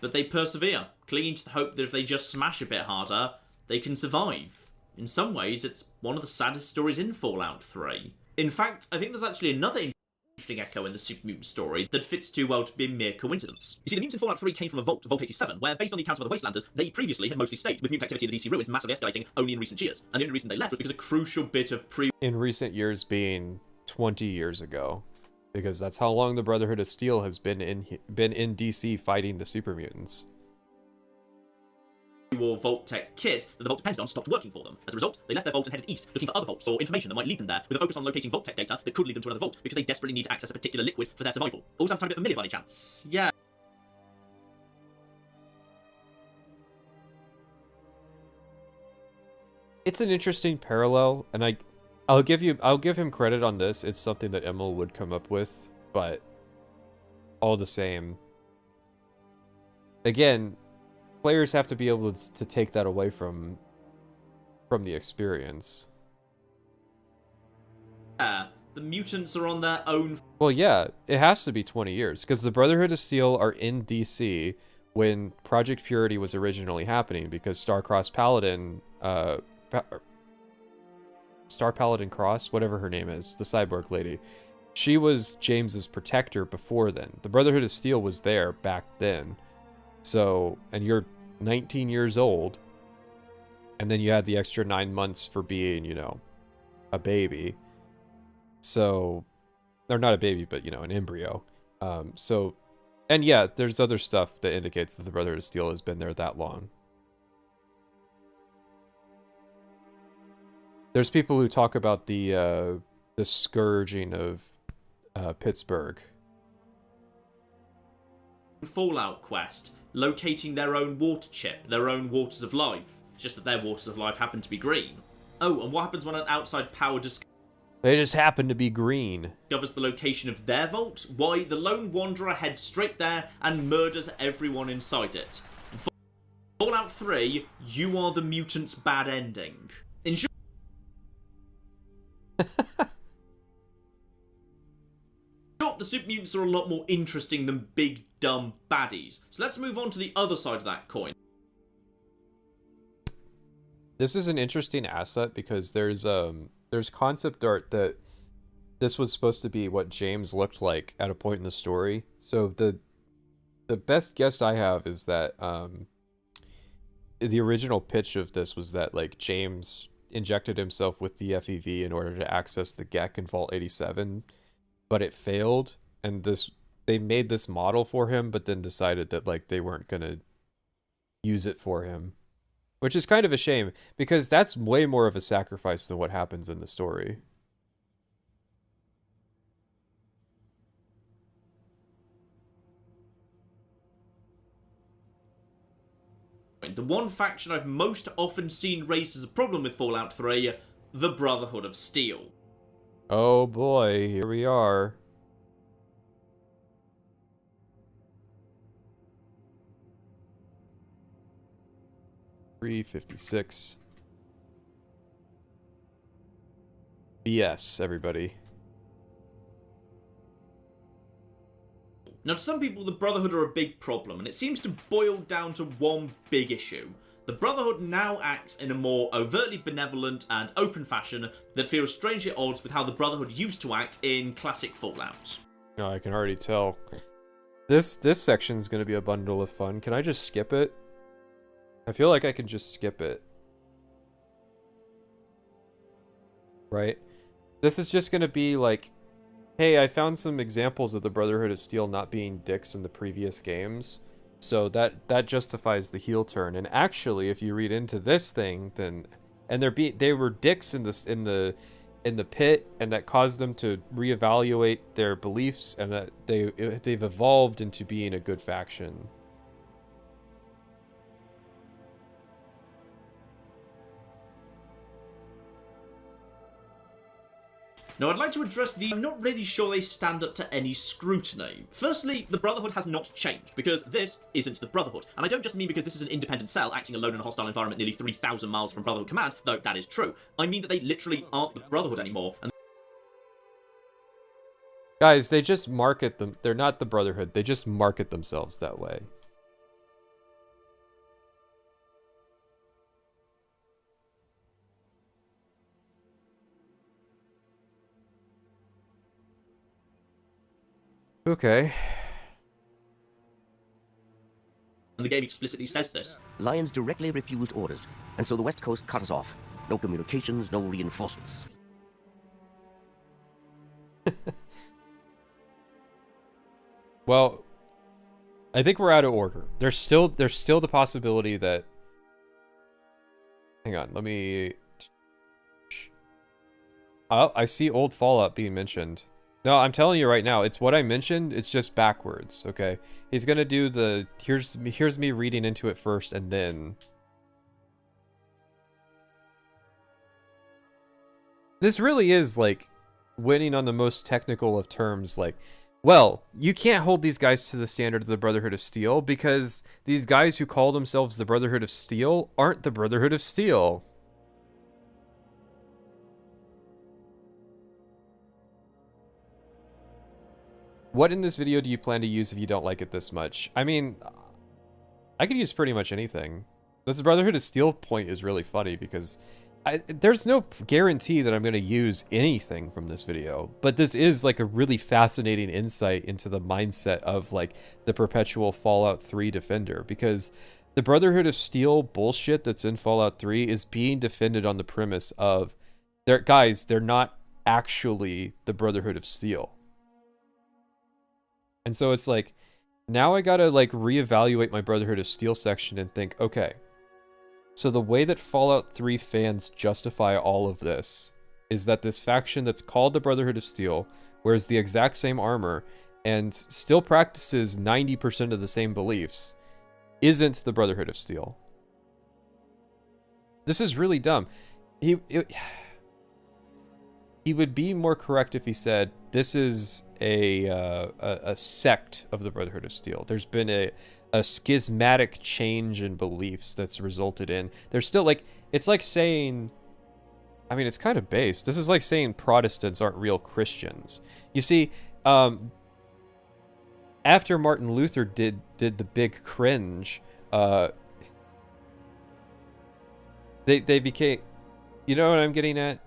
But they persevere, clinging to the hope that if they just smash a bit harder, they can survive. In some ways, it's one of the saddest stories in Fallout 3. In fact, I think there's actually another interesting echo in the Super Mutant story that fits too well to be a mere coincidence. You see, the mutants in Fallout 3 came from a Vault 87, where, based on the accounts of other Wastelanders, they previously had mostly stayed, with mutant activity in the DC ruins massively escalating only in recent years. And the only reason they left was because a crucial bit of in recent years being 20 years ago. Because that's how long the Brotherhood of Steel has been in DC fighting the super mutants. War Vault-Tec kit that the Vault Pentagon stopped working for them. As a result, they left their vault and headed east, looking for other vaults or information that might lead them there, with a focus on locating Vault-Tec data that could lead them to another vault, because they desperately need to access a particular liquid for their survival. All sounds a bit familiar by any chance? Yeah. It's an interesting parallel, and I'll give him credit on this. It's something that Emil would come up with, but all the same, again, players have to be able to take that away from the experience. The mutants are on their own. Well, yeah, it has to be 20 years because the Brotherhood of Steel are in DC when Project Purity was originally happening, because Starcross Paladin, Star Paladin Cross, whatever her name is, the cyborg lady, she was James's protector before then. The Brotherhood of Steel was there back then. So, and you're 19 years old, and then you had the extra 9 months for being, you know, a baby. So, or not a baby, but, you know, an embryo. So, and yeah, there's other stuff that indicates that the Brotherhood of Steel has been there that long. There's people who talk about the scourging of Pittsburgh. Fallout quest, locating their own water chip, their own waters of life. It's just that their waters of life happen to be green. Oh, and what happens when an outside power They just happen to be green. discovers the location of their vault? Why, the lone wanderer heads straight there and murders everyone inside it. In Fallout 3, you are the mutant's bad ending. In short, the super mutants are a lot more interesting than big dumb baddies. So let's move on to the other side of that coin. This is an interesting asset because there's concept art that this was supposed to be what James looked like at a point in the story. So the best guess I have is that the original pitch of this was that, like, James injected himself with the FEV in order to access the GEC in Vault 87, but it failed, and they made this model for him, but then decided that, like, they weren't gonna use it for him. Which is kind of a shame, because that's way more of a sacrifice than what happens in the story. The one faction I've most often seen raised as a problem with Fallout 3, the Brotherhood of Steel. Oh boy, here we are. $3.56. BS, everybody. Now, to some people, the Brotherhood are a big problem, and it seems to boil down to one big issue. The Brotherhood now acts in a more overtly benevolent and open fashion that feels strangely at odds with how the Brotherhood used to act in classic Fallout. Oh, I can already tell. This section is going to be a bundle of fun. Can I just skip it? I feel like I can just skip it. Right? This is just going to be like, hey, I found some examples of the Brotherhood of Steel not being dicks in the previous games, so that justifies the heel turn. And actually, if you read into this thing, then they were dicks in the pit, and that caused them to reevaluate their beliefs, and that they've evolved into being a good faction. Now, I'd like to address I'm not really sure they stand up to any scrutiny. Firstly, the Brotherhood has not changed, because this isn't the Brotherhood. And I don't just mean because this is an independent cell acting alone in a hostile environment nearly 3,000 miles from Brotherhood Command, though that is true. I mean that they literally aren't the Brotherhood anymore. And Guys, they just market them. They're not the Brotherhood. They just market themselves that way. Okay. the game explicitly says this. Lions directly refused orders, and so the West Coast cut us off. No communications, no reinforcements. Well, I think we're out of order. There's still the possibility that... Hang on, let me... Oh, I see old Fallout being mentioned. No, I'm telling you right now, it's what I mentioned, it's just backwards, okay? He's gonna do the... Here's me reading into it first, and then... This really is, like, winning on the most technical of terms. Like, well, you can't hold these guys to the standard of the Brotherhood of Steel because these guys who call themselves the Brotherhood of Steel aren't the Brotherhood of Steel. What in this video do you plan to use if you don't like it this much? I mean, I could use pretty much anything. This Brotherhood of Steel point is really funny because there's no guarantee that I'm going to use anything from this video, but this is like a really fascinating insight into the mindset of like the perpetual Fallout 3 defender, because the Brotherhood of Steel bullshit that's in Fallout 3 is being defended on the premise of, they're not actually the Brotherhood of Steel. And so it's like, now I gotta like reevaluate my Brotherhood of Steel section and think, okay, so the way that Fallout 3 fans justify all of this is that this faction that's called the Brotherhood of Steel wears the exact same armor and still practices 90% of the same beliefs isn't the Brotherhood of Steel. This is really dumb. He would be more correct if he said this is a sect of the Brotherhood of Steel. There's been a schismatic change in beliefs that's resulted in. There's still like, it's like saying, I mean, it's kind of based. This is like saying Protestants aren't real Christians. You see, after Martin Luther did the big cringe, they became, you know what I'm getting at?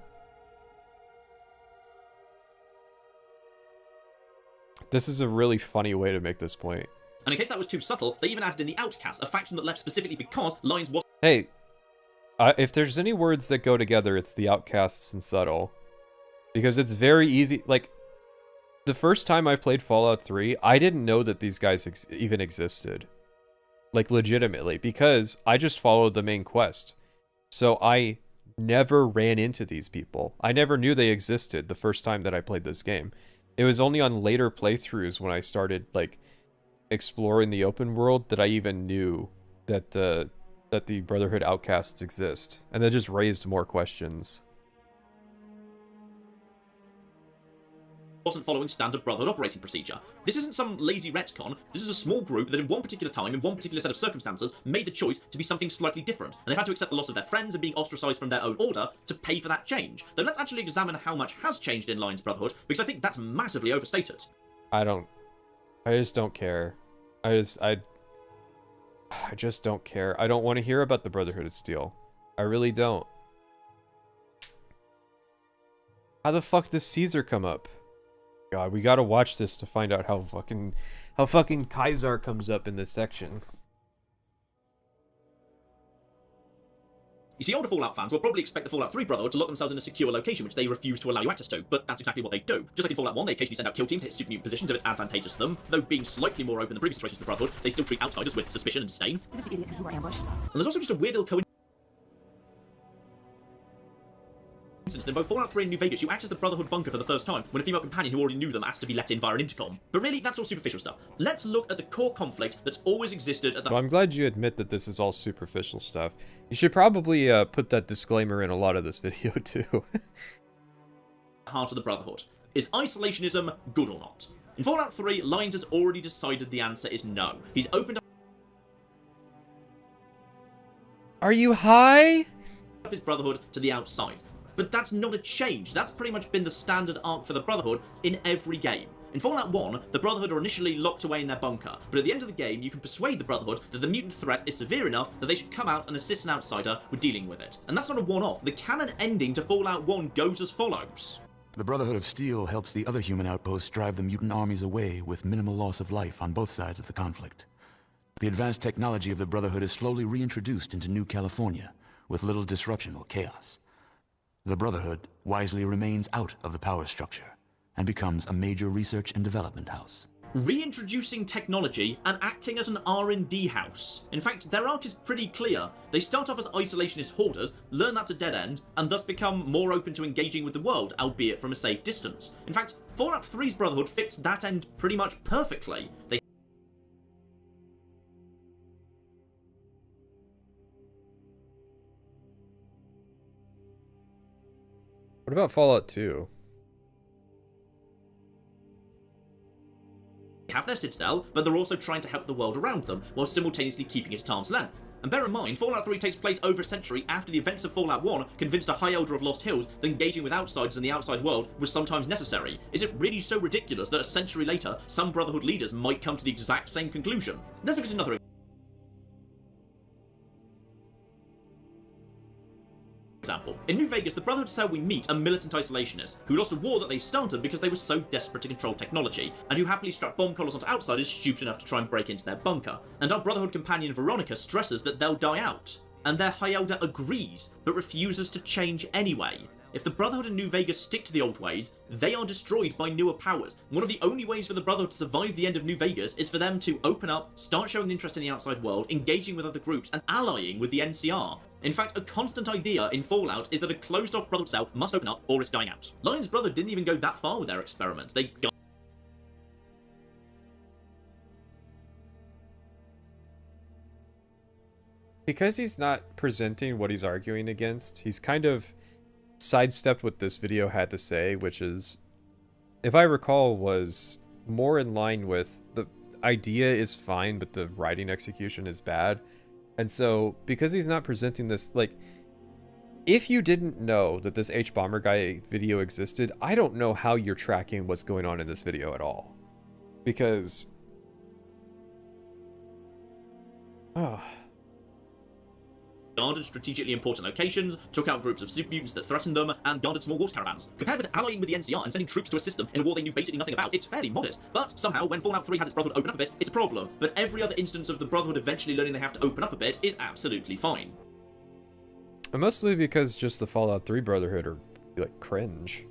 This is a really funny way to make this point. And in case that was too subtle, they even added in the Outcasts, a faction that left specifically because Lines was... Hey, if there's any words that go together, it's the Outcasts and subtle. Because it's very easy, like, the first time I played Fallout 3, I didn't know that these guys even existed. Like, legitimately, because I just followed the main quest. So I never ran into these people. I never knew they existed the first time that I played this game. It was only on later playthroughs when I started, like, exploring the open world that I even knew that the Brotherhood Outcasts exist. And that just raised more questions. Wasn't following standard Brotherhood operating procedure. This isn't some lazy retcon. This is a small group that in one particular time, in one particular set of circumstances, made the choice to be something slightly different. And they've had to accept the loss of their friends and being ostracized from their own order to pay for that change. Though let's actually examine how much has changed in Lines Brotherhood, because I think that's massively overstated. I just don't care. I just don't care. I don't want to hear about the Brotherhood of Steel. I really don't. How the fuck does Caesar come up? God, we gotta watch this to find out how fucking Kaiser comes up in this section. You see, older Fallout fans will probably expect the Fallout 3 Brotherhood to lock themselves in a secure location which they refuse to allow you access to, but that's exactly what they do. Just like in Fallout 1, they occasionally send out kill teams to hit super mutant positions if it's advantageous to them, though being slightly more open than previous iterations of the Brotherhood, they still treat outsiders with suspicion and disdain. Is this the idiot who were ambushed? And there's also just a weird little coincidence. In both Fallout 3 and New Vegas, you access the Brotherhood bunker for the first time when a female companion who already knew them asked to be let in via an intercom. But really, that's all superficial stuff. Let's look at the core conflict that's always existed at the... Well, I'm glad you admit that this is all superficial stuff. You should probably put that disclaimer in a lot of this video too. heart of the Brotherhood. Is isolationism good or not? In Fallout 3, Lines has already decided the answer is no. He's opened Are you high? up his Brotherhood to the outside. But that's not a change. That's pretty much been the standard arc for the Brotherhood in every game. In Fallout 1, the Brotherhood are initially locked away in their bunker, but at the end of the game, you can persuade the Brotherhood that the mutant threat is severe enough that they should come out and assist an outsider with dealing with it. And that's not a one-off. The canon ending to Fallout 1 goes as follows. The Brotherhood of Steel helps the other human outposts drive the mutant armies away with minimal loss of life on both sides of the conflict. The advanced technology of the Brotherhood is slowly reintroduced into New California, with little disruption or chaos. The Brotherhood wisely remains out of the power structure and becomes a major research and development house. Reintroducing technology and acting as an R&D house. In fact, their arc is pretty clear. They start off as isolationist hoarders, learn that's a dead end, and thus become more open to engaging with the world, albeit from a safe distance. In fact, Fallout 3's Brotherhood fixed that end pretty much perfectly. They What about Fallout 2? Have their citadel, but they're also trying to help the world around them, while simultaneously keeping it at arm's length. And bear in mind, Fallout 3 takes place over a century after the events of Fallout 1 convinced a High Elder of Lost Hills that engaging with outsiders in the outside world was sometimes necessary. Is it really so ridiculous that a century later, some Brotherhood leaders might come to the exact same conclusion? Let's look at another example. In New Vegas, the Brotherhood cell we meet are militant isolationists, who lost a war that they started because they were so desperate to control technology, and who happily strap bomb collars onto outsiders stupid enough to try and break into their bunker. And our Brotherhood companion Veronica stresses that they'll die out. And their High Elder agrees, but refuses to change anyway. If the Brotherhood in New Vegas stick to the old ways, they are destroyed by newer powers. One of the only ways for the Brotherhood to survive the end of New Vegas is for them to open up, start showing interest in the outside world, engaging with other groups, and allying with the NCR. In fact, a constant idea in Fallout is that a closed-off Brotherhood cell must open up or it's dying out. Lion's brother didn't even go that far with their experiments. They Because he's not presenting what he's arguing against, he's kind of sidestepped what this video had to say, which is, if I recall, was more in line with the idea is fine, but the writing execution is bad. And so, because he's not presenting this, like, if you didn't know that this H-Bomber guy video existed, I don't know how you're tracking what's going on in this video at all. Because... oh... guarded strategically important locations, took out groups of super mutants that threatened them, and guarded small horse caravans. Compared with allying with the NCR and sending troops to assist them in a war they knew basically nothing about, it's fairly modest. But somehow, when Fallout 3 has its Brotherhood open up a bit, it's a problem. But every other instance of the Brotherhood eventually learning they have to open up a bit is absolutely fine. And mostly because just the Fallout 3 Brotherhood are, like, cringe.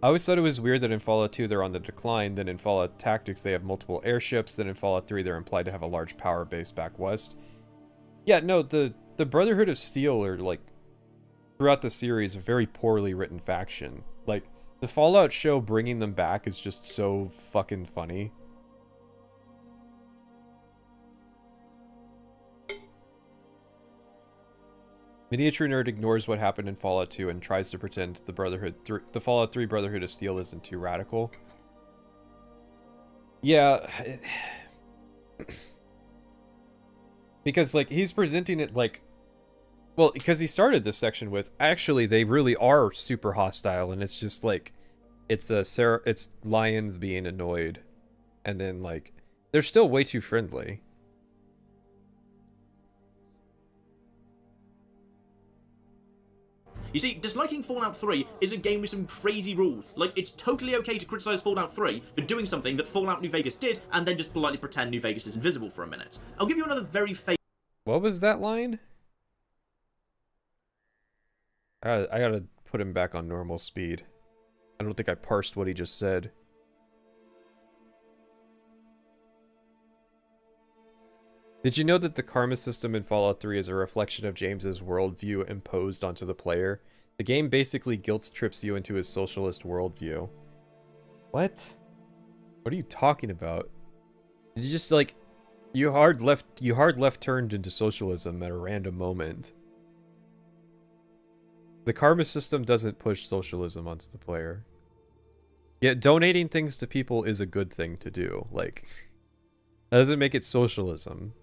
I always thought it was weird that in Fallout 2 they're on the decline, then in Fallout Tactics they have multiple airships, then in Fallout 3 they're implied to have a large power base back west. Yeah, no, the Brotherhood of Steel are, like, throughout the series, a very poorly written faction. Like, the Fallout show bringing them back is just so fucking funny. Miniature Nerd ignores what happened in Fallout 2 and tries to pretend the Fallout 3 Brotherhood of Steel isn't too radical. Yeah. Because, like, he's presenting it like... well, because he started this section with, actually, they really are super hostile, and it's just, like, it's lions being annoyed. And then, like, they're still way too friendly. You see, disliking Fallout 3 is a game with some crazy rules. Like, it's totally okay to criticize Fallout 3 for doing something that Fallout New Vegas did, and then just politely pretend New Vegas is invisible for a minute. I'll give you another very famous... What was that line? I gotta put him back on normal speed. I don't think I parsed what he just said. Did you know that the karma system in Fallout 3 is a reflection of James's worldview imposed onto the player? The game basically guilt trips you into his socialist worldview. What? What are you talking about? Did you just, like, you hard left turned into socialism at a random moment? The karma system doesn't push socialism onto the player. Yet donating things to people is a good thing to do. Like, that doesn't make it socialism.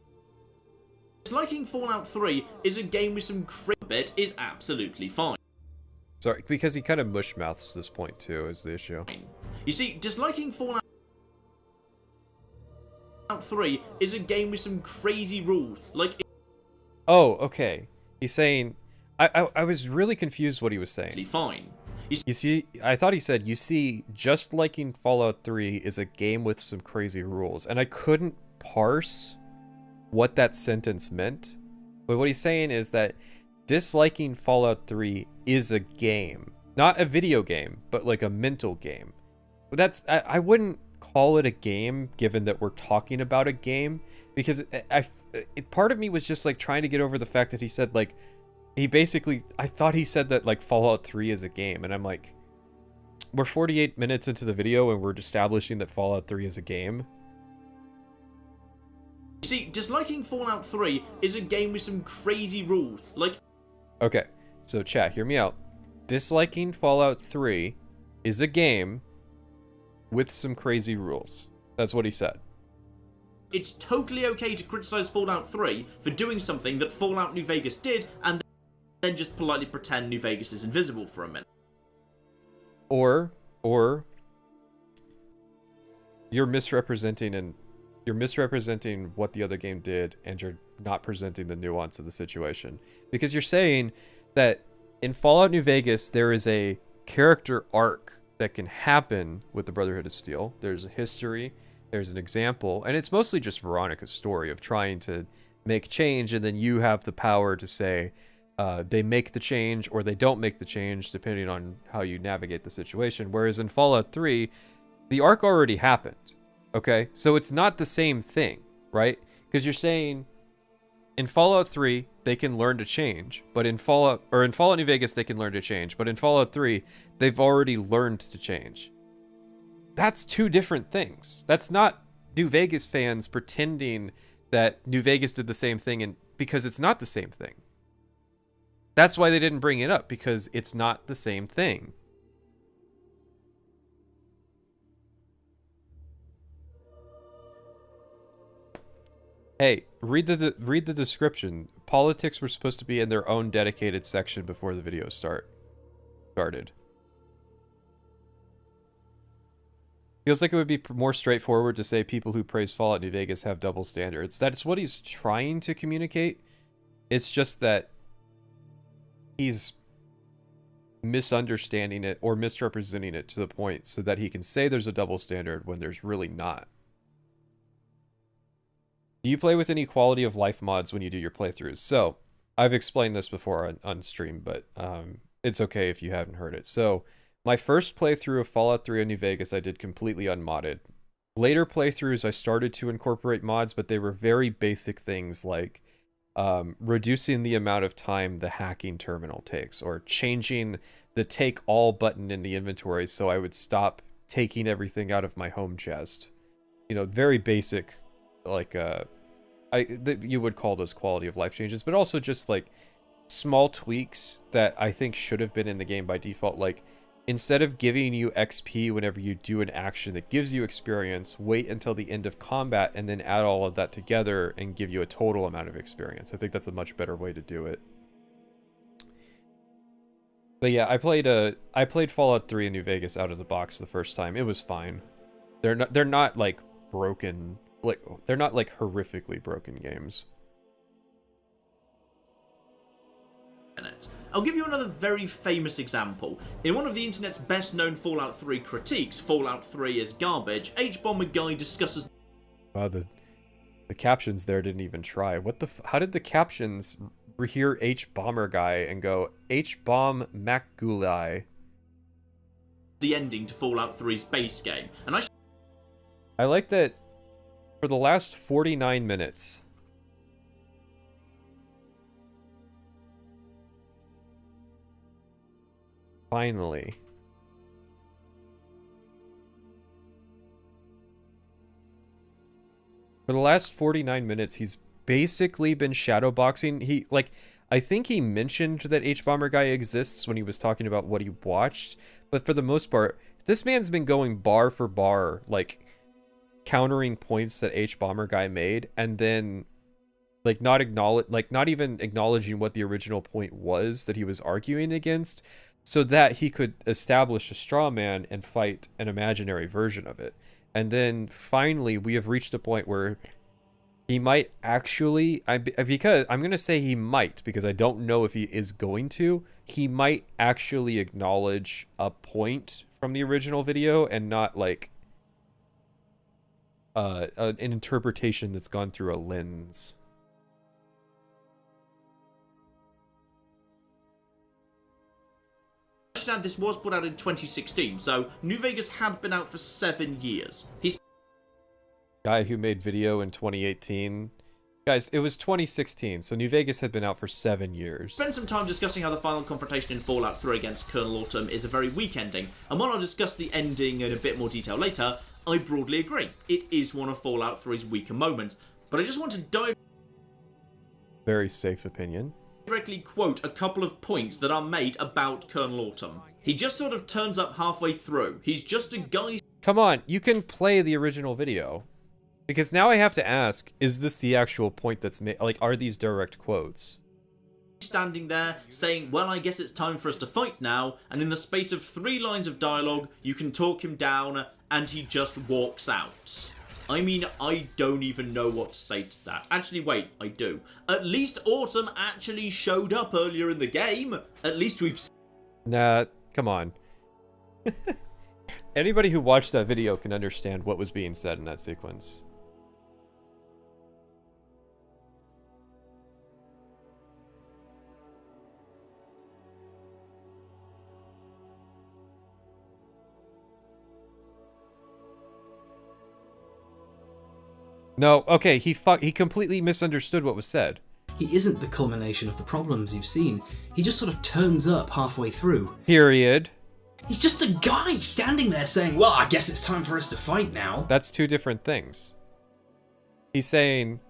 Disliking Fallout 3 is a game with some bit is absolutely fine. Sorry, because he kind of mushmouths this point too, is the issue. You see, disliking Fallout 3 is a game with some crazy rules. Like, oh, okay. He's saying, I was really confused what he was saying. Fine. You see, I thought he said, you see, just liking Fallout 3 is a game with some crazy rules, and I couldn't parse what that sentence meant. But what he's saying is that disliking Fallout 3 is a game. Not a video game, but like a mental game. But that's, I wouldn't call it a game, given that we're talking about a game, because part of me was just like trying to get over the fact that he said, like, he basically, I thought he said that, like, Fallout 3 is a game, and I'm like, we're 48 minutes into the video and we're establishing that Fallout 3 is a game. see, disliking Fallout 3 is a game with some crazy rules. Like, Okay, so chat, hear me out. Disliking Fallout 3 is a game with some crazy rules. That's what he said. it's totally okay to criticize Fallout 3 for doing something that Fallout New Vegas did, and then just politely pretend New Vegas is invisible for a minute. Or you're misrepresenting what the other game did, and you're not presenting the nuance of the situation. Because you're saying that in Fallout New Vegas, there is a character arc that can happen with the Brotherhood of Steel. There's a history, there's an example, and it's mostly just Veronica's story of trying to make change, and then you have the power to say they make the change or they don't make the change, depending on how you navigate the situation. Whereas in Fallout 3, the arc already happened. Okay, so it's not the same thing, right? Because you're saying in Fallout 3 they can learn to change, but in Fallout New Vegas they can learn to change, but in Fallout 3 they've already learned to change. That's two different things. That's not New Vegas fans pretending that New Vegas did the same thing, and because it's not the same thing. That's why they didn't bring it up, because it's not the same thing. Hey, read the description. Politics were supposed to be in their own dedicated section before the video started. Feels like it would be more straightforward to say people who praise Fallout New Vegas have double standards. That's what he's trying to communicate. It's just that he's misunderstanding it or misrepresenting it to the point so that he can say there's a double standard when there's really not. Do you play with any quality of life mods when you do your playthroughs? So, I've explained this before on stream, but it's okay if you haven't heard it. So, my first playthrough of Fallout 3 on New Vegas, I did completely unmodded. Later playthroughs, I started to incorporate mods, but they were very basic things like reducing the amount of time the hacking terminal takes, or changing the take all button in the inventory so I would stop taking everything out of my home chest. You know, very basic, like you would call those quality of life changes, but also just like small tweaks that I think should have been in the game by default. Like, instead of giving you XP whenever you do an action that gives you experience, wait until the end of combat and then add all of that together and give you a total amount of experience. I think that's a much better way to do it. But yeah, I played Fallout 3 in New Vegas out of the box the first time. It was fine. They're not like broken, like they're not like horrifically broken games. I'll give you another very famous example. In one of the internet's best known Fallout 3 critiques, Fallout 3 is garbage, H-Bomber Guy discusses... Wow, the captions there didn't even try. What the how did the captions hear H-Bomber Guy and go H-Bomb Macgulai? The ending to Fallout 3's base game. And I like that for the last 49 minutes... Finally. For the last 49 minutes, he's basically been shadowboxing. I think he mentioned that H-Bomber Guy exists when he was talking about what he watched, but for the most part, this man's been going bar for bar, like, countering points that H-Bomber Guy made, and then, like, not even acknowledging what the original point was that he was arguing against, so that he could establish a straw man and fight an imaginary version of it. And then finally, we have reached a point where he might actually, because I'm going to say he might, because I don't know if he is going to, he might actually acknowledge a point from the original video and not like an interpretation that's gone through a lens. This was put out in 2016, so New Vegas had been out for 7 years. He's guy who made video in 2018. Guys, it was 2016, so New Vegas had been out for 7 years. Spent some time discussing how the final confrontation in Fallout 3 against Colonel Autumn is a very weak ending, and while I'll discuss the ending in a bit more detail later, I broadly agree. It is one of Fallout 3's weaker moments, but I just want to Very safe opinion. directly quote a couple of points that are made about Colonel Autumn. He just sort of turns up halfway through. He's just a guy Come on, you can play the original video. Because now I have to ask, is this the actual point that's made? Like, are these direct quotes? standing there saying, well, I guess it's time for us to fight now, and in the space of 3 lines of dialogue, you can talk him down, and he just walks out. I mean, I don't even know what to say to that. Actually, wait, I do. At least Autumn actually showed up earlier in the game. At least we've... Nah, come on. Anybody who watched that video can understand what was being said in that sequence. No, okay, he completely misunderstood what was said. He isn't the culmination of the problems you've seen. He just sort of turns up halfway through. Period. He's just a guy standing there saying, well, I guess it's time for us to fight now. That's 2 different things. He's saying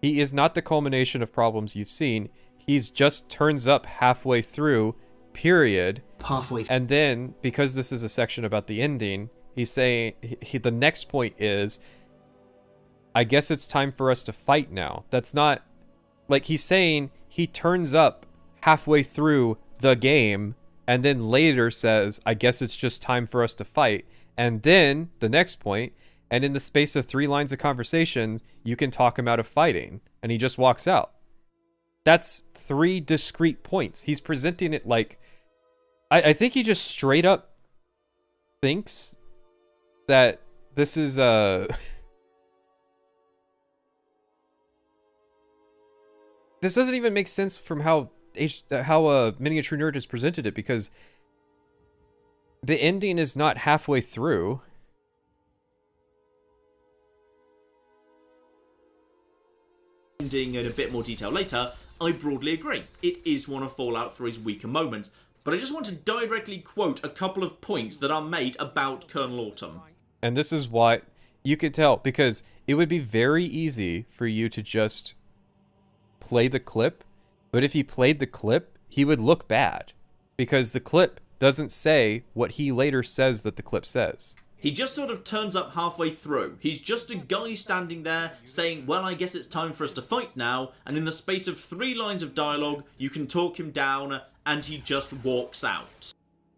he is not the culmination of problems you've seen. He's just turns up halfway through, period. Halfway. And then, because this is a section about the ending, he's saying the next point is, I guess it's time for us to fight now. That's not... Like, he's saying he turns up halfway through the game and then later says, I guess it's just time for us to fight. And then, the next point, and in the space of 3 lines of conversation, you can talk him out of fighting. And he just walks out. That's 3 discrete points. He's presenting it like... I think he just straight up thinks that this is a... This doesn't even make sense from how Miniature Nerd has presented it, because the ending is not halfway through. Ending in a bit more detail later, I broadly agree. It is one of Fallout 3's weaker moments, but I just want to directly quote a couple of points that are made about Colonel Autumn. And this is why you could tell, because it would be very easy for you to just play the clip, but if he played the clip, he would look bad, because the clip doesn't say what he later says that the clip says. He just sort of turns up halfway through. He's just a guy standing there saying, well, I guess it's time for us to fight now, and in the space of 3 lines of dialogue, you can talk him down, and he just walks out.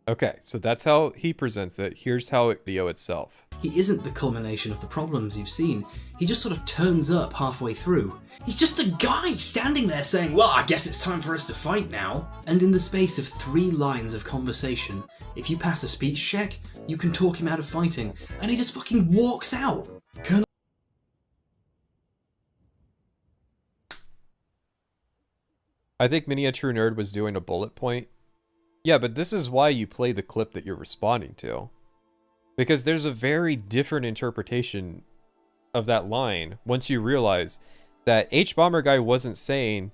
Okay, so that's how he presents it. Here's how it video itself. He isn't the culmination of the problems you've seen. He just sort of turns up halfway through. He's just a guy standing there saying, well, I guess it's time for us to fight now. And in the space of 3 lines of conversation, if you pass a speech check, you can talk him out of fighting, and he just fucking walks out. Colonel... I think Miniature Nerd was doing a bullet point. Yeah, but this is why you play the clip that you're responding to. Because there's a very different interpretation of that line once you realize that H-Bomber guy wasn't saying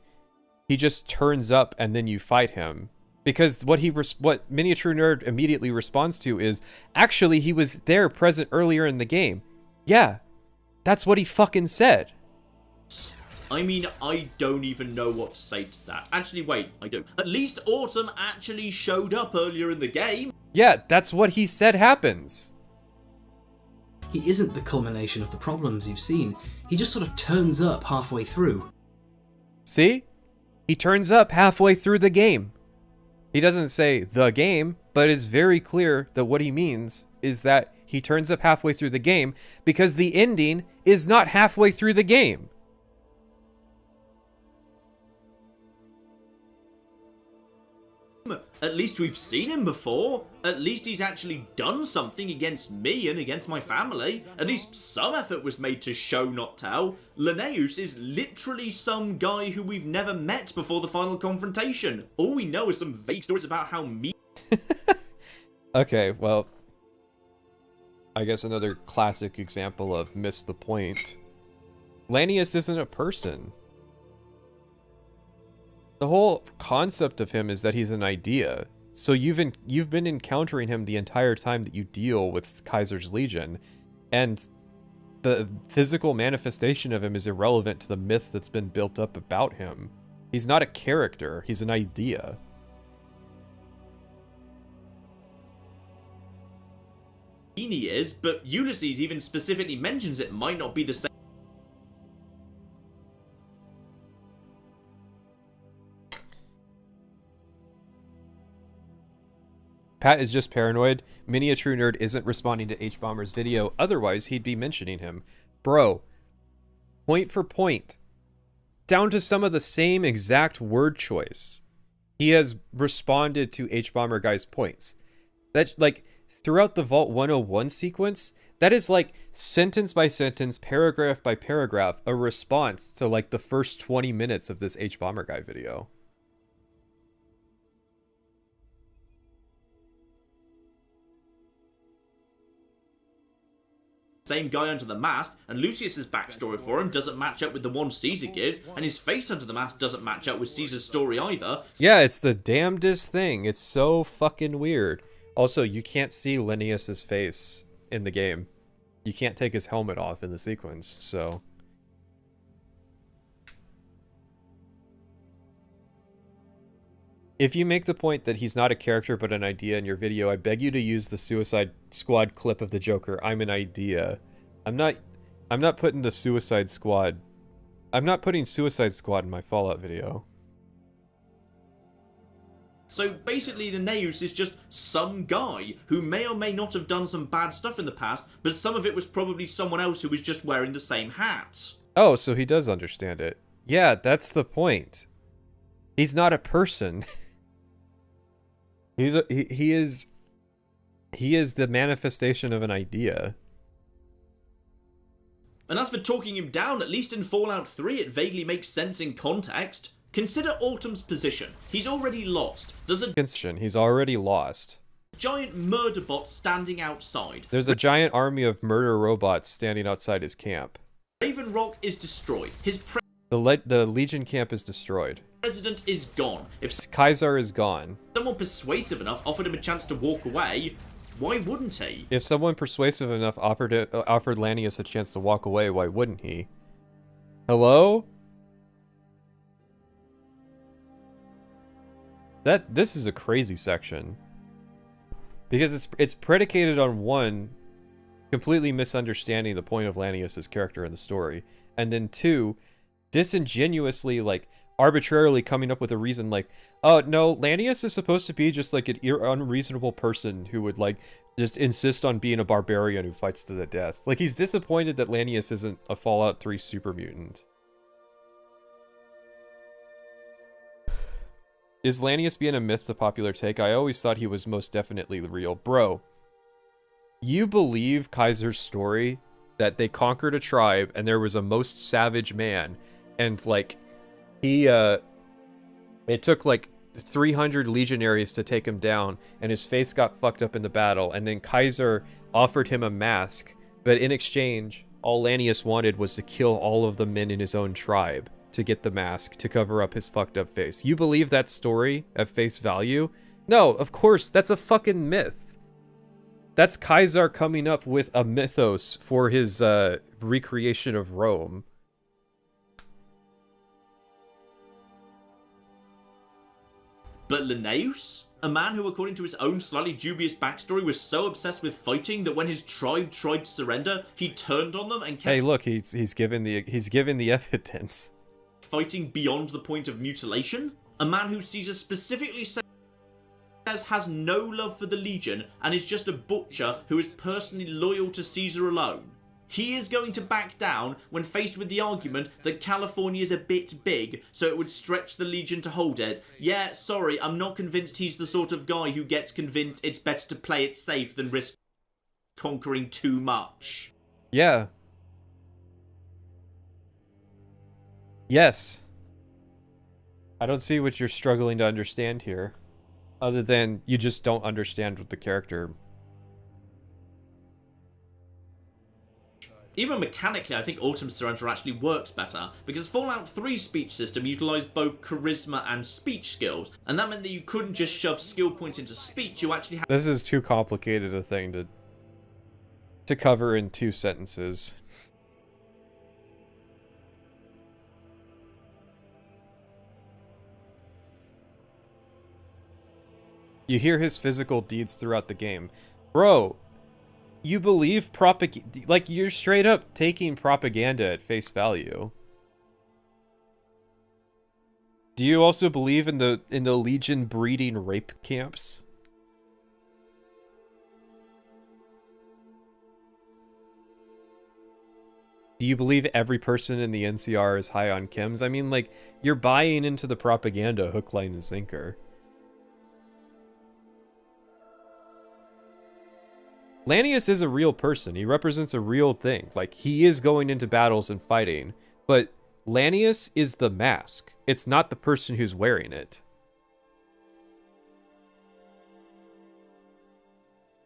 he just turns up and then you fight him. Because what Miniature Nerd immediately responds to is, actually, he was there present earlier in the game. Yeah, that's what he fucking said. I mean, I don't even know what to say to that. Actually, wait, I do. At least Autumn actually showed up earlier in the game. Yeah, that's what he said happens. He isn't the culmination of the problems you've seen. He just sort of turns up halfway through. See? He turns up halfway through the game. He doesn't say the game, but it's very clear that what he means is that he turns up halfway through the game because the ending is not halfway through the game. At least we've seen him before. At least he's actually done something against me and against my family. At least some effort was made to show, not tell. Lanius is literally some guy who we've never met before the final confrontation. All we know is some vague stories about how me... Okay, well, I guess another classic example of missed the point. Lanius isn't a person. The whole concept of him is that he's an idea. So you've been encountering him the entire time that you deal with Kaiser's Legion, and the physical manifestation of him is irrelevant to the myth that's been built up about him. He's not a character, he's an idea. He is, but Ulysses even specifically mentions it might not be the same. Pat is just paranoid. Mini a True Nerd isn't responding to H-Bomber's video, otherwise he'd be mentioning him. Bro, point for point, down to some of the same exact word choice, he has responded to H-Bomber guy's points. That's like, throughout the Vault 101 sequence, that is like sentence by sentence, paragraph by paragraph, a response to like the first 20 minutes of this H-Bomber guy video. Same guy under the mask, and Lucius's backstory for him doesn't match up with the one Caesar gives, and his face under the mask doesn't match up with Caesar's story either. Yeah, it's the damnedest thing. It's so fucking weird. Also, you can't see Lanius's face in the game. You can't take his helmet off in the sequence, so... If you make the point that he's not a character but an idea in your video, I beg you to use the Suicide Squad clip of the Joker. I'm an idea. I'm not putting the Suicide Squad... I'm not putting Suicide Squad in my Fallout video. So basically Lanius is just some guy who may or may not have done some bad stuff in the past, but some of it was probably someone else who was just wearing the same hat. Oh, so he does understand it. Yeah, that's the point. He's not a person. He is the manifestation of an idea. And as for talking him down, at least in Fallout 3 it vaguely makes sense in context. Consider Autumn's position. He's already lost. He's already lost. Giant murder bot standing outside. There's a giant army of murder robots standing outside his camp. Raven Rock is destroyed. His the Legion camp is destroyed. President is gone. If Kaiser is gone. Someone persuasive enough offered him a chance to walk away, why wouldn't he? If someone persuasive enough offered Lanius a chance to walk away, why wouldn't he? Hello? This is a crazy section. Because it's predicated on one, completely misunderstanding the point of Lanius's character in the story, and then two, disingenuously, like, arbitrarily coming up with a reason like, oh, no, Lanius is supposed to be just like an unreasonable person who would, like, just insist on being a barbarian who fights to the death. Like, he's disappointed that Lanius isn't a Fallout 3 super mutant. Is Lanius being a myth the popular take? I always thought he was most definitely real. Bro, you believe Kaiser's story that they conquered a tribe and there was a most savage man and, like, it took like 300 legionaries to take him down, and his face got fucked up in the battle, and then Kaiser offered him a mask, but in exchange, all Lanius wanted was to kill all of the men in his own tribe to get the mask to cover up his fucked up face. You believe that story at face value? No, of course, that's a fucking myth. That's Kaiser coming up with a mythos for his recreation of Rome. But Lanius? A man who, according to his own slightly dubious backstory, was so obsessed with fighting that when his tribe tried to surrender, he turned on them and kept... Hey, look, he's given the evidence. Fighting beyond the point of mutilation? A man who Caesar specifically says has no love for the Legion and is just a butcher who is personally loyal to Caesar alone. He is going to back down when faced with the argument that California is a bit big, so it would stretch the Legion to hold it. Yeah, sorry, I'm not convinced he's the sort of guy who gets convinced it's better to play it safe than risk conquering too much. Yeah. Yes. I don't see what you're struggling to understand here, other than you just don't understand what the character... Even mechanically, I think Autumn's surrender actually works better, because Fallout 3's speech system utilised both charisma and speech skills, and that meant that you couldn't just shove skill points into speech, you actually had... This is too complicated a thing to cover in 2 sentences. You hear his physical deeds throughout the game. Bro, you believe propaganda, like you're straight up taking propaganda at face value. Do you also believe in the Legion breeding rape camps? Do you believe every person in the NCR is high on chems? I mean, like, you're buying into the propaganda hook, line, and sinker. Lanius is a real person. He represents a real thing. Like, he is going into battles and fighting. But Lanius is the mask. It's not the person who's wearing it.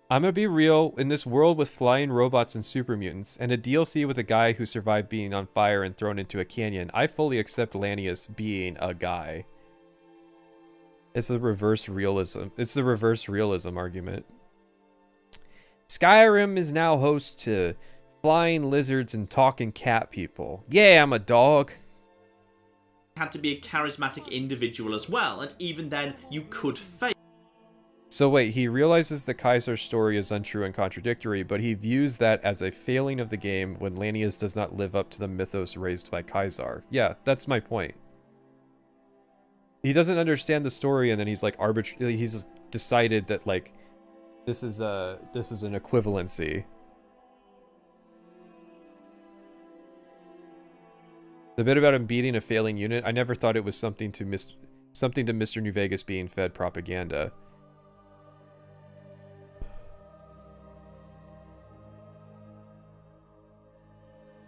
I'm gonna be real, in this world with flying robots and super mutants, and a DLC with a guy who survived being on fire and thrown into a canyon, I fully accept Lanius being a guy. It's a reverse realism. It's the reverse realism argument. Skyrim is now host to flying lizards and talking cat people. Yeah, I'm a dog. Had to be a charismatic individual as well, and even then, you could fail. So wait, he realizes the Kaiser's story is untrue and contradictory, but he views that as a failing of the game when Lanius does not live up to the mythos raised by Kaiser. Yeah, that's my point. He doesn't understand the story, and then he's like he's decided that like this is an equivalency. The bit about him beating a failing unit, I never thought it was something to Mr. New Vegas being fed propaganda.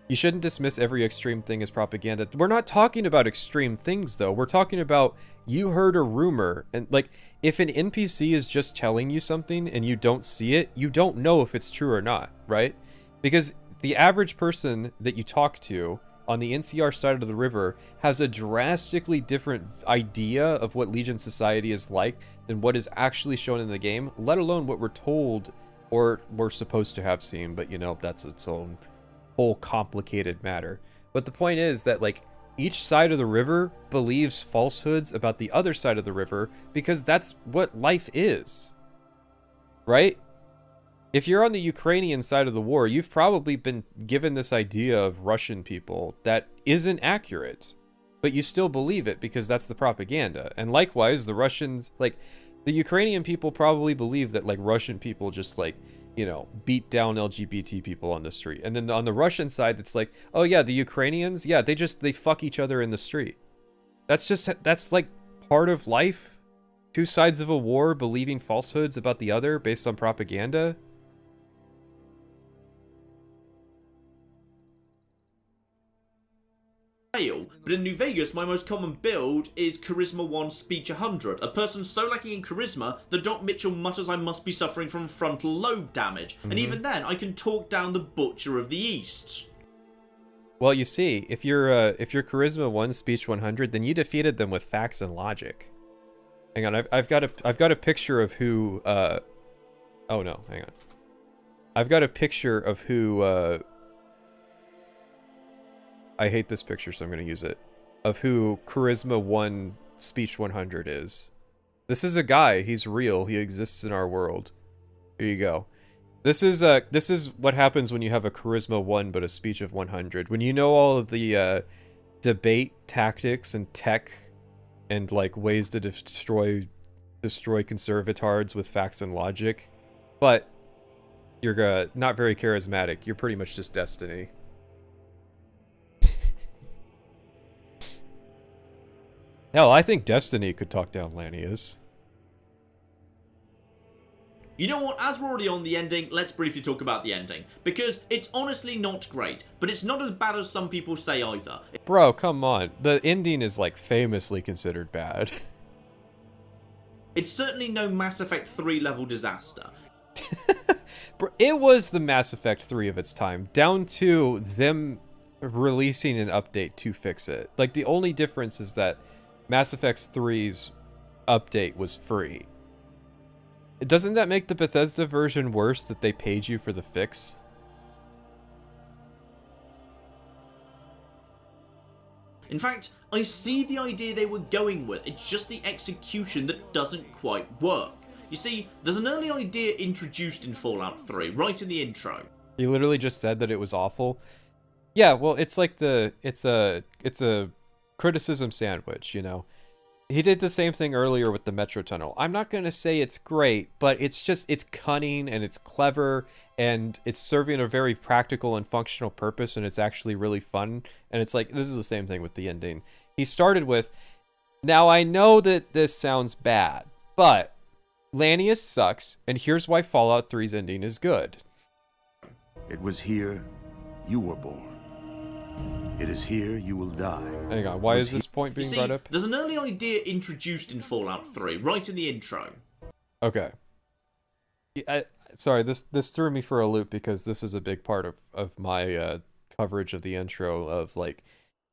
You shouldn't dismiss every extreme thing as propaganda. We're not talking about extreme things, though. We're talking about you heard a rumor. And, like, if an NPC is just telling you something and you don't see it, you don't know if it's true or not, right? Because the average person that you talk to on the NCR side of the river has a drastically different idea of what Legion society is like than what is actually shown in the game, let alone what we're told or we're supposed to have seen. But, you know, that's its own whole complicated matter. But the point is that like each side of the river believes falsehoods about the other side of the river because that's what life is, right? If you're on the Ukrainian side of the war, you've probably been given this idea of Russian people that isn't accurate, but you still believe it because that's the propaganda. And likewise, the Russians, like the Ukrainian people probably believe that like Russian people just like, you know, beat down LGBT people on the street. And then on the Russian side, it's like, oh yeah, the Ukrainians, yeah, they fuck each other in the street. That's like part of life. Two sides of a war believing falsehoods about the other based on propaganda. But in New Vegas, my most common build is Charisma 1 Speech 100, a person so lacking in charisma that Doc Mitchell mutters I must be suffering from frontal lobe damage, and even then I can talk down the Butcher of the East. Well, you see, if you're Charisma 1 Speech 100, then you defeated them with facts and logic. Hang on, I've got a picture of who oh no, hang on. I've got a picture of who I hate this picture, so I'm going to use it. Of who Charisma 1 Speech 100 is. This is a guy. He's real. He exists in our world. Here you go. This is what happens when you have a Charisma 1 but a Speech of 100. When you know all of the debate tactics and tech and like ways to destroy conservatards with facts and logic, but you're not very charismatic. You're pretty much just Destiny. Hell, I think Destiny could talk down Lanius. You know what, as we're already on the ending, let's briefly talk about the ending. Because it's honestly not great, but it's not as bad as some people say either. Bro, come on. The ending is like famously considered bad. It's certainly no Mass Effect 3 level disaster. Bro, it was the Mass Effect 3 of its time, down to them releasing an update to fix it. Like, the only difference is that Mass Effect 3's update was free. Doesn't that make the Bethesda version worse that they paid you for the fix? In fact, I see the idea they were going with, it's just the execution that doesn't quite work. You see, there's an early idea introduced in Fallout 3, right in the intro. He literally just said that it was awful. Yeah, well, it's like it's a criticism sandwich, you know. He did the same thing earlier with the Metro Tunnel. I'm not going to say it's great, but it's cunning and it's clever and it's serving a very practical and functional purpose, and it's actually really fun. And it's like, this is the same thing with the ending. He started with, now I know that this sounds bad, but Lanius sucks, and here's why Fallout 3's ending is good. It was here you were born. It is here you will die. Hang on, why is this point being brought up? There's an early idea introduced in Fallout 3, right in the intro. Okay. Sorry, this threw me for a loop because this is a big part of my coverage of the intro of like,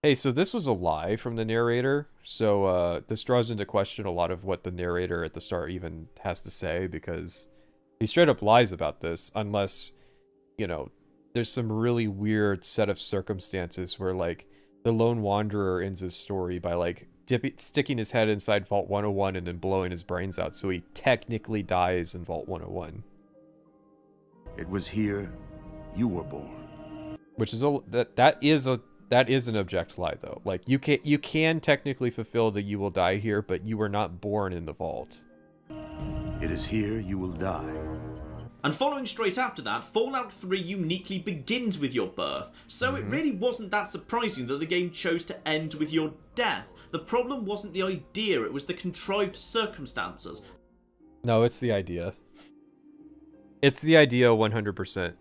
hey, so this was a lie from the narrator, so this draws into question a lot of what the narrator at the start even has to say, because he straight up lies about this, unless, you know, there's some really weird set of circumstances where, like, the lone wanderer ends his story by, like, sticking his head inside Vault 101 and then blowing his brains out, so he technically dies in Vault 101. It was here you were born. Which is that is an object lie, though. Like, you can technically fulfill the you will die here, but you were not born in the vault. It is here you will die. And following straight after that, Fallout 3 uniquely begins with your birth, so it really wasn't that surprising that the game chose to end with your death. The problem wasn't the idea, it was the contrived circumstances. No, it's the idea. It's the idea 100%.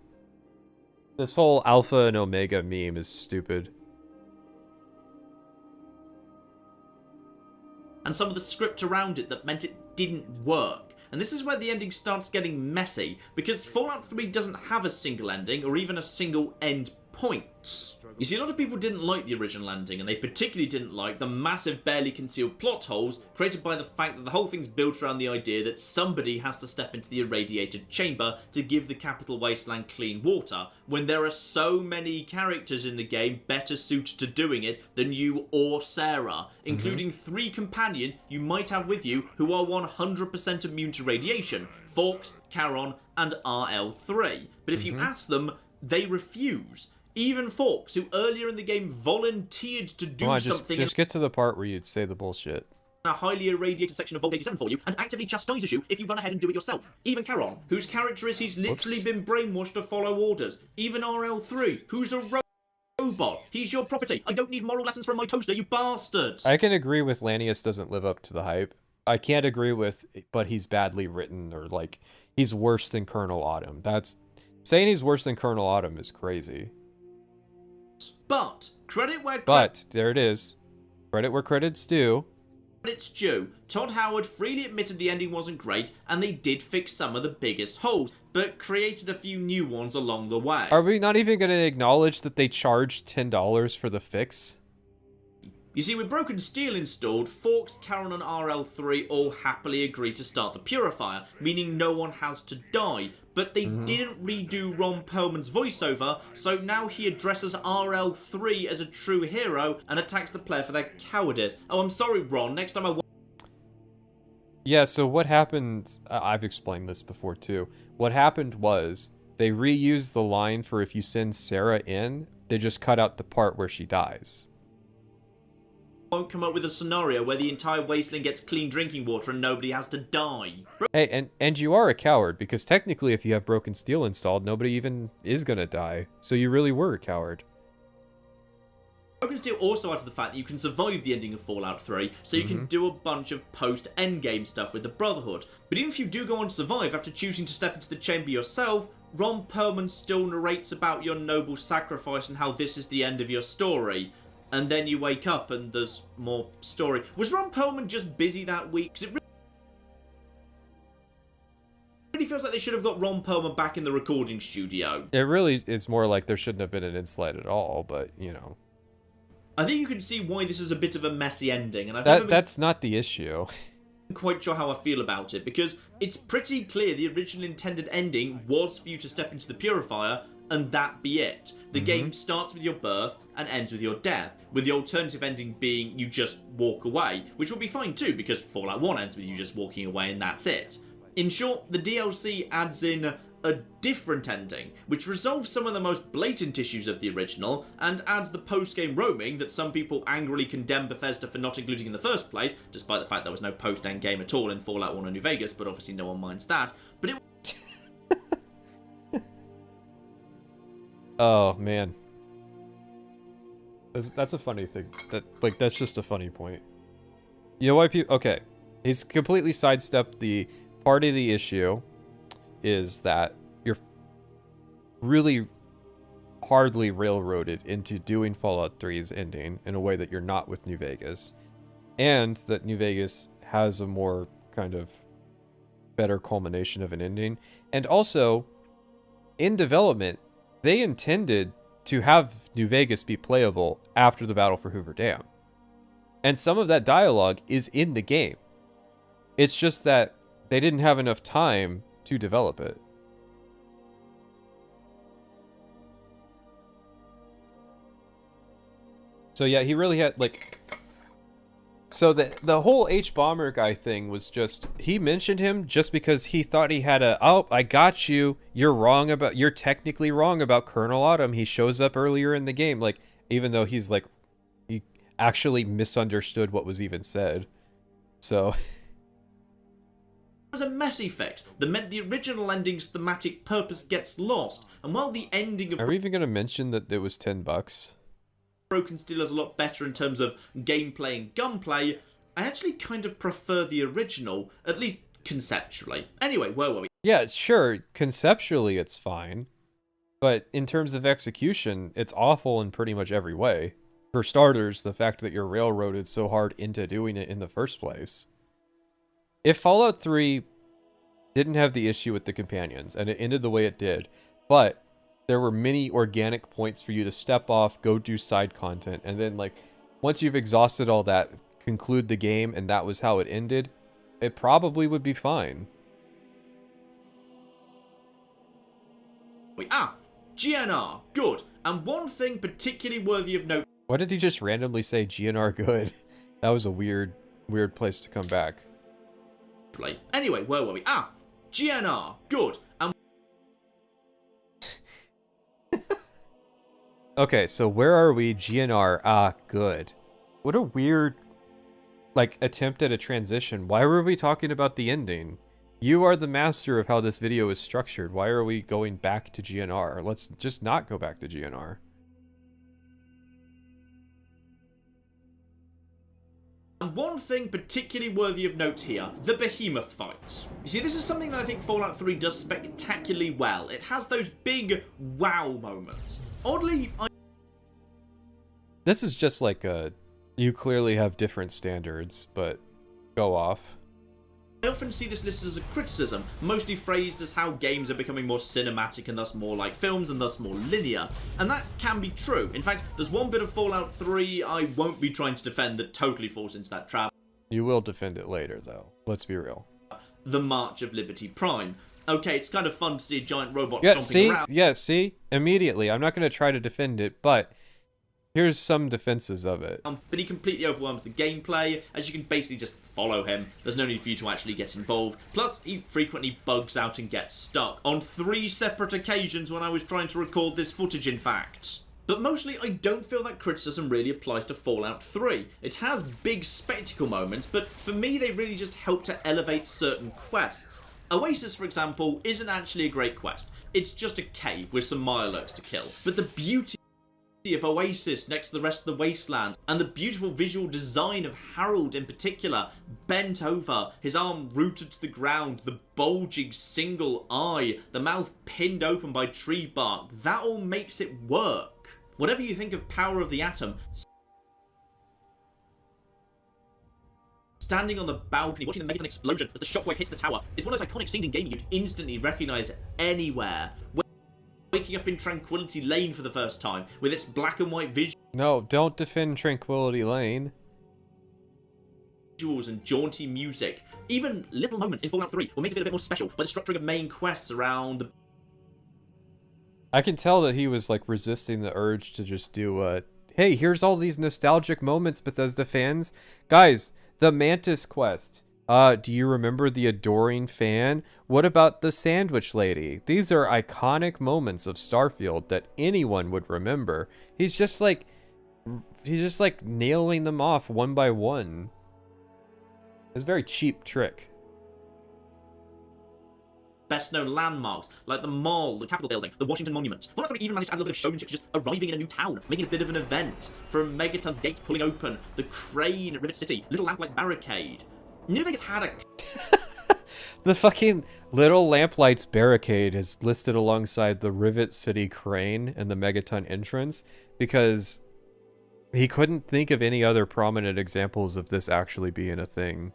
This whole Alpha and Omega meme is stupid. And some of the script around it that meant it didn't work. And this is where the ending starts getting messy, because Fallout 3 doesn't have a single ending or even a single end point. You see, a lot of people didn't like the original ending, and they particularly didn't like the massive, barely concealed plot holes created by the fact that the whole thing's built around the idea that somebody has to step into the irradiated chamber to give the capital wasteland clean water, when there are so many characters in the game better suited to doing it than you or Sarah, including 3 companions you might have with you who are 100% immune to radiation: Fawkes, Charon, and RL3. But if you ask them, they refuse. Even Fawkes, who earlier in the game volunteered to do something... Just get to the part where you'd say the bullshit. A highly irradiated section of Vault 87 for you, and actively chastises you if you run ahead and do it yourself. Even Charon, whose character is he's literally been brainwashed to follow orders. Even RL3, who's a robot. He's your property. I don't need moral lessons from my toaster, you bastards. I can agree with Lanius doesn't live up to the hype. I can't agree with, but he's badly written, or like, he's worse than Colonel Autumn. Saying he's worse than Colonel Autumn is crazy. But, credit where there it is. Credit where credit's due. Credit's due. Todd Howard freely admitted the ending wasn't great, and they did fix some of the biggest holes, but created a few new ones along the way. Are we not even going to acknowledge that they charged $10 for the fix? You see, with Broken Steel installed, Fawkes, Charon, and RL3 all happily agreed to start the Purifier, meaning no one has to die. But they didn't redo Ron Perlman's voiceover, so now he addresses RL3 as a true hero and attacks the player for their cowardice. Oh, I'm sorry, Ron, next time I... Yeah, so what happened... I've explained this before, too. What happened was, they reused the line for if you send Sarah in, they just cut out the part where she dies. Won't come up with a scenario where the entire wasteland gets clean drinking water and nobody has to die. Hey, and you are a coward, because technically if you have Broken Steel installed, nobody even is gonna die. So you really were a coward. Broken Steel also adds the fact that you can survive the ending of Fallout 3, so you can do a bunch of post-endgame stuff with the Brotherhood. But even if you do go on to survive after choosing to step into the chamber yourself, Ron Perlman still narrates about your noble sacrifice and how this is the end of your story. And then you wake up and there's more story. Was Ron Perlman just busy that week? Because it really feels like they should have got Ron Perlman back in the recording studio. It really is more like there shouldn't have been an insight at all, but, you know. I think you can see why this is a bit of a messy ending. And that's not the issue. I'm quite sure how I feel about it, because it's pretty clear the original intended ending was for you to step into the Purifier, and that be it. The game starts with your birth and ends with your death, with the alternative ending being you just walk away, which will be fine too, because Fallout 1 ends with you just walking away and that's it. In short, the DLC adds in a different ending, which resolves some of the most blatant issues of the original, and adds the post-game roaming that some people angrily condemn Bethesda for not including in the first place, despite the fact there was no post-end game at all in Fallout 1 or New Vegas, but obviously no one minds that. But it... Oh, man. That's a funny thing. That's just a funny point. You know why people... Okay. He's completely sidestepped the part of the issue is that you're really hardly railroaded into doing Fallout 3's ending in a way that you're not with New Vegas. And that New Vegas has a more kind of better culmination of an ending. And also, in development, they intended to have New Vegas be playable after the Battle for Hoover Dam. And some of that dialogue is in the game. It's just that they didn't have enough time to develop it. So yeah, he really had, like... So the whole H-Bomber guy thing was just... He mentioned him just because he thought he had a... Oh, I got you. You're technically wrong about Colonel Autumn. He shows up earlier in the game. Like, even though he's like... He actually misunderstood what was even said. So... was a messy fix that meant the original ending's thematic purpose gets lost, and while the ending of Are we even going to mention that it was $10? Broken Steel is a lot better in terms of gameplay and gunplay, I actually kind of prefer the original, at least conceptually. Anyway, where were we? Yeah, sure, conceptually it's fine, but in terms of execution, it's awful in pretty much every way. For starters, the fact that you're railroaded so hard into doing it in the first place. If Fallout 3 didn't have the issue with the companions, and it ended the way it did, but there were many organic points for you to step off, go do side content, and then, like, once you've exhausted all that, conclude the game, and that was how it ended, it probably would be fine. GNR, good. And one thing particularly worthy of note... Why did he just randomly say GNR good? That was a weird place to come back. Anyway, where were we? GNR, good. And okay, so where are we? GNR, good. What a weird, like, attempt at a transition. Why were we talking about the ending? You are the master of how this video is structured. Why are we going back to GNR? Let's just not go back to GNR. And one thing particularly worthy of note here, the behemoth fights. You see, this is something that I think Fallout 3 does spectacularly well. It has those big wow moments. Oddly, This is just like a... You clearly have different standards, but go off. I often see this listed as a criticism, mostly phrased as how games are becoming more cinematic and thus more like films and thus more linear. And that can be true. In fact, there's one bit of Fallout 3 I won't be trying to defend that totally falls into that trap. You will defend it later, though. Let's be real. The March of Liberty Prime. Okay, it's kind of fun to see a giant robot stomping around. Yeah, see? Immediately. I'm not going to try to defend it, but... Here's some defenses of it. But he completely overwhelms the gameplay, as you can basically just follow him. There's no need for you to actually get involved. Plus, he frequently bugs out and gets stuck. On 3 separate occasions when I was trying to record this footage, in fact. But mostly, I don't feel that criticism really applies to Fallout 3. It has big spectacle moments, but for me they really just help to elevate certain quests. Oasis, for example, isn't actually a great quest. It's just a cave with some Mirelurks to kill. But the beauty of Oasis next to the rest of the wasteland, and the beautiful visual design of Harold in particular, bent over, his arm rooted to the ground, the bulging single eye, the mouth pinned open by tree bark, that all makes it work. Whatever you think of Power of the Atom, standing on the balcony, watching the Megaton explosion as the shockwave hits the tower, it's one of those iconic scenes in gaming you'd instantly recognise anywhere. Waking up in Tranquility Lane for the first time, with its black and white No, don't defend Tranquility Lane. visuals and jaunty music. Even little moments in Fallout 3 will make it feel a bit more special by the structuring of main quests around the... I can tell that he was, like, resisting the urge to just do, hey, here's all these nostalgic moments, Bethesda fans. Guys, the Mantis quest. Do you remember the adoring fan? What about the sandwich lady? These are iconic moments of Starfield that anyone would remember. He's just like nailing them off one by one. It's a very cheap trick. Best known landmarks like the Mall, the Capitol Building, the Washington Monuments. Fallout 3 even managed to add a little bit of showmanship, just arriving in a new town, making a bit of an event. From Megaton's gates pulling open, the crane at Rivet City, Little Lamplight's barricade. New Vegas had a... The fucking Little Lamplight's barricade is listed alongside the Rivet City crane and the Megaton entrance because he couldn't think of any other prominent examples of this actually being a thing.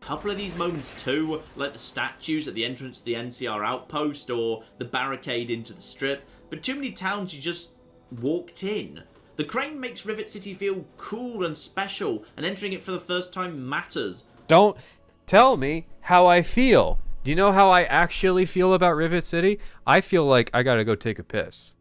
Couple of these moments too, like the statues at the entrance to the NCR outpost or the barricade into the strip, but too many towns you just walked in. The crane makes Rivet City feel cool and special, and entering it for the first time matters. Don't tell me how I feel. Do you know how I actually feel about Rivet City? I feel like I gotta go take a piss.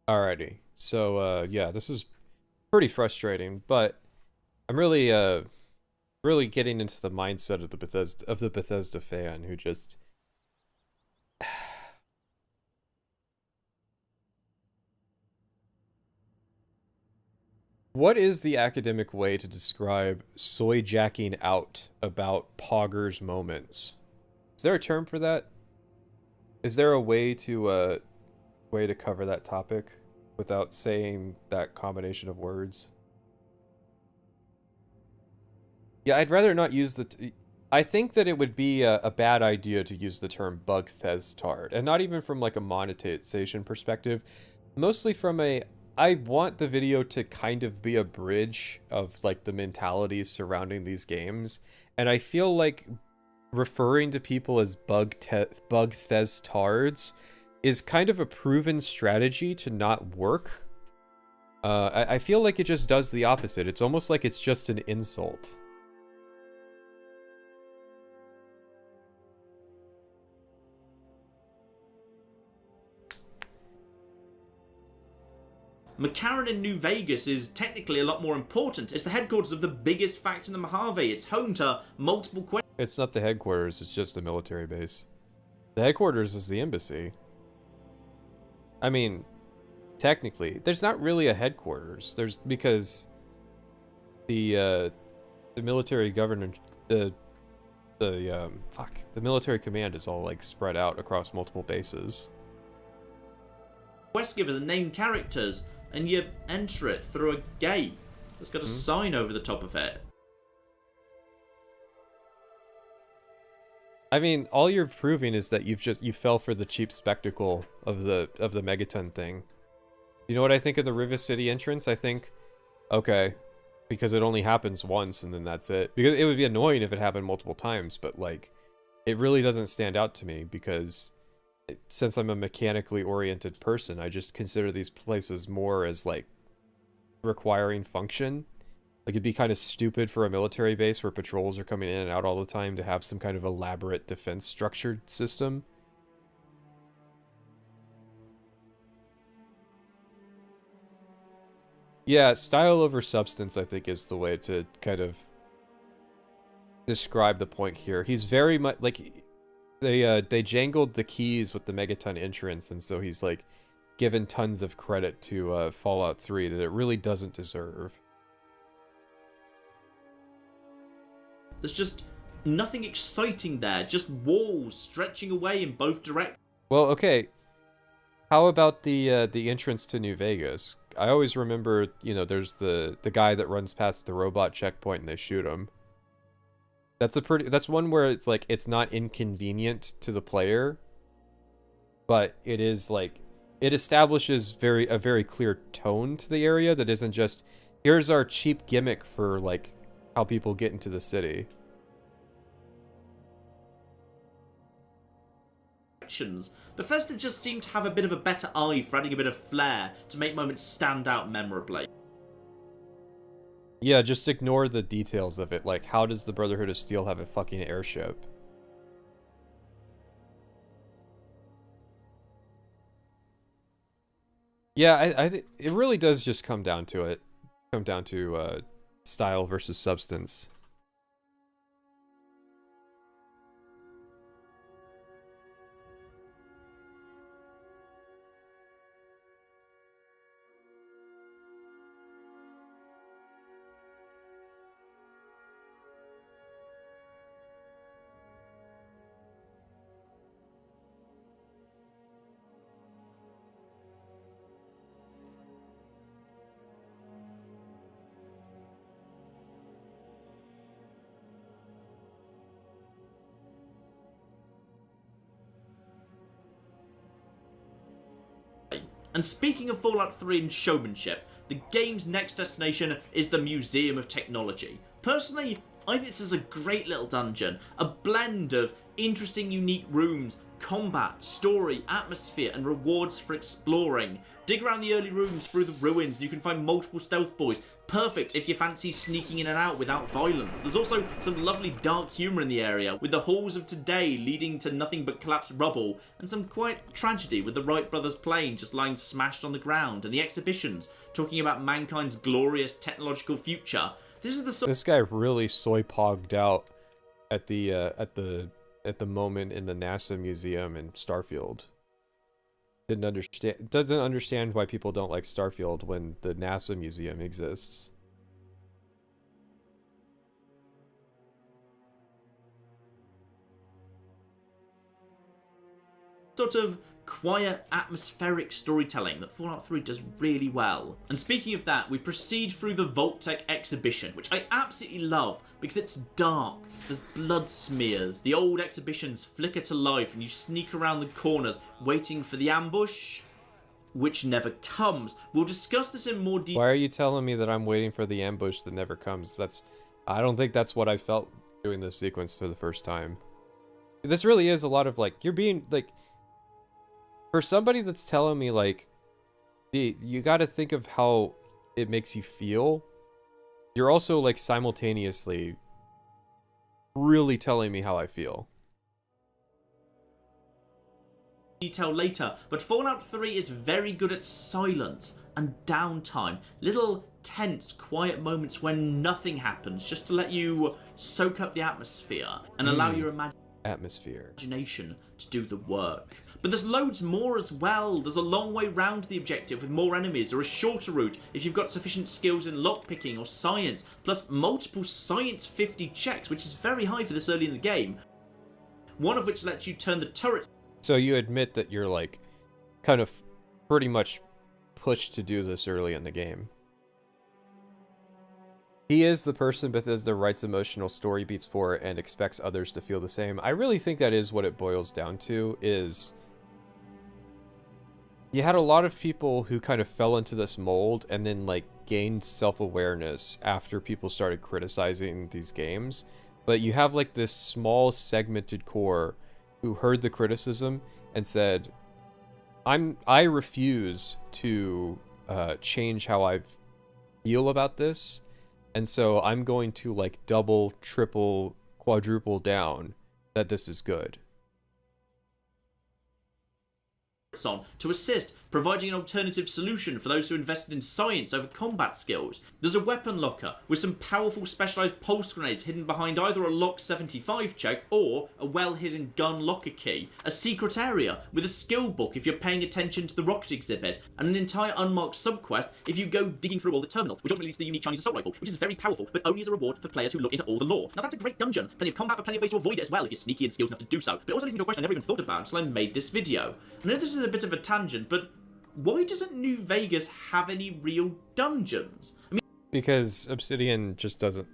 Alrighty, so yeah, this is pretty frustrating, but I'm really getting into the mindset of the Bethesda fan who just what is the academic way to describe soy jacking out about poggers moments? Is there a term for that? Is there a way to cover that topic without saying that combination of words? Yeah, I'd rather not use the... I think that it would be a bad idea to use the term bugthestard, and not even from like a monetization perspective, mostly from a... I want the video to kind of be a bridge of like the mentalities surrounding these games, and I feel like referring to people as bugthestards is kind of a proven strategy to not work. I feel like it just does the opposite. It's almost like it's just an insult. McCarran in New Vegas is technically a lot more important. It's the headquarters of the biggest faction in the Mojave. It's home to multiple questions. It's not the headquarters, it's just a military base. The headquarters is the embassy. I mean, technically, there's not really a headquarters. There's because the military governor, the military command is all like spread out across multiple bases. Quest givers are named characters, and you enter it through a gate that's got a sign over the top of it. I mean, all you're proving is that you fell for the cheap spectacle of the Megaton thing. You know what I think of the Rivet City entrance? I think, okay, because it only happens once and then that's it. Because it would be annoying if it happened multiple times, but like, it really doesn't stand out to me because since I'm a mechanically oriented person, I just consider these places more as like requiring function Like, it'd be kind of stupid for a military base where patrols are coming in and out all the time to have some kind of elaborate defense structured system. Yeah, style over substance, I think, is the way to kind of describe the point here. He's very much like they jangled the keys with the Megaton entrance, and so he's like given tons of credit to Fallout 3 that it really doesn't deserve. There's just nothing exciting there, just walls stretching away in both directions. Well, okay. How about the entrance to New Vegas? I always remember, you know, there's the guy that runs past the robot checkpoint and they shoot him. That's one where it's like it's not inconvenient to the player, but it is like it establishes a very clear tone to the area that isn't just here's our cheap gimmick for like how people get into the city. Bethesda just seemed to have a bit of a better eye for adding a bit of flair to make moments stand out memorably. Yeah, just ignore the details of it. Like, how does the Brotherhood of Steel have a fucking airship? Yeah, I think it really does just come down to it. Come down to style versus substance. And speaking of Fallout 3 and showmanship, the game's next destination is the Museum of Technology. Personally, I think this is a great little dungeon, a blend of interesting, unique rooms, combat, story, atmosphere, and rewards for exploring. Dig around the early rooms through the ruins and you can find multiple stealth boys. Perfect if you fancy sneaking in and out without violence. There's also some lovely dark humour in the area, with the halls of today leading to nothing but collapsed rubble, and some quite tragedy with the Wright brothers' plane just lying smashed on the ground, and the exhibitions talking about mankind's glorious technological future. This guy really soy-pogged out at the moment in the NASA museum in Starfield. Doesn't understand why people don't like Starfield when the NASA museum exists. Sort of quiet, atmospheric storytelling that Fallout 3 does really well. And speaking of that, we proceed through the Vault-Tec exhibition, which I absolutely love because it's dark, there's blood smears, the old exhibitions flicker to life, and you sneak around the corners waiting for the ambush, which never comes. We'll discuss this in more detail. Why are you telling me that I'm waiting for the ambush that never comes? I don't think that's what I felt doing this sequence for the first time. This really is a lot of like, you're being like, for somebody that's telling me, like, you gotta think of how it makes you feel, you're also, like, simultaneously really telling me how I feel. Detail later, but Fallout 3 is very good at silence and downtime. Little tense, quiet moments when nothing happens, just to let you soak up the atmosphere and allow your imagination to do the work. But there's loads more as well. There's a long way round the objective with more enemies, or a shorter route if you've got sufficient skills in lockpicking or science, plus multiple Science 50 checks, which is very high for this early in the game. One of which lets you turn the turrets. So you admit that you're, like, kind of pretty much pushed to do this early in the game. He is the person Bethesda writes emotional story beats for and expects others to feel the same. I really think that is what it boils down to, is you had a lot of people who kind of fell into this mold and then, like, gained self-awareness after people started criticizing these games. But you have, like, this small segmented core who heard the criticism and said, I refuse to change how I feel about this. And so I'm going to like double, triple, quadruple down that this is good. On to assist, providing an alternative solution for those who invested in science over combat skills. There's a weapon locker with some powerful specialised pulse grenades hidden behind either a lock 75 check or a well-hidden gun locker key, a secret area with a skill book if you're paying attention to the rocket exhibit, and an entire unmarked subquest if you go digging through all the terminals, which ultimately leads to the unique Chinese assault rifle, which is very powerful, but only as a reward for players who look into all the lore. Now that's a great dungeon, plenty of combat, but plenty of ways to avoid it as well if you're sneaky and skilled enough to do so. But it also leads me to a question I never even thought about until I made this video. I know this is a bit of a tangent, but why doesn't New Vegas have any real dungeons? I mean, because Obsidian just doesn't.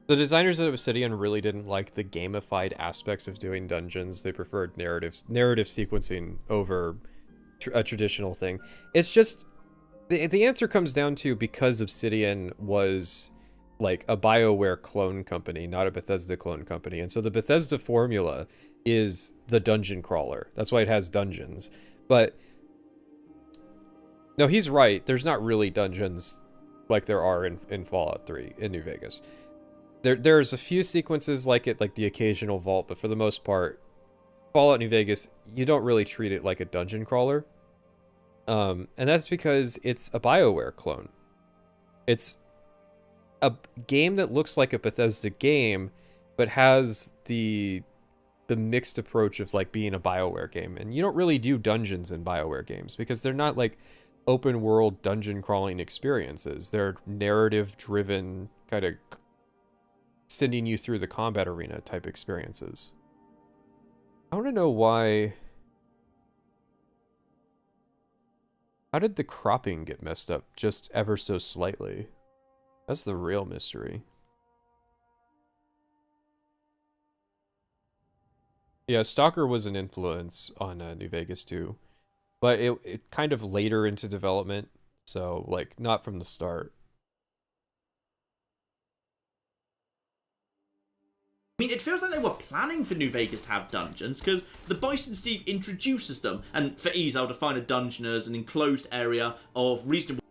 The designers at Obsidian really didn't like the gamified aspects of doing dungeons. They preferred narrative sequencing over a traditional thing. It's just the answer comes down to because Obsidian was like a BioWare clone company, not a Bethesda clone company, and so the Bethesda formula is the dungeon crawler. That's why it has dungeons. But no, he's right. There's not really dungeons like there are in Fallout 3 in New Vegas. There's a few sequences like it, like the occasional vault, but for the most part, Fallout New Vegas, you don't really treat it like a dungeon crawler. And that's because it's a BioWare clone. It's a game that looks like a Bethesda game, but has the mixed approach of like being a BioWare game. And you don't really do dungeons in BioWare games because they're not like open world dungeon crawling experiences. They're narrative driven, kind of sending you through the combat arena type experiences. I want to know why. How did the cropping get messed up just ever so slightly? That's the real mystery. Yeah, Stalker was an influence on New Vegas too, but it kind of later into development, so like not from the start. I mean, it feels like they were planning for New Vegas to have dungeons, because the Bison Steve introduces them, and for ease I'll define a dungeon as an enclosed area of reasonable...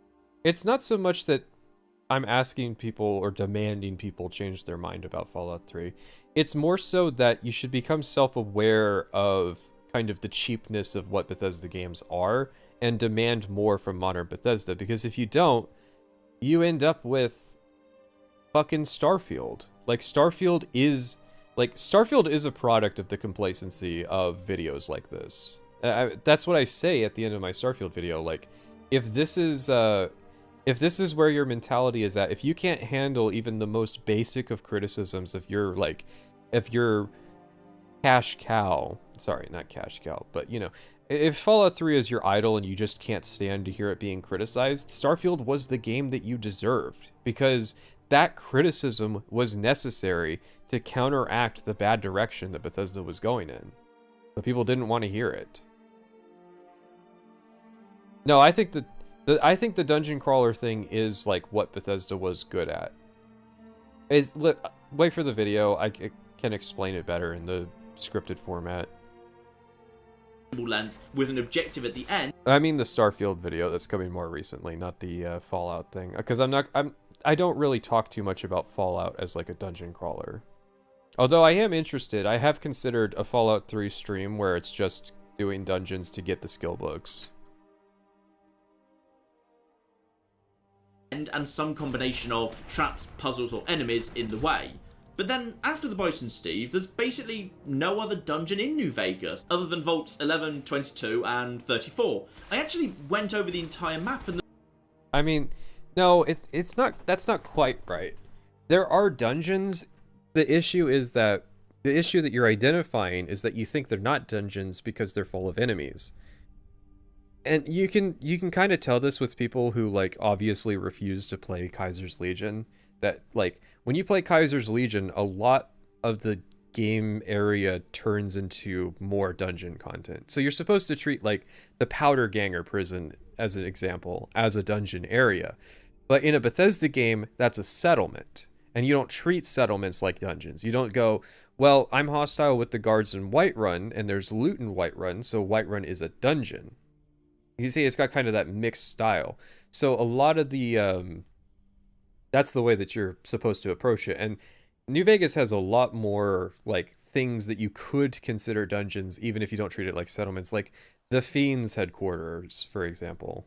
It's not so much that I'm asking people or demanding people change their mind about Fallout 3. It's more so that you should become self-aware of kind of the cheapness of what Bethesda games are and demand more from modern Bethesda, because if you don't, you end up with fucking Starfield. Like Starfield is a product of the complacency of videos like this. That's what I say at the end of my Starfield video. Like, if this is where your mentality is at, if you can't handle even the most basic of criticisms, if you're cash cow, sorry, not cash cow, but you know, if Fallout 3 is your idol and you just can't stand to hear it being criticized, Starfield was the game that you deserved, because that criticism was necessary to counteract the bad direction that Bethesda was going in. But people didn't want to hear it. No, I think the dungeon crawler thing is like what Bethesda was good at. Wait for the video. I can explain it better in the scripted format. Length with an objective at the end. I mean the Starfield video that's coming more recently, not the Fallout thing. Because I don't really talk too much about Fallout as like a dungeon crawler. Although I am interested. I have considered a Fallout 3 stream where it's just doing dungeons to get the skill books. And some combination of traps, puzzles, or enemies in the way. But then, after the Bison Steve, there's basically no other dungeon in New Vegas, other than Vaults 11, 22, and 34. I actually went over the entire map and... I mean, no, it's not, that's not quite right. There are dungeons. The issue that you're identifying is that you think they're not dungeons because they're full of enemies. And you can kind of tell this with people who like obviously refuse to play Kaiser's Legion, that like when you play Kaiser's Legion, a lot of the game area turns into more dungeon content. So you're supposed to treat like the Powder Ganger prison as an example as a dungeon area. But in a Bethesda game, that's a settlement. And you don't treat settlements like dungeons. You don't go, well, I'm hostile with the guards in Whiterun and there's loot in Whiterun, so Whiterun is a dungeon. You see, it's got kind of that mixed style. So a lot of the that's the way that you're supposed to approach it. And New Vegas has a lot more like things that you could consider dungeons, even if you don't treat it like settlements, like the Fiend's headquarters, for example.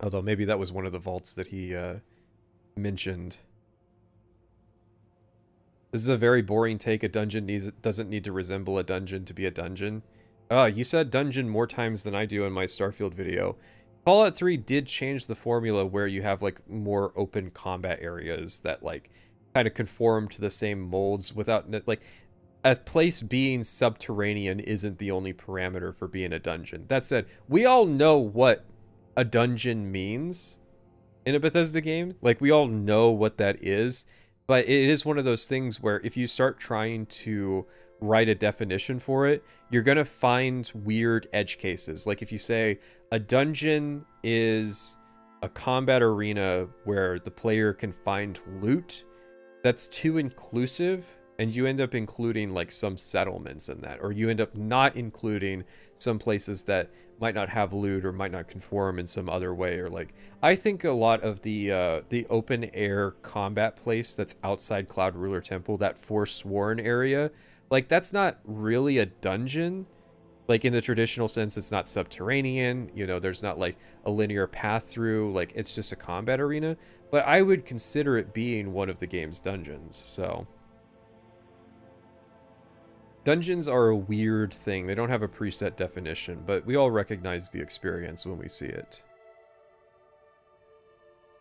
Although maybe that was one of the vaults that he mentioned. This is a very boring take. A dungeon doesn't need to resemble a dungeon to be a dungeon. You said dungeon more times than I do in my Starfield video. Fallout 3 did change the formula where you have like more open combat areas that like kind of conform to the same molds without like a place being subterranean isn't the only parameter for being a dungeon. That said, we all know what a dungeon means in a Bethesda game. Like we all know what that is, but it is one of those things where if you start trying to write a definition for it, you're gonna find weird edge cases. Like if you say a dungeon is a combat arena where the player can find loot, that's too inclusive, and you end up including like some settlements in that, or you end up not including some places that might not have loot or might not conform in some other way. Or like I think a lot of the open air combat place that's outside Cloud Ruler Temple, that Forsworn area, like that's not really a dungeon. Like in the traditional sense, it's not subterranean, you know, there's not like a linear path through, like it's just a combat arena, but I would consider it being one of the game's dungeons. So dungeons are a weird thing. They don't have a preset definition, but we all recognize the experience when we see it.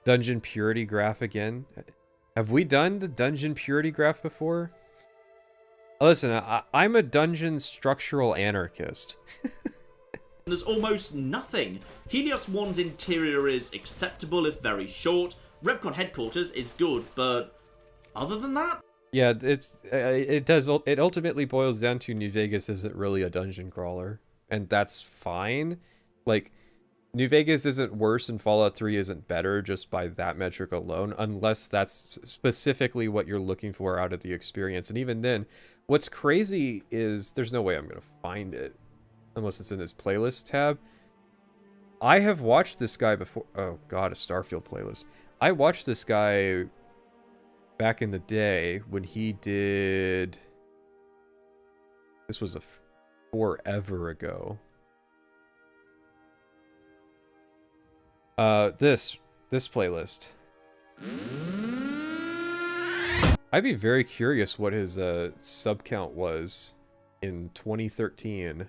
Dungeon purity graph again. Have we done the dungeon purity graph before? Listen, I'm a dungeon structural anarchist. There's almost nothing. Helios 1's interior is acceptable if very short. Repcon headquarters is good, but other than that? Yeah, it ultimately boils down to New Vegas isn't really a dungeon crawler, and that's fine. Like, New Vegas isn't worse and Fallout 3 isn't better just by that metric alone, unless that's specifically what you're looking for out of the experience. And even then, what's crazy is there's no way I'm going to find it unless it's in this playlist tab. I have watched this guy before. Oh god, a Starfield playlist. I watched this guy back in the day when he did... This was forever ago. This playlist. I'd be very curious what his sub count was in 2013.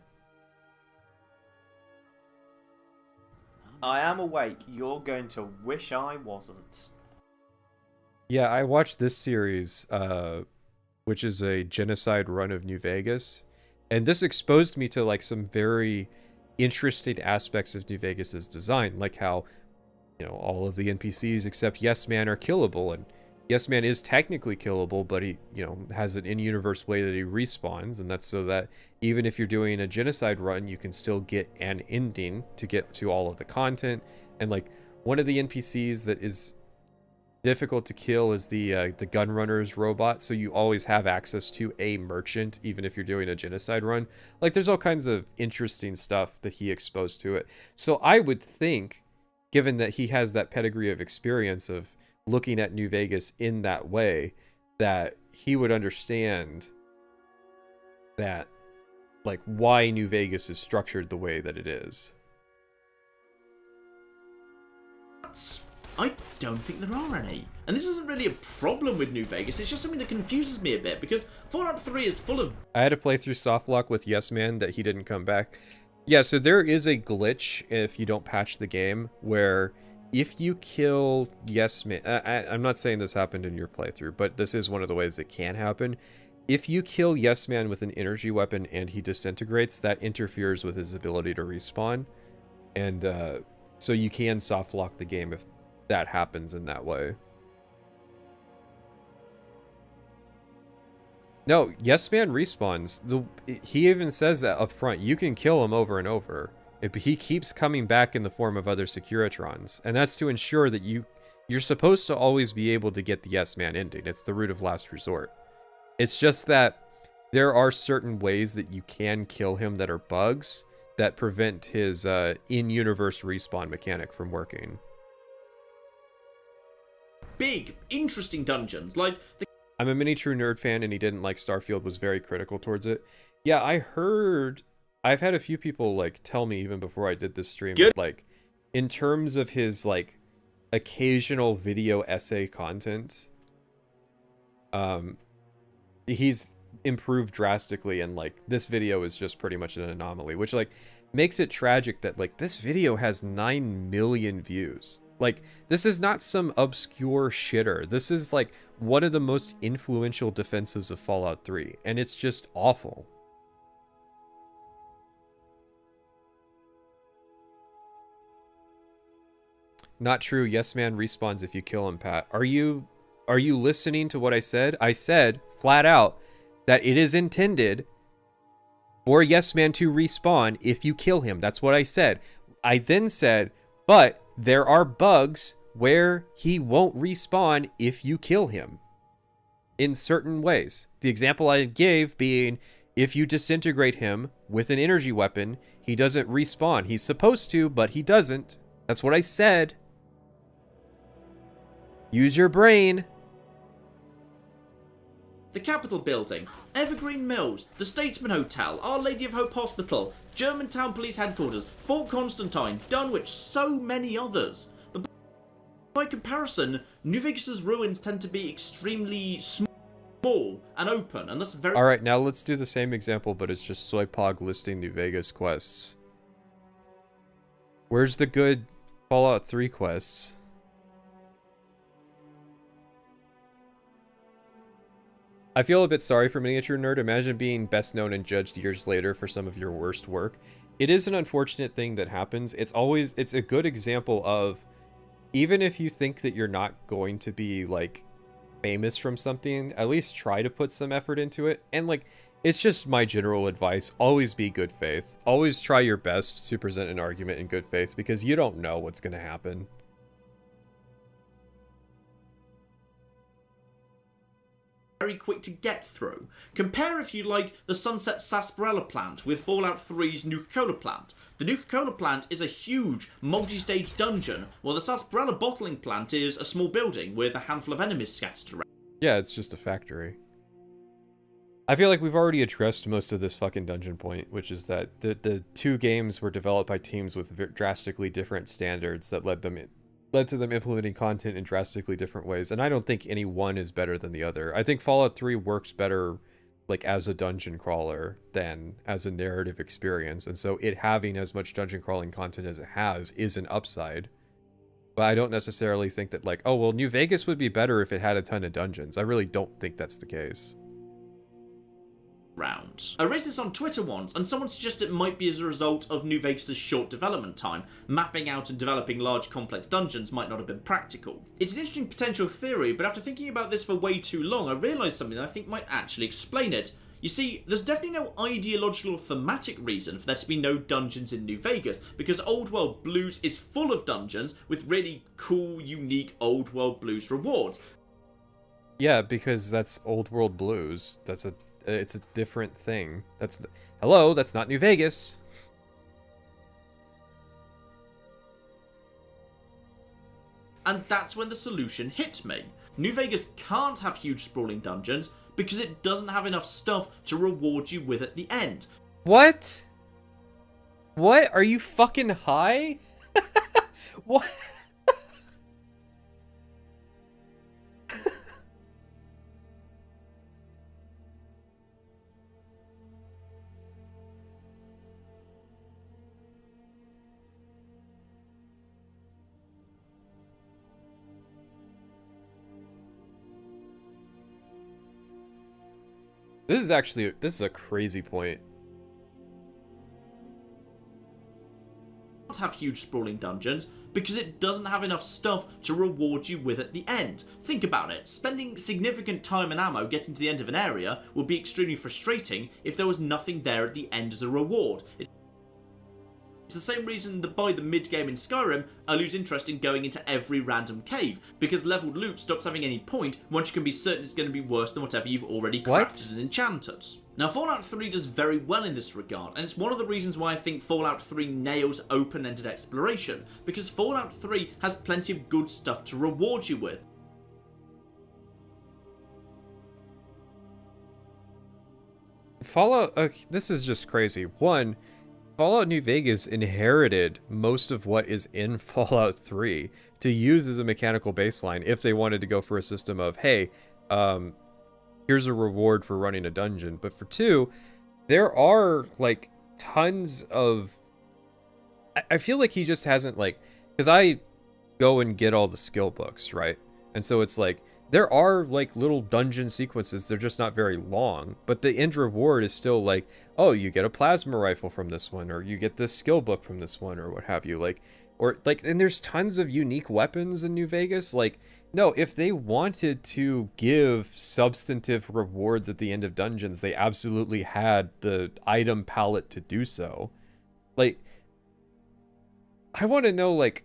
I am awake. You're going to wish I wasn't. Yeah, I watched this series, which is a genocide run of New Vegas, and this exposed me to like some very interesting aspects of New Vegas's design, like how, you know, all of the NPCs except Yes Man are killable, and Yes Man is technically killable, but he, you know, has an in-universe way that he respawns, and that's so that even if you're doing a genocide run, you can still get an ending to get to all of the content. And like one of the NPCs that is difficult to kill is the Gunrunner's robot, so you always have access to a merchant even if you're doing a genocide run. Like there's all kinds of interesting stuff that he exposed to it. So I would think, given that he has that pedigree of experience of looking at New Vegas in that way, that he would understand that, like, why New Vegas is structured the way that it is. I don't think there are any. And this isn't really a problem with New Vegas, it's just something that confuses me a bit, because Fallout 3 is full of... I had to play through softlock with Yes Man that he didn't come back. Yeah, so there is a glitch if you don't patch the game, where if you kill Yes Man... I'm not saying this happened in your playthrough, but this is one of the ways it can happen. If you kill Yes Man with an energy weapon and he disintegrates, that interferes with his ability to respawn. And so you can softlock the game if that happens in that way. No, Yes Man respawns. He even says that up front. You can kill him over and over. He keeps coming back in the form of other Securitrons. And that's to ensure that you're supposed to always be able to get the Yes Man ending. It's the route of last resort. It's just that there are certain ways that you can kill him that are bugs that prevent his in-universe respawn mechanic from working. big, interesting dungeons. Like, I'm a mini true nerd fan, and he didn't like Starfield, was very critical towards it. Yeah, I heard... I've had a few people, like, tell me even before I did this stream, that, like, in terms of his, like, occasional video essay content, he's improved drastically, and, like, this video is just pretty much an anomaly, which, like, makes it tragic that, like, this video has 9 million views. Like, this is not some obscure shitter. This is, like, one of the most influential defenses of Fallout 3, and it's just awful. Not true. Yes Man respawns if you kill him, Pat. Are you listening to what I said? I said, flat out, that it is intended for Yes Man to respawn if you kill him. That's what I said. I then said, but there are bugs where he won't respawn if you kill him. In certain ways. The example I gave being, if you disintegrate him with an energy weapon, he doesn't respawn. He's supposed to, but he doesn't. That's what I said. Use your brain. the Capitol Building, Evergreen Mills, the Statesman Hotel, Our Lady of Hope Hospital, Germantown Police Headquarters, Fort Constantine, Dunwich, so many others. But by comparison, New Vegas' ruins tend to be extremely small and open, and thus very... Alright, now let's do the same example, but it's just Soypog listing New Vegas quests. Where's the good Fallout 3 quests? I feel a bit sorry for Miniature Nerd. Imagine being best known and judged years later for some of your worst work. It is an unfortunate thing that happens. It's a good example of, even if you think that you're not going to be, like, famous from something, at least try to put some effort into it. And, like, it's just my general advice. Always be good faith. Always try your best to present an argument in good faith, because you don't know what's going to happen. Very quick to get through. Compare, if you like, the Sunset Sarsaparilla plant with Fallout 3's Nuka-Cola plant. The Nuka-Cola plant is a huge, multi-stage dungeon, while the Sarsaparilla bottling plant is a small building with a handful of enemies scattered around. Yeah, it's just a factory. I feel like we've already addressed most of this fucking dungeon point, which is that the two games were developed by teams with drastically different standards that led to them implementing content in drastically different ways, and I don't think any one is better than the other. I think Fallout 3 works better, like, as a dungeon crawler than as a narrative experience, and so it having as much dungeon crawling content as it has is an upside. But I don't necessarily think that, like, oh, well, New Vegas would be better if it had a ton of dungeons. I really don't think that's the case. Rounds. I raised this on Twitter once, and someone suggested it might be as a result of New Vegas' short development time. Mapping out and developing large complex dungeons might not have been practical. It's an interesting potential theory, but after thinking about this for way too long, I realised something that I think might actually explain it. You see, there's definitely no ideological or thematic reason for there to be no dungeons in New Vegas, because Old World Blues is full of dungeons with really cool, unique Old World Blues rewards. Yeah, because that's Old World Blues. It's a different thing. Hello, that's not New Vegas. And that's when the solution hit me. New Vegas can't have huge sprawling dungeons because it doesn't have enough stuff to reward you with at the end. What? What? Are you fucking high? What? This is a crazy point. Can't have huge sprawling dungeons because it doesn't have enough stuff to reward you with at the end. Think about it. Spending significant time and ammo getting to the end of an area would be extremely frustrating if there was nothing there at the end as a reward. It's the same reason that by the mid-game in Skyrim, I lose interest in going into every random cave, because leveled loot stops having any point once you can be certain it's going to be worse than whatever you've already crafted and enchanted. Now, Fallout 3 does very well in this regard, and it's one of the reasons why I think Fallout 3 nails open-ended exploration, because Fallout 3 has plenty of good stuff to reward you with. Fallout, this is just crazy. One, Fallout New Vegas inherited most of what is in Fallout 3 to use as a mechanical baseline if they wanted to go for a system of, hey, here's a reward for running a dungeon. But for 2, there are, like, tons of... I feel like he just hasn't, like... Because I go and get all the skill books, right? And so it's like, there are, like, little dungeon sequences. They're just not very long. But the end reward is still like, oh, you get a plasma rifle from this one, or you get this skill book from this one, or what have you. Like, or, like, and there's tons of unique weapons in New Vegas. Like, no, if they wanted to give substantive rewards at the end of dungeons, they absolutely had the item palette to do so. Like, I want to know, like,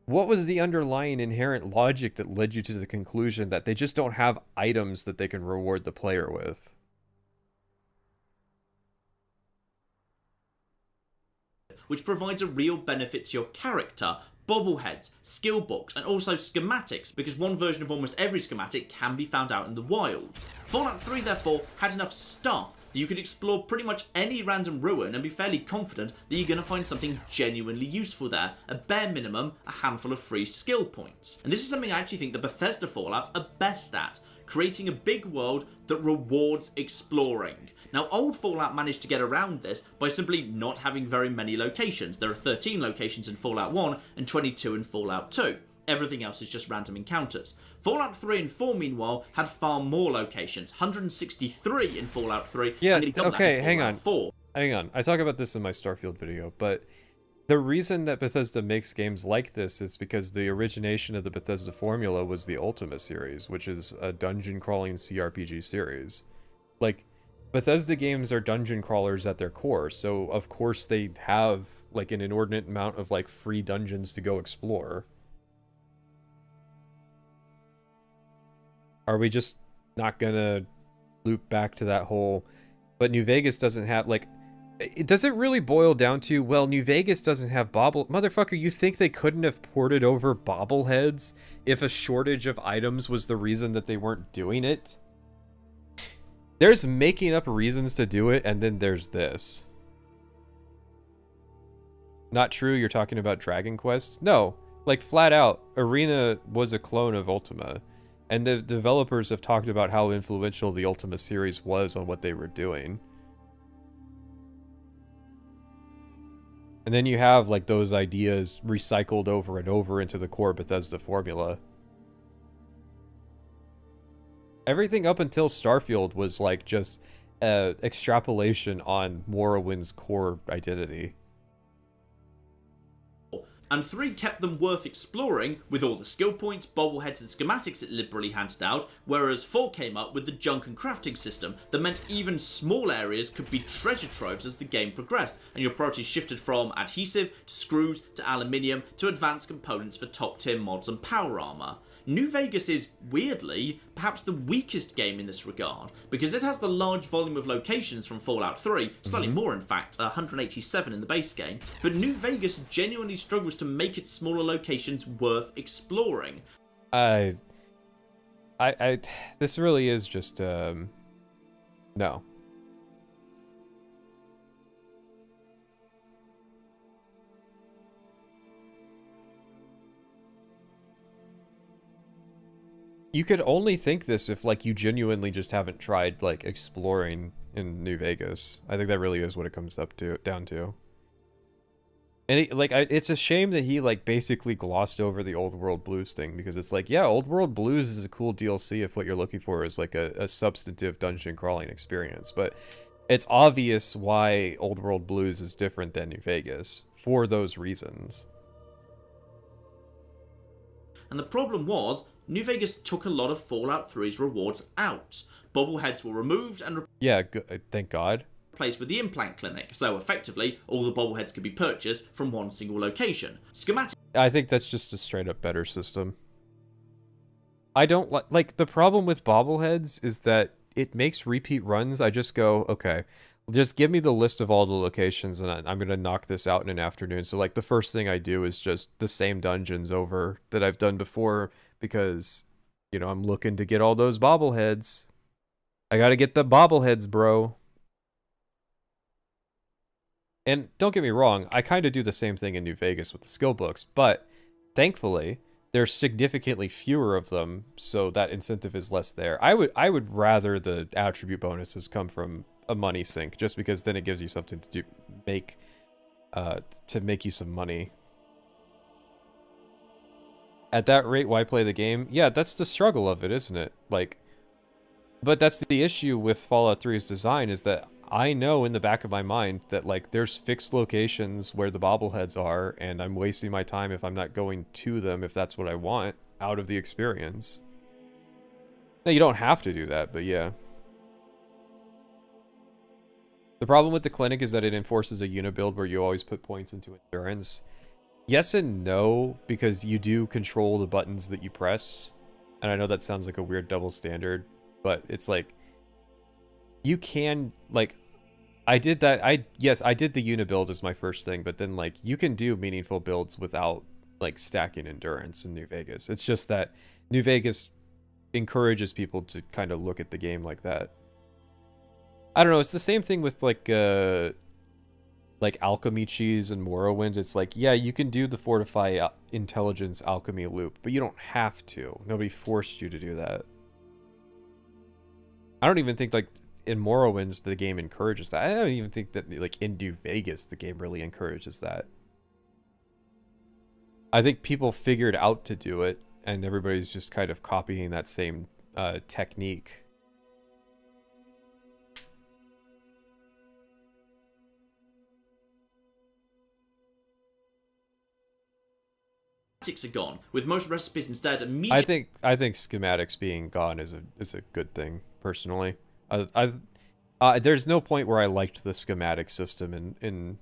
what was the underlying inherent logic that led you to the conclusion that they just don't have items that they can reward the player with? Which provides a real benefit to your character, bobbleheads, skill books, and also schematics, because one version of almost every schematic can be found out in the wild. Fallout 3, therefore, had enough stuff that you could explore pretty much any random ruin and be fairly confident that you're going to find something genuinely useful there, at bare minimum, a handful of free skill points. And this is something I actually think the Bethesda Fallouts are best at, creating a big world that rewards exploring. Now, old Fallout managed to get around this by simply not having very many locations. There are 13 locations in Fallout 1 and 22 in Fallout 2. Everything else is just random encounters. Fallout 3 and 4, meanwhile, had far more locations. 163 in Fallout 3. Yeah, and okay, hang on. 4. Hang on. I talk about this in my Starfield video, but the reason that Bethesda makes games like this is because the origination of the Bethesda formula was the Ultima series, which is a dungeon-crawling CRPG series. Like, Bethesda games are dungeon crawlers at their core, so of course they have, like, an inordinate amount of, like, free dungeons to go explore. Are we just not gonna loop back to that whole... But New Vegas doesn't have, like... It doesn't really boil down to, well, New Vegas doesn't have Motherfucker, you think they couldn't have ported over bobbleheads if a shortage of items was the reason that they weren't doing it? There's making up reasons to do it, and then there's this. Not true, you're talking about Dragon Quest? No. Like, flat out, Arena was a clone of Ultima. And the developers have talked about how influential the Ultima series was on what they were doing. And then you have, like, those ideas recycled over and over into the core Bethesda formula. Everything up until Starfield was, like, just extrapolation on Morrowind's core identity. And 3 kept them worth exploring with all the skill points, bobbleheads and schematics it liberally handed out, whereas 4 came up with the junk and crafting system that meant even small areas could be treasure troves as the game progressed, and your priorities shifted from adhesive to screws to aluminium to advanced components for top tier mods and power armor. New Vegas is, weirdly, perhaps the weakest game in this regard, because it has the large volume of locations from Fallout 3, slightly more in fact, 187 in the base game, but New Vegas genuinely struggles to make its smaller locations worth exploring. This really is just, no. You could only think this if, like, you genuinely just haven't tried, like, exploring in New Vegas. I think that really is what it comes down to. And it's a shame that he, like, basically glossed over the Old World Blues thing, because it's like, yeah, Old World Blues is a cool DLC if what you're looking for is, like, a substantive dungeon crawling experience. But it's obvious why Old World Blues is different than New Vegas for those reasons. And the problem was, New Vegas took a lot of Fallout 3's rewards out. Bobbleheads were removed and thank God. replaced with the implant clinic, so effectively all the bobbleheads could be purchased from one single location. Schematic. I think that's just a straight up better system. I don't like the problem with bobbleheads is that it makes repeat runs. I just go, okay, just give me the list of all the locations and I'm gonna knock this out in an afternoon. So, like, the first thing I do is just the same dungeons over that I've done before, because, you know, I'm looking to get all those bobbleheads. I gotta get the bobbleheads, bro. And don't get me wrong, I kind of do the same thing in New Vegas with the skill books, but thankfully there's significantly fewer of them, so that incentive is less there. I would rather the attribute bonuses come from a money sink, just because then it gives you something to make you some money. At that rate, why play the game? Yeah, that's the struggle of it, isn't it? Like, but that's the issue with Fallout 3's design, is that I know in the back of my mind that, like, there's fixed locations where the bobbleheads are, and I'm wasting my time if I'm not going to them, if that's what I want, out of the experience. Now, you don't have to do that, but yeah. The problem with the clinic is that it enforces a unibuild where you always put points into endurance. Yes and no, because you do control the buttons that you press. And I know that sounds like a weird double standard, but it's like, you can, like, I did that. Yes, I did the unibuild as my first thing, but then, like, you can do meaningful builds without, like, stacking endurance in New Vegas. It's just that New Vegas encourages people to kind of look at the game like that. I don't know, it's the same thing with, like alchemy cheese and Morrowind. It's like, yeah, you can do the fortify intelligence alchemy loop, but you don't have to. Nobody forced you to do that. I don't even think, like, in Morrowind the game encourages that. I don't even think that, like, in New Vegas the game really encourages that. I think people figured out to do it, and everybody's just kind of copying that same technique. Are gone, with most recipes instead immediately. I think schematics being gone is a good thing, personally. There's no point where I liked the schematic system in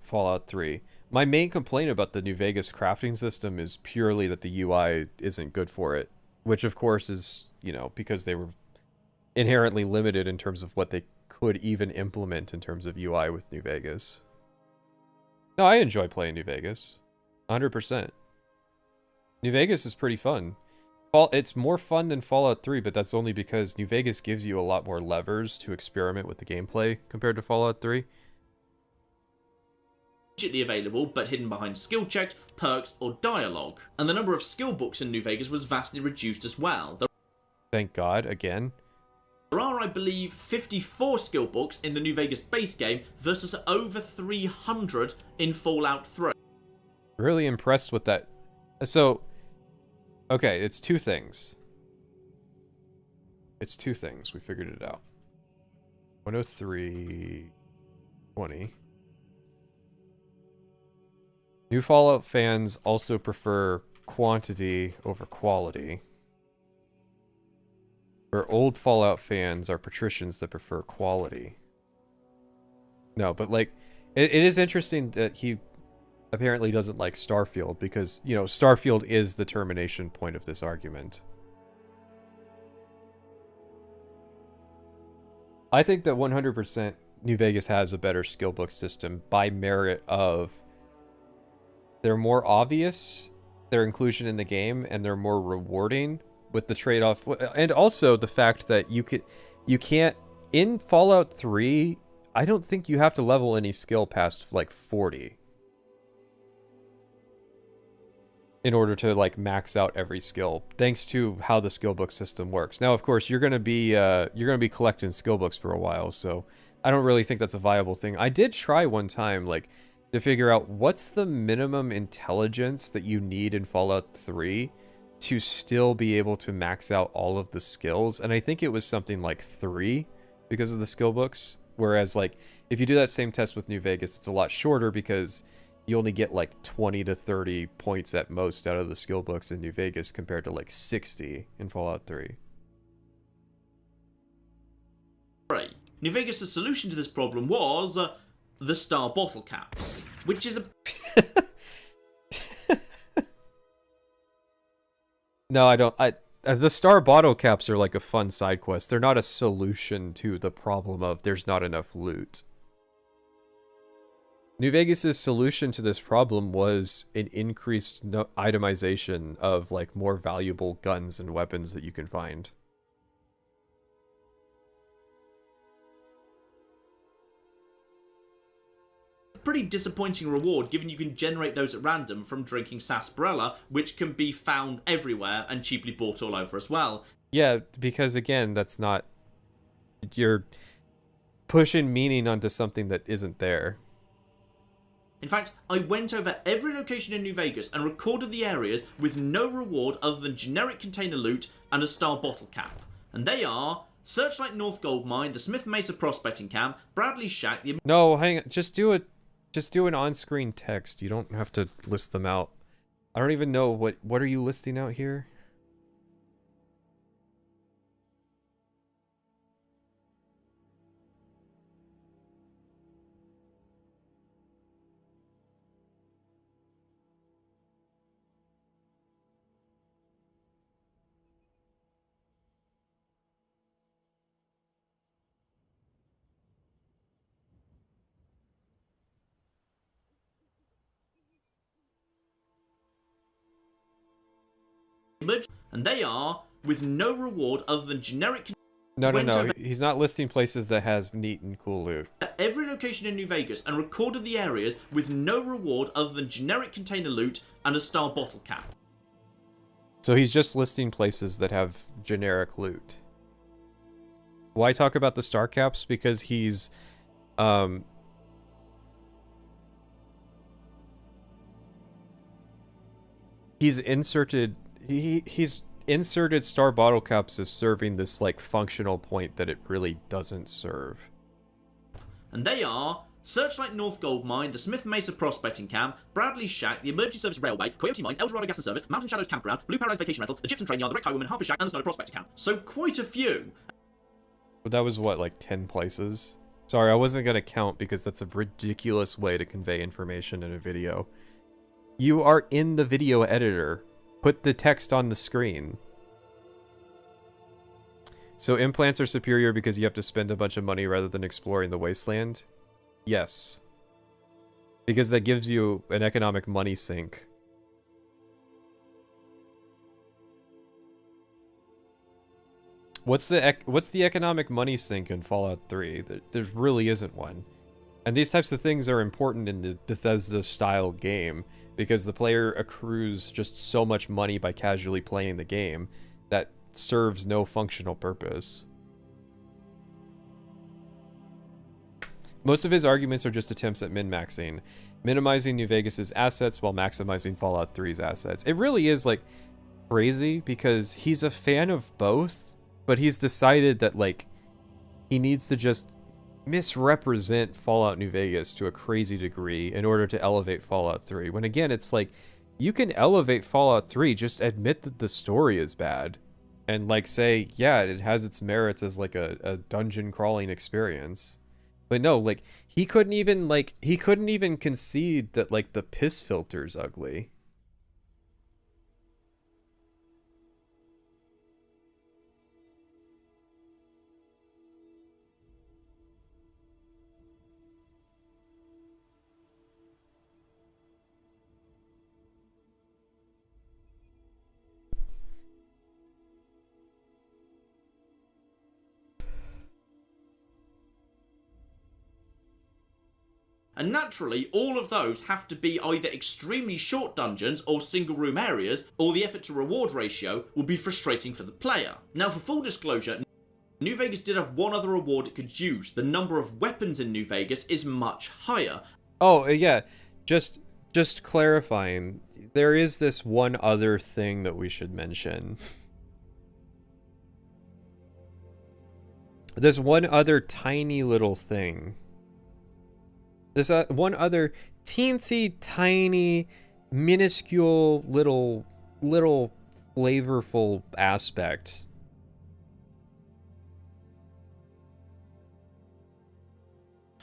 Fallout 3. My main complaint about the New Vegas crafting system is purely that the UI isn't good for it, which of course is, you know, because they were inherently limited in terms of what they could even implement in terms of UI with New Vegas. No, I enjoy playing New Vegas. 100%. New Vegas is pretty fun. It's more fun than Fallout 3, but that's only because New Vegas gives you a lot more levers to experiment with the gameplay compared to Fallout 3. Immediately available, but hidden behind skill checks, perks, or dialogue. And the number of skill books in New Vegas was vastly reduced as well. Thank God, again. There are, I believe, 54 skill books in the New Vegas base game versus over 300 in Fallout 3. Really impressed with that. So, okay, it's two things. It's two things. We figured it out. 103.20. New Fallout fans also prefer quantity over quality. Where old Fallout fans are patricians that prefer quality. No, but, like, it is interesting that he apparently doesn't like Starfield, because, you know, Starfield is the termination point of this argument. I think that 100% New Vegas has a better skill book system by merit of they're more obvious, their inclusion in the game, and they're more rewarding with the trade-off, and also the fact that you can't in Fallout 3, I don't think you have to level any skill past like 40. In order to, like, max out every skill, thanks to how the skill book system works. Now, of course, you're gonna be collecting skill books for a while, so I don't really think that's a viable thing. I did try one time, like, to figure out what's the minimum intelligence that you need in Fallout 3 to still be able to max out all of the skills, and I think it was something like 3 because of the skill books. Whereas, like, if you do that same test with New Vegas, it's a lot shorter because you only get like 20 to 30 points at most out of the skill books in New Vegas compared to like 60 in Fallout 3. Right. New Vegas' solution to this problem was the star bottle caps, which is a... No, I don't. The star bottle caps are like a fun side quest. They're not a solution to the problem of there's not enough loot. New Vegas' solution to this problem was an increased itemization of, like, more valuable guns and weapons that you can find. pretty disappointing reward given you can generate those at random from drinking sarsaparilla, which can be found everywhere and cheaply bought all over as well. Yeah, because again, that's not... You're pushing meaning onto something that isn't there. In fact, I went over every location in New Vegas and recorded the areas with no reward other than generic container loot and a star bottle cap. And they are Searchlight North Gold Mine, the Smith Mesa Prospecting Camp, Bradley Shack, the... No, hang on. Just do an on-screen text. You don't have to list them out. I don't even know what are you listing out here? And they are with no reward other than generic... No. He's not listing places that has neat and cool loot. Every location in New Vegas and recorded the areas with no reward other than generic container loot and a star bottle cap. So he's just listing places that have generic loot. Why talk about the star caps? Because he's inserted he's inserted star bottle caps as serving this like functional point that it really doesn't serve. And they are Searchlight North Gold Mine, the Smith Mesa Prospecting Camp, Bradley Shack, the Emergency Service Railway, Coyote Mines, Eldorado Gas and Service, Mountain Shadows Campground, Blue Paradise Vacation Rentals, the Gypsum Train Yard, the Wrecked Highwayman, Harper Shack, and the Snow Prospecting Camp. So quite a few. But that was what, like 10 places? Sorry, I wasn't gonna count because that's a ridiculous way to convey information in a video. You are in the video editor. Put the text on the screen. So implants are superior because you have to spend a bunch of money rather than exploring the wasteland? Yes. Because that gives you an economic money sink. What's the economic money sink in Fallout 3? There really isn't one. And these types of things are important in the Bethesda-style game, because the player accrues just so much money by casually playing the game that serves no functional purpose. Most of his arguments are just attempts at min-maxing, minimizing New Vegas's assets while maximizing Fallout 3's assets. It really is, like, crazy, because he's a fan of both, but he's decided that, like, he needs to just misrepresent Fallout New Vegas to a crazy degree in order to elevate Fallout 3. When again, it's like, you can elevate Fallout 3, just admit that the story is bad. And like say, yeah, it has its merits as like a dungeon crawling experience. But no, like, he couldn't even concede that like the piss filter's ugly. And naturally, all of those have to be either extremely short dungeons or single room areas, or the effort to reward ratio will be frustrating for the player. Now, for full disclosure, New Vegas did have one other reward it could use. The number of weapons in New Vegas is much higher. Oh, yeah. Just clarifying, there is this one other thing that we should mention. There's one other tiny little thing. There's one other teensy tiny, minuscule little flavorful aspect.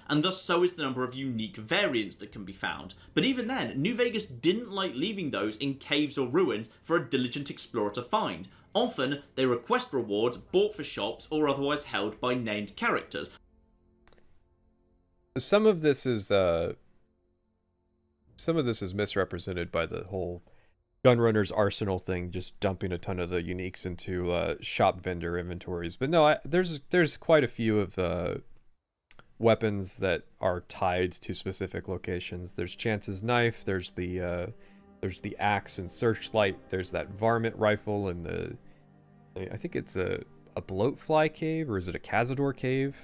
And thus so is the number of unique variants that can be found. But even then, New Vegas didn't like leaving those in caves or ruins for a diligent explorer to find. Often, they request rewards bought for shops or otherwise held by named characters. Some of this is misrepresented by the whole Gunrunner's Arsenal thing, just dumping a ton of the uniques into shop vendor inventories. But no, there's quite a few of weapons that are tied to specific locations. There's Chance's knife, there's the axe and searchlight, there's that varmint rifle and the, I think it's a bloatfly cave, or is it a Cazador cave?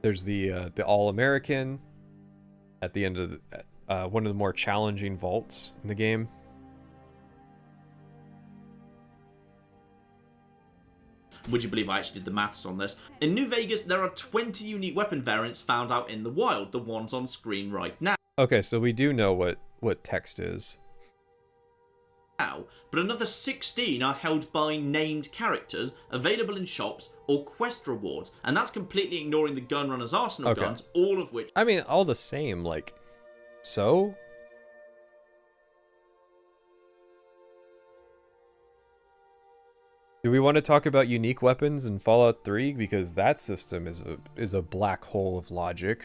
There's the All-American at the end of one of the more challenging vaults in the game. Would you believe I actually did the maths on this? In New Vegas, there are 20 unique weapon variants found out in the wild, the ones on screen right now. Okay, so we do know what text is. But another 16 are held by named characters, available in shops or quest rewards, and that's completely ignoring the Gunrunner's arsenal guns, all of which... I mean, all the same, like, so? Do we want to talk about unique weapons in Fallout 3? Because that system is a black hole of logic.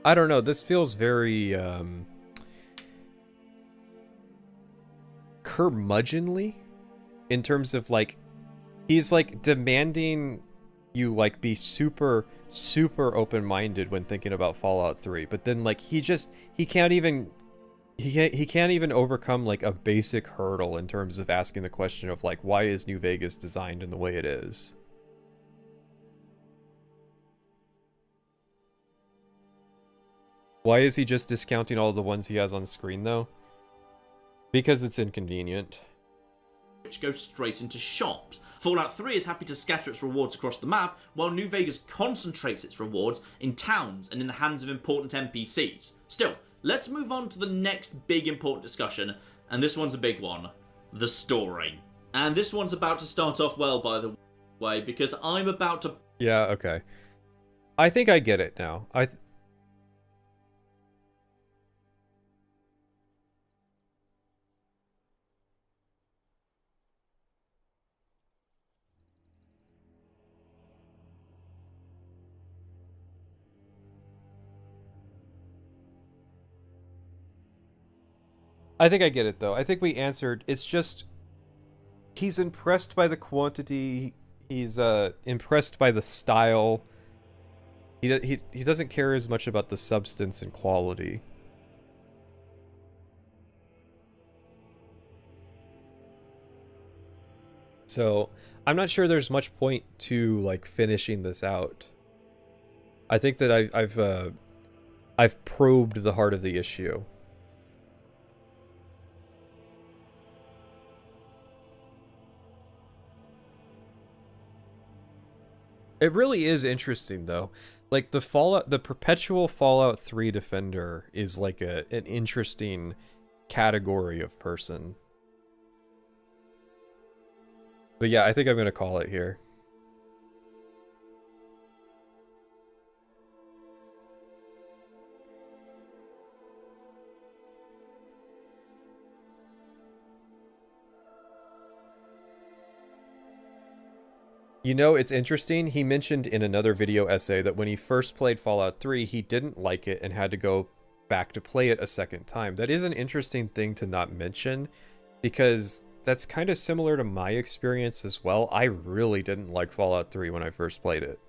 I don't know, this feels very, curmudgeonly in terms of, like, he's, like, demanding you, like, be super open-minded when thinking about Fallout 3, but then, like, he can't even overcome, like, a basic hurdle in terms of asking the question of, like, why is New Vegas designed in the way it is? Why is he just discounting all the ones he has on screen, though? Because it's inconvenient. Which goes straight into shops. Fallout 3 is happy to scatter its rewards across the map, while New Vegas concentrates its rewards in towns and in the hands of important NPCs. Still, let's move on to the next big important discussion, and this one's a big one. The story. And this one's about to start off well, by the way, because I'm about to... Yeah, okay. I think I get it now. I think I get it, though. I think we answered. It's just, he's impressed by the quantity. He's impressed by the style. He doesn't care as much about the substance and quality. So I'm not sure there's much point to, like, finishing this out. I think that I've probed the heart of the issue. It really is interesting, though. Like, the perpetual Fallout 3 defender is like an interesting category of person. But yeah, I think I'm gonna call it here. You know, it's interesting. He mentioned in another video essay that when he first played Fallout 3, he didn't like it and had to go back to play it a second time. That is an interesting thing to not mention, because that's kind of similar to my experience as well. I really didn't like Fallout 3 when I first played it.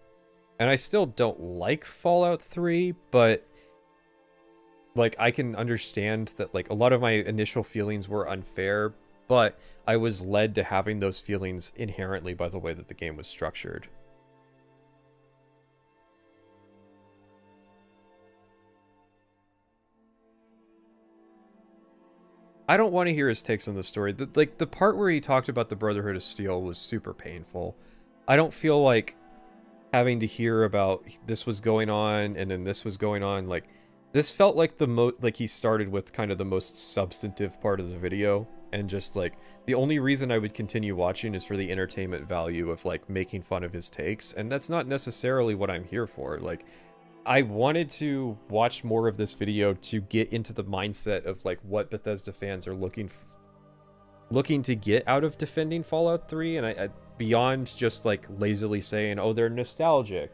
And I still don't like Fallout 3, but, like, I can understand that, like, a lot of my initial feelings were unfair, but I was led to having those feelings inherently by the way that the game was structured. I don't want to hear his takes on the story. The part where he talked about the Brotherhood of Steel was super painful. I don't feel like having to hear about this was going on and then this was going on. Like, this felt like like he started with kind of the most substantive part of the video, and just, like, the only reason I would continue watching is for the entertainment value of, like, making fun of his takes, and that's not necessarily what I'm here for. Like, I wanted to watch more of this video to get into the mindset of, like, what Bethesda fans are looking to get out of defending Fallout 3, and I beyond just, like, lazily saying, oh, they're nostalgic,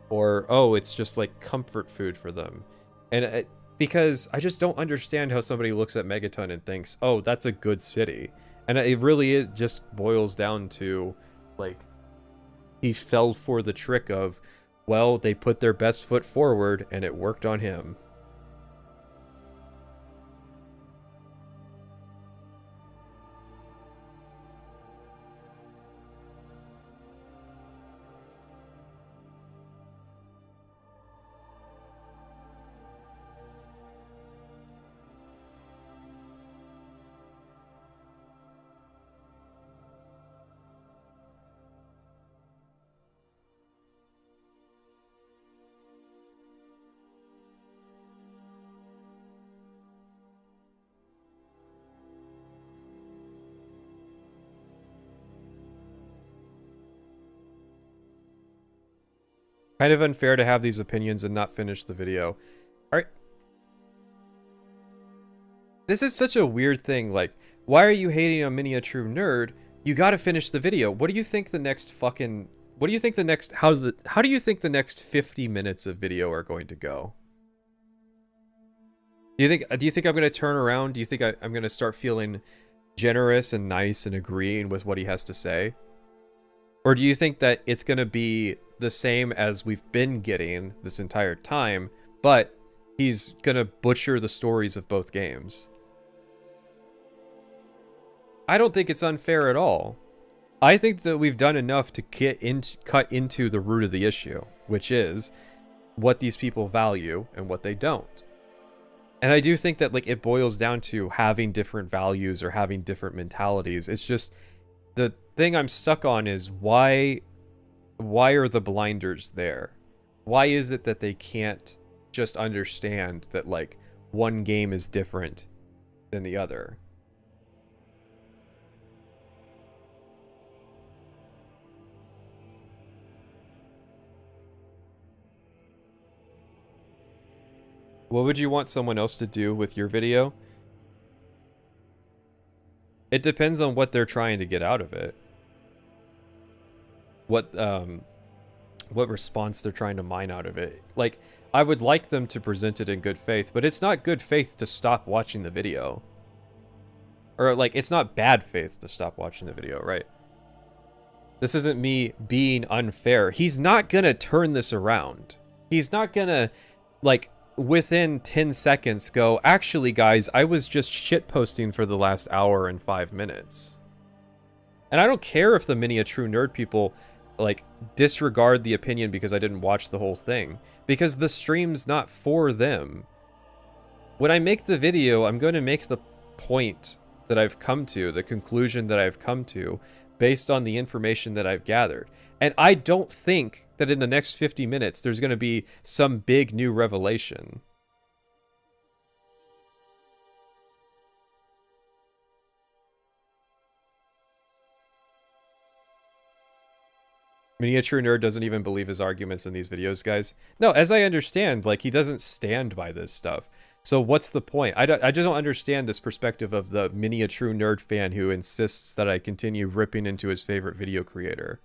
or, oh, it's just, like, comfort food for them. And because I just don't understand how somebody looks at Megaton and thinks, oh, that's a good city. And it really just boils down to, like, he fell for the trick of, Well, they put their best foot forward, and it worked on him. Kind of unfair to have these opinions and not finish the video. Alright. This is such a weird thing, like, why are you hating on Mini a True Nerd? You gotta finish the video. What do you think the next fucking... What do you think the next... How do you think the next 50 minutes of video are going to go? Do you think I'm gonna turn around? Do you think I'm gonna start feeling generous and nice and agreeing with what he has to say? Or do you think that it's gonna be the same as we've been getting this entire time, but he's gonna butcher the stories of both games? I don't think it's unfair at all. I think that we've done enough to cut into the root of the issue, which is what these people value and what they don't. And I do think that, like, it boils down to having different values or having different mentalities. It's just, the thing I'm stuck on is why are the blinders there? Why is it that they can't just understand that, like, one game is different than the other? What would you want someone else to do with your video? It depends on what they're trying to get out of it. What response they're trying to mine out of it. Like, I would like them to present it in good faith, but it's not good faith to stop watching the video. Or, like, it's not bad faith to stop watching the video, right? This isn't me being unfair. He's not gonna turn this around. He's not gonna, like, within 10 seconds go, actually, guys, I was just shitposting for the last hour and 5 minutes. And I don't care if the Mini a True Nerd people, like, disregard the opinion because I didn't watch the whole thing, because the stream's not for them. When I make the video, I'm going to make the point that I've come to, the conclusion that I've come to, based on the information that I've gathered. And I don't think that in the next 50 minutes there's going to be some big new revelation. Mini a True Nerd doesn't even believe his arguments in these videos, guys. No, as I understand, like, he doesn't stand by this stuff. So what's the point? I just don't understand this perspective of the Mini a True Nerd fan who insists that I continue ripping into his favorite video creator.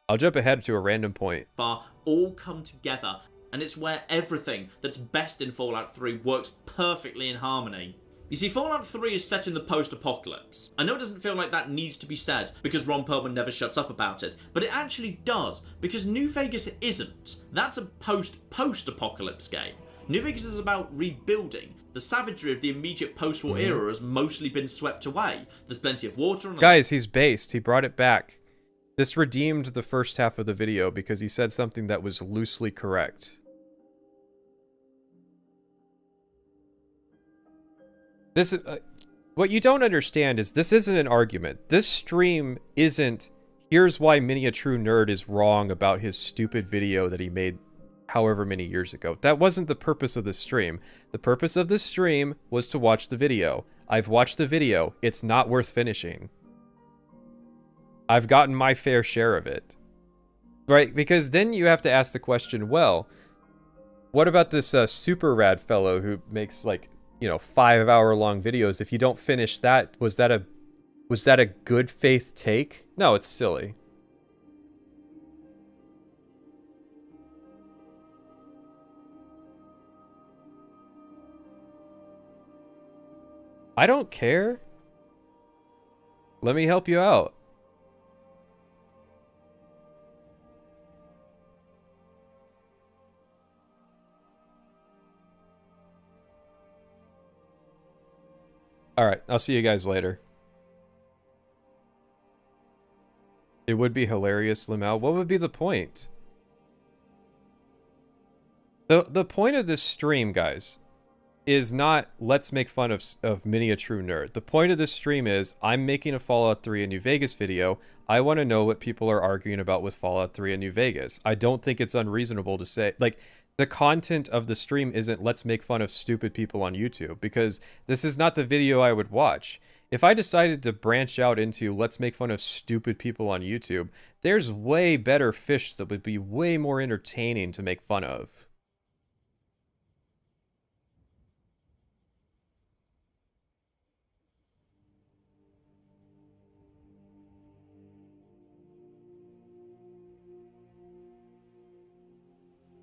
I'll jump ahead to a random point. All come together, and it's where everything that's best in Fallout 3 works perfectly in harmony. You see, Fallout 3 is set in the post-apocalypse. I know it doesn't feel like that needs to be said, because Ron Perlman never shuts up about it, but it actually does, because New Vegas isn't. That's a post-apocalypse game. New Vegas is about rebuilding. The savagery of the immediate post-war era has mostly been swept away. There's plenty of water on the... Guys, he's based. He brought it back. This redeemed the first half of the video because he said something that was loosely correct. This what you don't understand is this isn't an argument. This stream isn't, here's why Mini a True Nerd is wrong about his stupid video that he made however many years ago. That wasn't the purpose of the stream. The purpose of this stream was to watch the video. I've watched the video. It's not worth finishing. I've gotten my fair share of it. Right? Because then you have to ask the question, well, what about this super rad fellow who makes, like, you know, 5-hour-long videos? If you don't finish that, was that a good faith take? No, it's silly. I don't care. Let me help you out. Alright, I'll see you guys later. It would be hilarious, Lamau. What would be the point? The point of this stream, guys, is not let's make fun of Mini a True Nerd. The point of this stream is I'm making a Fallout 3 and New Vegas video. I want to know what people are arguing about with Fallout 3 and New Vegas. I don't think it's unreasonable to say, like, the content of the stream isn't let's make fun of stupid people on YouTube, because this is not the video I would watch. If I decided to branch out into let's make fun of stupid people on YouTube, there's way better fish that would be way more entertaining to make fun of.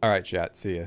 Alright, chat. See ya.